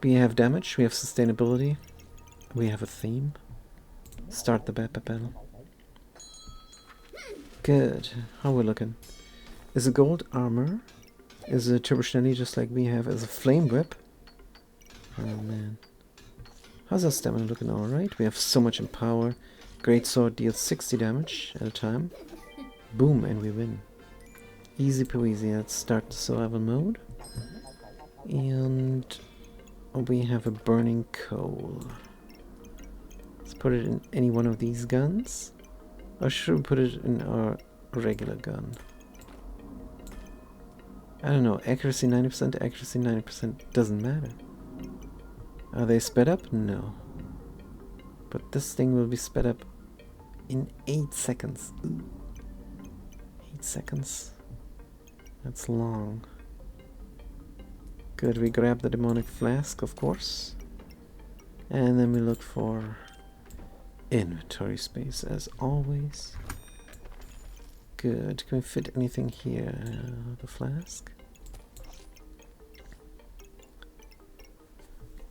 We have damage, we have sustainability, we have a theme. Start the battle. Good. How we're looking? Is a gold armor? Is a Turbo Schnelly just like we have as a flame whip? Oh man. How's our stamina looking? Alright. We have so much in power. Great sword deals 60 damage at a time. Boom, and we win. Easy peasy. Let's start the survival mode. And we have a burning coal. Let's put it in any one of these guns. Or should we put it in our regular gun? I don't know. Accuracy 90%, accuracy 90% doesn't matter. Are they sped up? No. But this thing will be sped up in 8 seconds. Ooh. 8 seconds. That's long. Good, we grab the demonic flask, of course. And then we look for inventory space, as always. Good, can we fit anything here? The flask.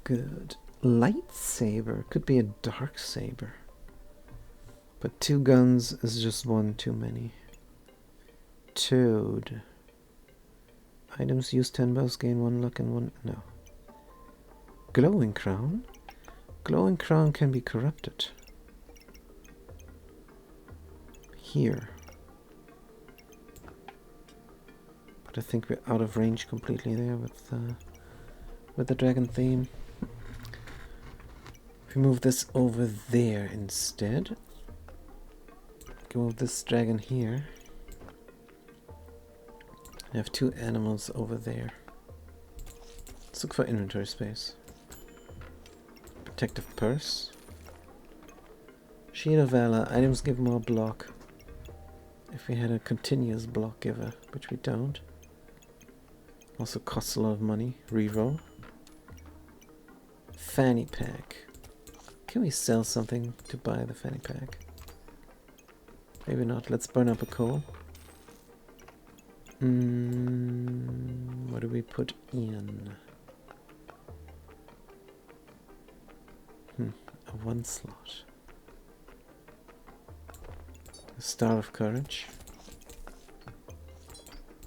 Good. Lightsaber, could be a dark saber. But 2 guns is just 1 too many. Toad. Items use 10 bows, gain 1 luck and 1... no. Glowing crown? Glowing crown can be corrupted. Here. But I think we're out of range completely there with the dragon theme. If we move this over there instead. Go with this dragon here. I have 2 animals over there. Let's look for inventory space. Protective purse. Shield of Valor. Items give more block. If we had a continuous block giver, which we don't. Also costs a lot of money. Reroll. Fanny pack. Can we sell something to buy the fanny pack? Maybe not. Let's burn up a coal. What do we put in? A 1 slot. A Star of Courage.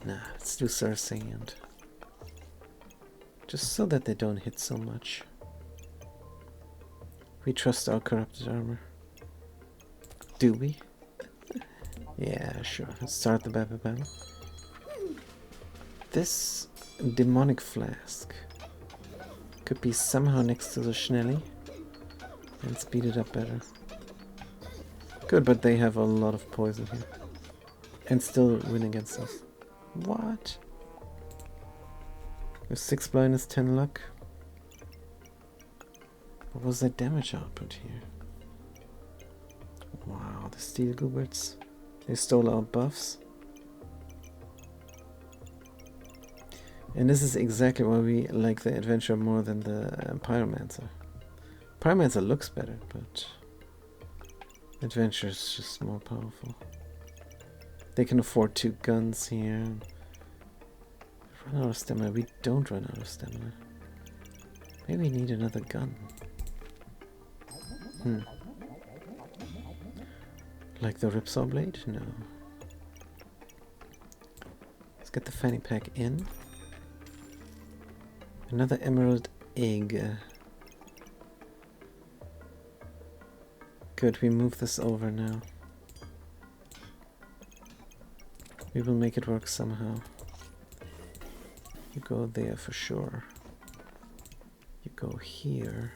Nah, let's do Circeant. Just so that they don't hit so much. We trust our corrupted armor. Do we? Yeah, sure. Let's start the Backup battle. This demonic flask could be somehow next to the Schnelly and speed it up better. Good, but they have a lot of poison here. And still win against us. What? With 6 blindness, 10 luck. What was that damage output here? Wow, the Steel Gooberts. They stole our buffs. And this is exactly why we like the Adventurer more than the Pyromancer. Pyromancer looks better, but Adventurer is just more powerful. They can afford 2 guns here. Run out of stamina. We don't run out of stamina. Maybe we need another gun. Like the Ripsaw Blade? No. Let's get the fanny pack in. Another emerald egg. Good, we move this over now. We will make it work somehow. You go there for sure. You go here.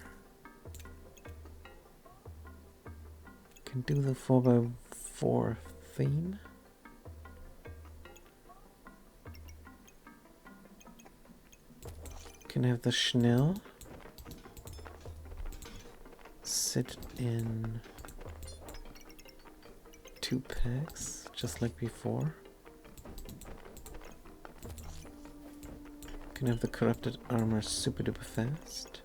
Can do the 4x4 theme. Can have the Schnell sit in 2 packs, just like before. Can have the corrupted armor super duper fast.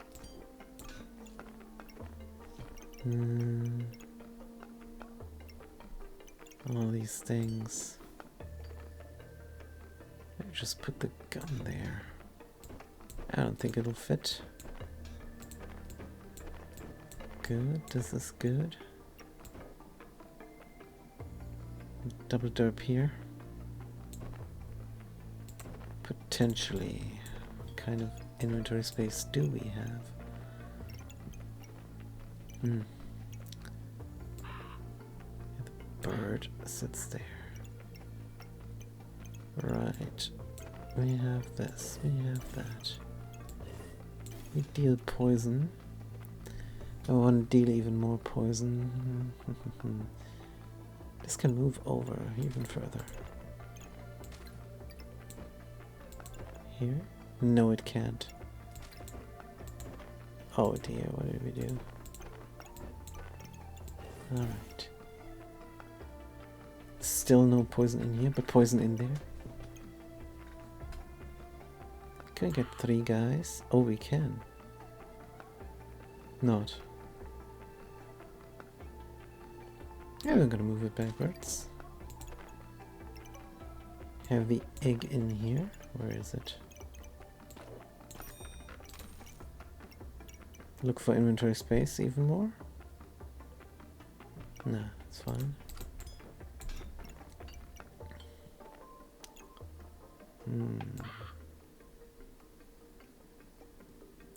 All these things. I just put the gun there. I don't think it'll fit. Good, this is good. Double derp here. Potentially. What kind of inventory space do we have? The bird sits there. Right. We have this, we have that. We deal poison. I want to deal even more poison. This can move over even further. Here? No, it can't. Oh dear, what did we do? Alright. Still no poison in here, but poison in there. Can we get 3 guys? Oh, we can. Not. Yeah, we're gonna move it backwards. Have the egg in here. Where is it? Look for inventory space even more. Nah, it's fine.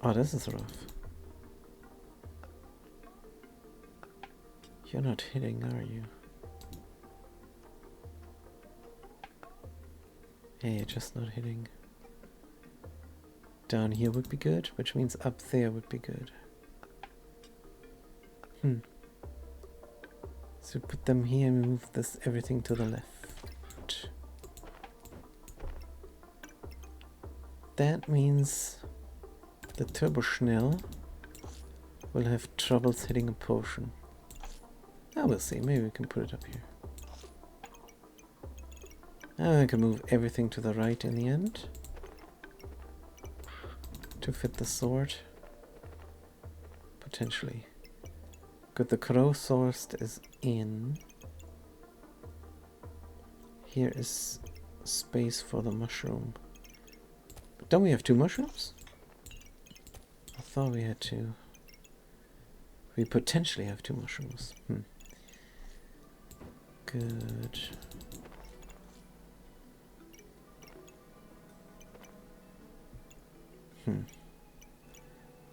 Oh, this is rough. You're not hitting, are you? Hey, you're just not hitting. Down here would be good, which means up there would be good. So put them here and move this everything to the left. That means the Turbo Schnell will have troubles hitting a potion. Oh, we'll see. Maybe we can put it up here. I can move everything to the right in the end to fit the sword. Potentially. Good, the crow sourced is in. Here is space for the mushroom. But don't we have 2 mushrooms? I thought we had 2. We potentially have 2 mushrooms. Good.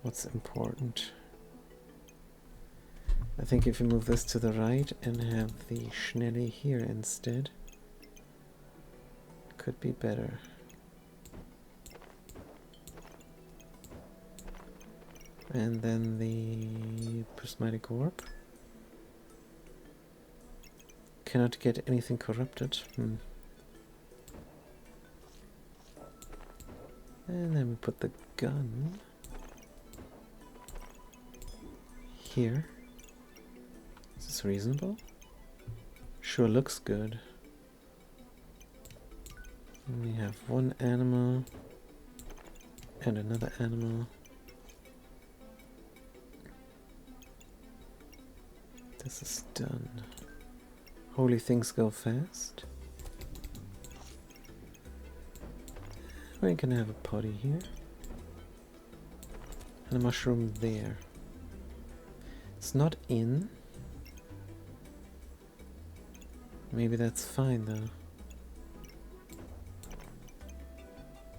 What's important? I think if you move this to the right and have the Schnelli here instead, could be better. And then the prismatic orb. Cannot get anything corrupted. And then we put the gun here. Is this reasonable? Sure looks good. And we have one animal and another animal. This is done. Holy things go fast. We can have a potty here. And a mushroom there. It's not in. Maybe that's fine though.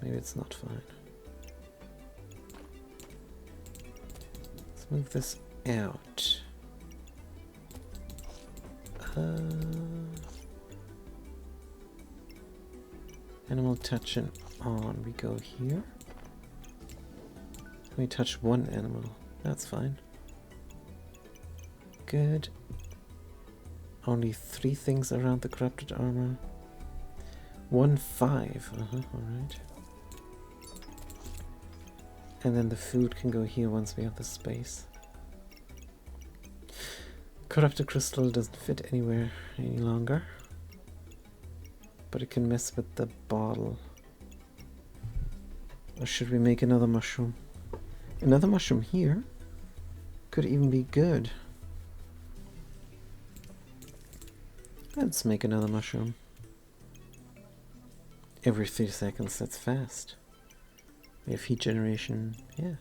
Maybe it's not fine. Let's move this out. Animal touching on. We go here. We touch one animal. That's fine. Good. Only 3 things around the corrupted armor. 1, 5. Alright. And then the food can go here once we have the space. Corrupted crystal doesn't fit anywhere any longer. But it can mess with the bottle. Or should we make another mushroom? Another mushroom here could even be good. Let's make another mushroom. Every 3 seconds, that's fast. We have heat generation, yeah.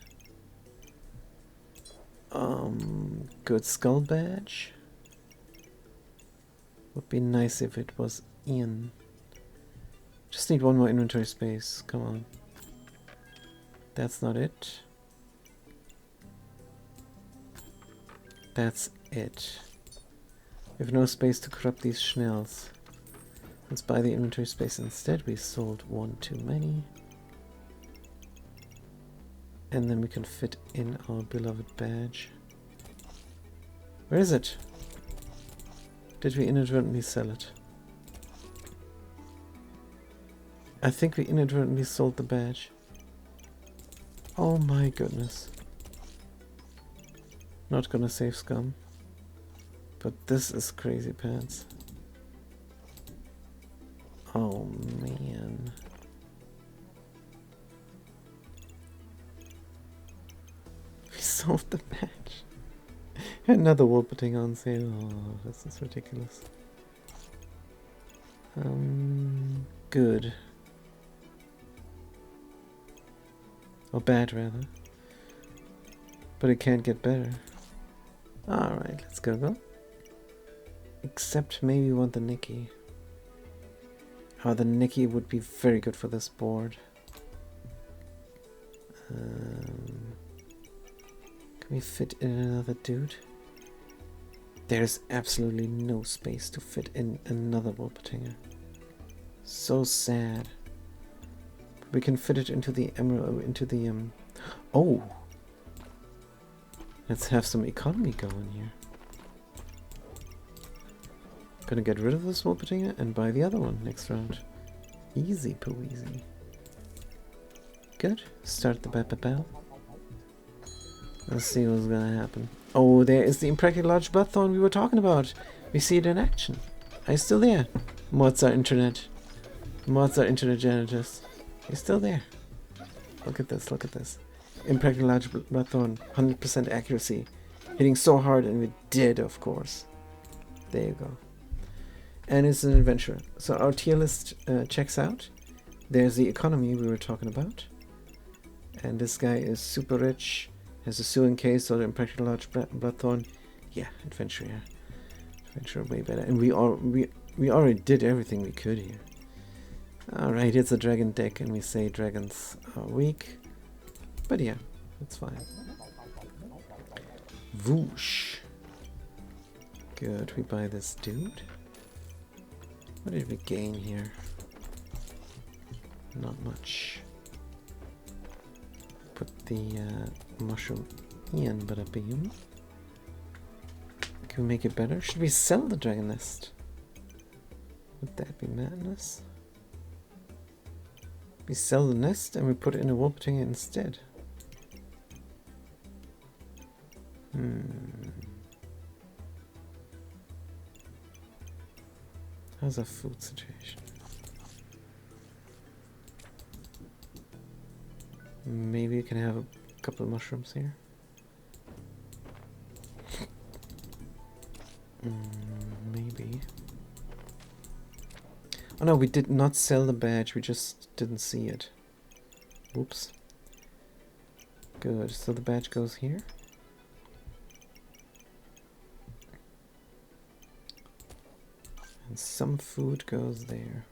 Good skull badge. Would be nice if it was in. Just need one more inventory space, come on. That's not it. That's it. We have no space to corrupt these Schnells. Let's buy the inventory space instead. We sold 1 too many. And then we can fit in our beloved badge. Where is it? Did we inadvertently sell it? I think we inadvertently sold the badge. Oh my goodness. Not gonna save scum. But this is crazy pants. Oh man. We sold the badge. Another Wolperting on sale. Oh, this is ridiculous. Good. Or bad, rather. But it can't get better. Alright, let's go. Except maybe we want the Nikki. Oh, the Nikki would be very good for this board. Can we fit in another dude? There's absolutely no space to fit in another Wolpertinger. So sad. We can fit it into the emerald, into the oh! Let's have some economy going here. Gonna get rid of this Wolpertinger and buy the other one next round. Easy peasy. Good. Start the battle. Let's see what's gonna happen. Oh, there is the Impractical Large Bloodthorn we were talking about. We see it in action. Are you still there? Mods are internet. Mods are internet janitors. You're still there. Look at this, look at this. Impractical Large Bloodthorn, 100% accuracy. Hitting so hard, and we did, of course. There you go. And it's an adventurer. So our tier list checks out. There's the economy we were talking about. And this guy is super rich. Has a sewing case or Impractical Large Bloodthorn. Yeah, adventurer. Adventurer way better. And we already did everything we could here. Alright, it's a dragon deck, and we say dragons are weak. But yeah, that's fine. Whoosh. Good, we buy this dude. What did we gain here? Not much. Put the mushroom in, bada beam. Can we make it better? Should we sell the dragon nest? Would that be madness? We sell the nest and we put it in a Wolpertinger instead. How's our food situation? Maybe we can have a couple of mushrooms here. Maybe. Oh no, we did not sell the badge, we just didn't see it. Oops. Good, so the badge goes here. And some food goes there.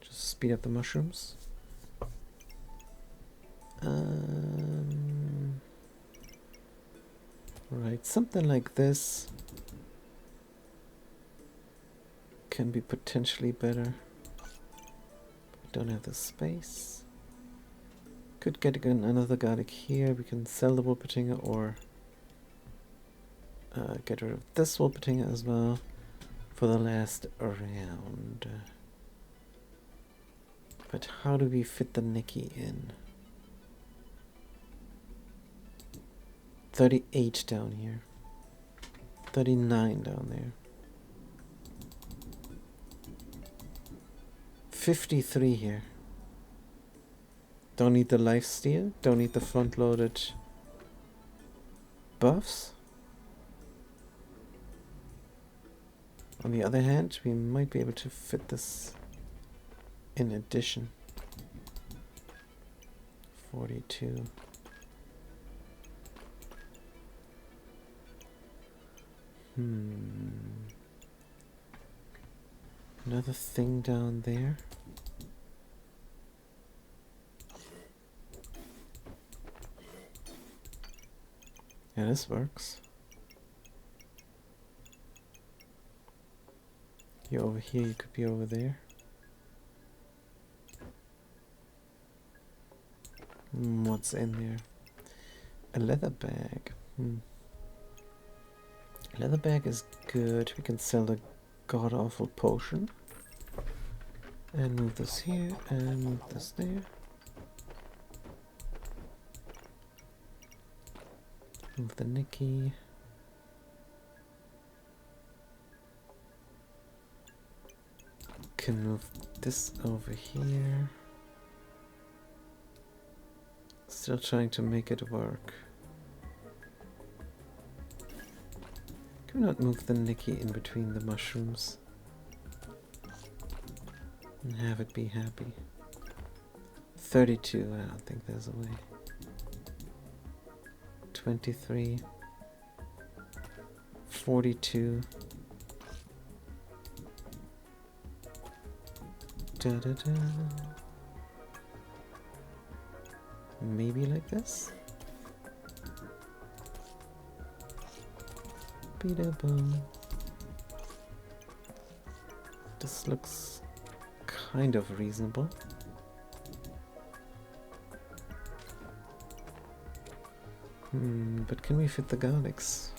Just speed up the mushrooms. Right, something like this can be potentially better. Don't have the space. Could get another garlic here. We can sell the Wolpertinger or get rid of this Wolpertinger as well for the last round. But how do we fit the Nicky in? 38 down here. 39 down there. 53 here. Don't need the lifesteal. Don't need the front-loaded buffs. On the other hand, we might be able to fit this in addition. 42. Another thing down there. Yeah, this works. You're over here, you could be over there. What's in there? A leather bag. Leather bag is good. We can sell the god-awful potion. And move this here, and move this there. Move the Nicky. Can move this over here. Still trying to make it work. Can we not move the Nicky in between the mushrooms? And have it be happy. 32, I don't think there's a way. 23. 42. Da da da. Maybe like this? Beat-a-boom. This looks kind of reasonable. But can we fit the garlics?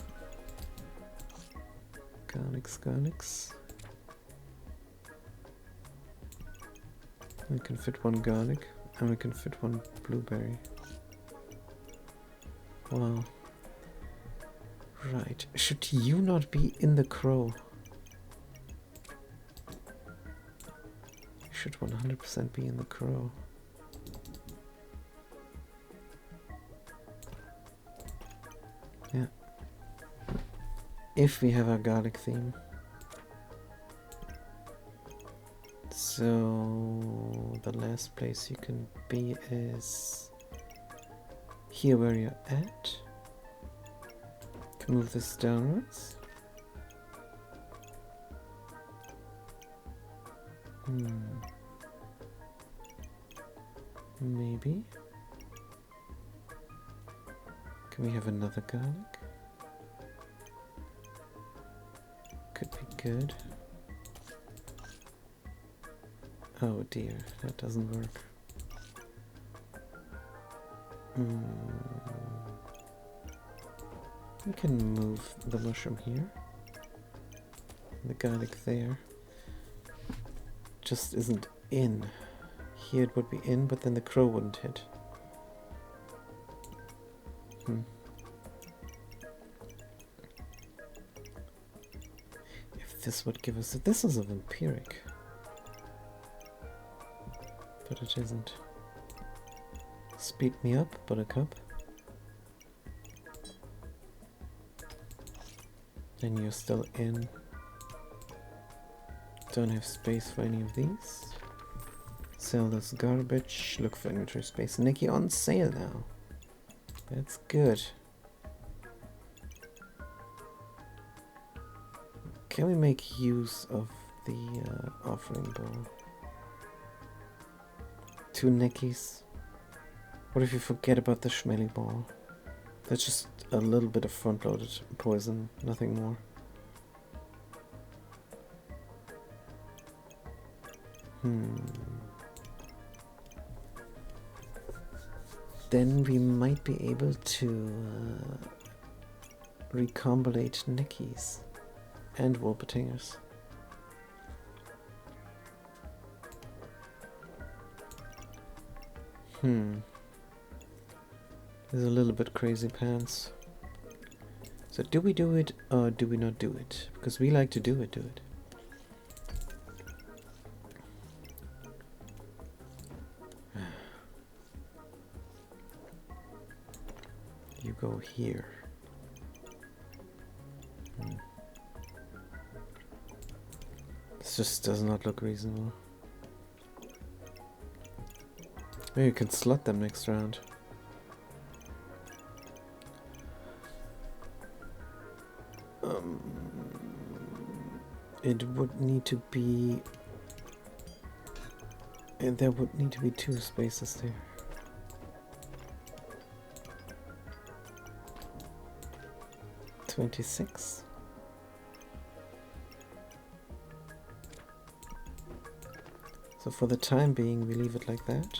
Garlics. We can fit one garlic, and we can fit one blueberry. Wow. Right. Should you not be in the crow? You should 100% be in the crow. Yeah. If we have our garlic theme. So the last place you can be is here where you're at. Can move this downwards. Maybe. Can we have another garlic? good. Oh dear, that doesn't work. We can move the mushroom here. The garlic there. Just isn't in. Here it would be in, but then the crow wouldn't hit. If this would give us... This is a vampiric. But it isn't. Speed me up, Buttercup. Then you're still in. Don't have space for any of these. Sell this garbage. Look for inventory space. Nicky on sale now. That's good. Can we make use of the offering bowl? 2 Nickies. What if you forget about the Schmelly ball? That's just a little bit of front-loaded poison, nothing more. Then we might be able to recombinate Nickies and Wolpertingers. This is a little bit crazy pants. So do we do it or do we not do it? Because we like to do it, You go here. This just does not look reasonable. Maybe you can slot them next round. It would need to be... And there would need to be 2 spaces there. $26. So for the time being, we leave it like that.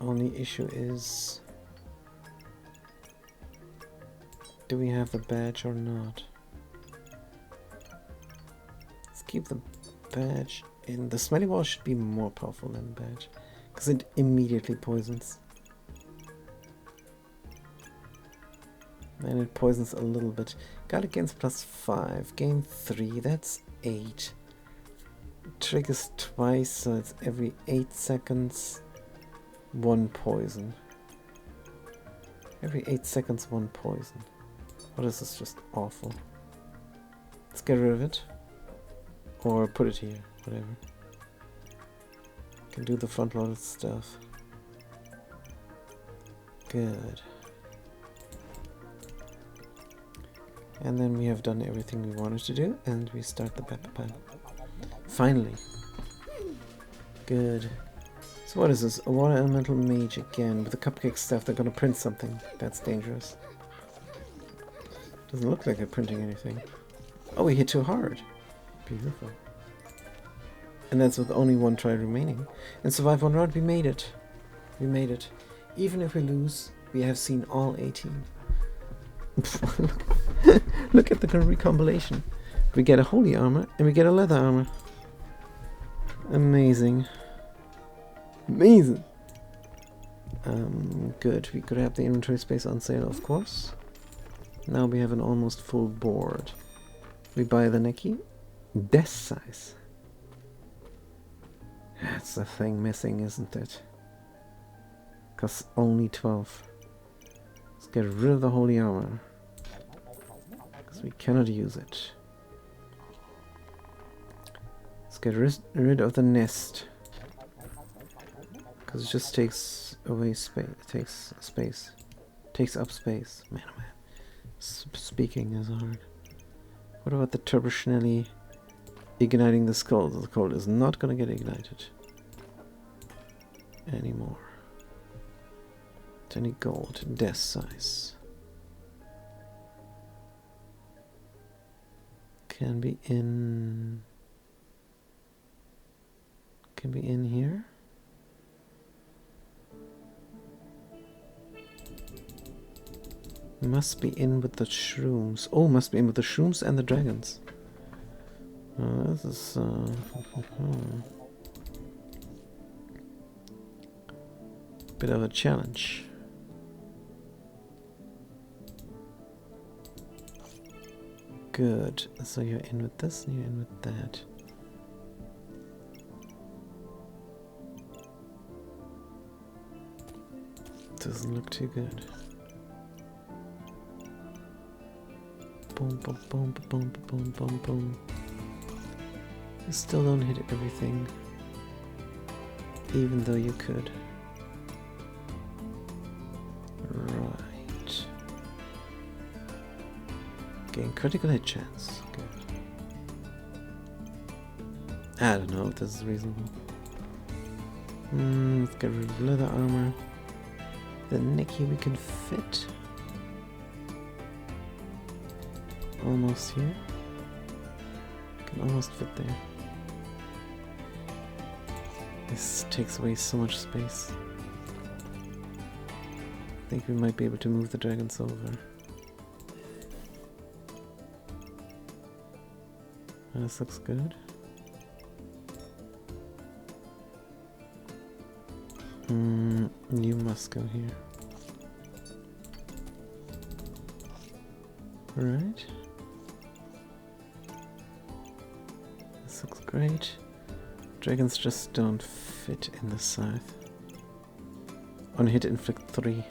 Only issue is, do we have the badge or not? Let's keep the badge in. The smelly ball should be more powerful than the badge, because it immediately poisons. And it poisons a little bit. Got against +5. Gain 3, that's 8. Triggers twice, so it's every 8 seconds. 1 poison. Every 8 seconds, 1 poison. What is this? Just awful. Let's get rid of it. Or put it here, whatever. Can do the front-loaded stuff. Good. And then we have done everything we wanted to do, and we start the pepper pan. Finally. Good. So what is this? A water elemental mage again. With the cupcake stuff, they're gonna print something. That's dangerous. Doesn't look like they're printing anything. Oh, we hit too hard. Beautiful. And that's with only 1 try remaining. And survive 1 round, we made it. We made it. Even if we lose, we have seen all 18. Look at the recombination. We get a holy armor and we get a leather armor. Amazing. Amazing. Good. We grab the inventory space on sale, of course. Now we have an almost full board. We buy the Nicky. Death size. That's the thing missing, isn't it? Costs only 12. Let's get rid of the holy armor. Because we cannot use it. Let's get rid of the nest. Because it just takes away space. It takes space. Takes up space. Man, oh man. Speaking is hard. What about the Turbo Schnelly igniting the skull? The skull is not going to get ignited anymore. 20 gold. Death size. can be in here. Must be in with the shrooms. Oh, must be in with the shrooms and the dragons. This is bit of a challenge. Good. So you're in with this and you're in with that. Doesn't look too good. Boom, boom, boom, boom, boom, boom, boom. You still don't hit everything, even though you could. Right. Gain critical hit chance. Good. I don't know if this is reasonable. Let's get rid of leather armor. The Nicky we can fit. Almost here. Can almost fit there. This takes away so much space. I think we might be able to move the dragons over. This looks good. You must go here. Right. This looks great. Dragons just don't fit in the scythe. On hit inflict 3.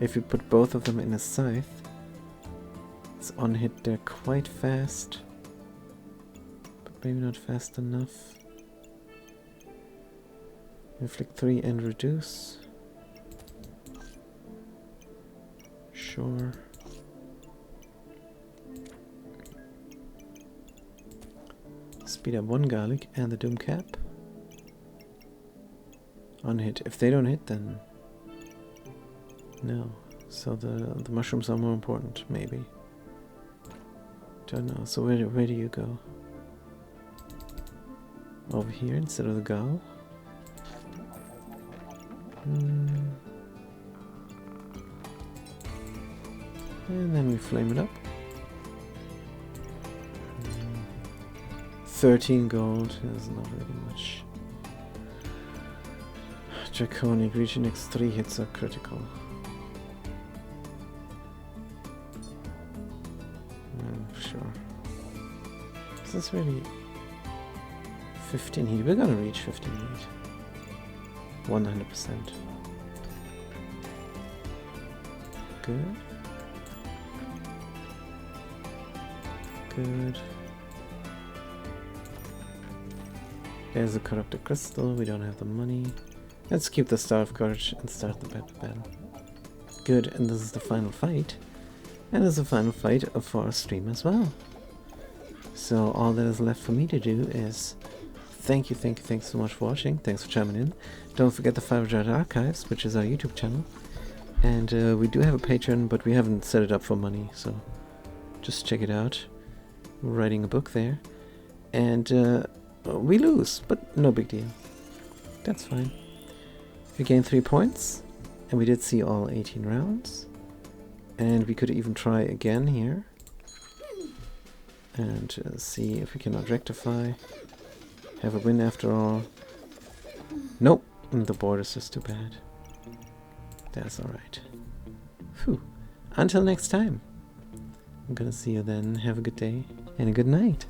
If you put both of them in a scythe, it's on hit they're quite fast. But maybe not fast enough. Inflict 3 and reduce. Sure. Speed up 1 garlic and the doom cap. On hit. If they don't hit, then no. So the mushrooms are more important, maybe. Don't know. So where do you go? Over here instead of the gall? And then we flame it up. 13 gold is not really much. Draconic region X3 hits are critical. Sure. Is this really 15 heat? We're gonna reach 15 heat. 100%. Good. Good. There's a corrupted crystal. We don't have the money. Let's keep the Star of Courage and start the battle. Good, and this is the final fight. And it's the final fight for our stream as well. So all that is left for me to do is thanks so much for watching. Thanks for chiming in. Don't forget the 5 Archives, which is our YouTube channel. And we do have a Patreon, but we haven't set it up for money, so just check it out. We're writing a book there. And we lose, but no big deal. That's fine. We gained 3 points, and we did see all 18 rounds. And we could even try again here. And see if we cannot rectify. Have a win after all. Nope, the board is just too bad. That's alright. Phew. Until next time. I'm gonna see you then. Have a good day and a good night.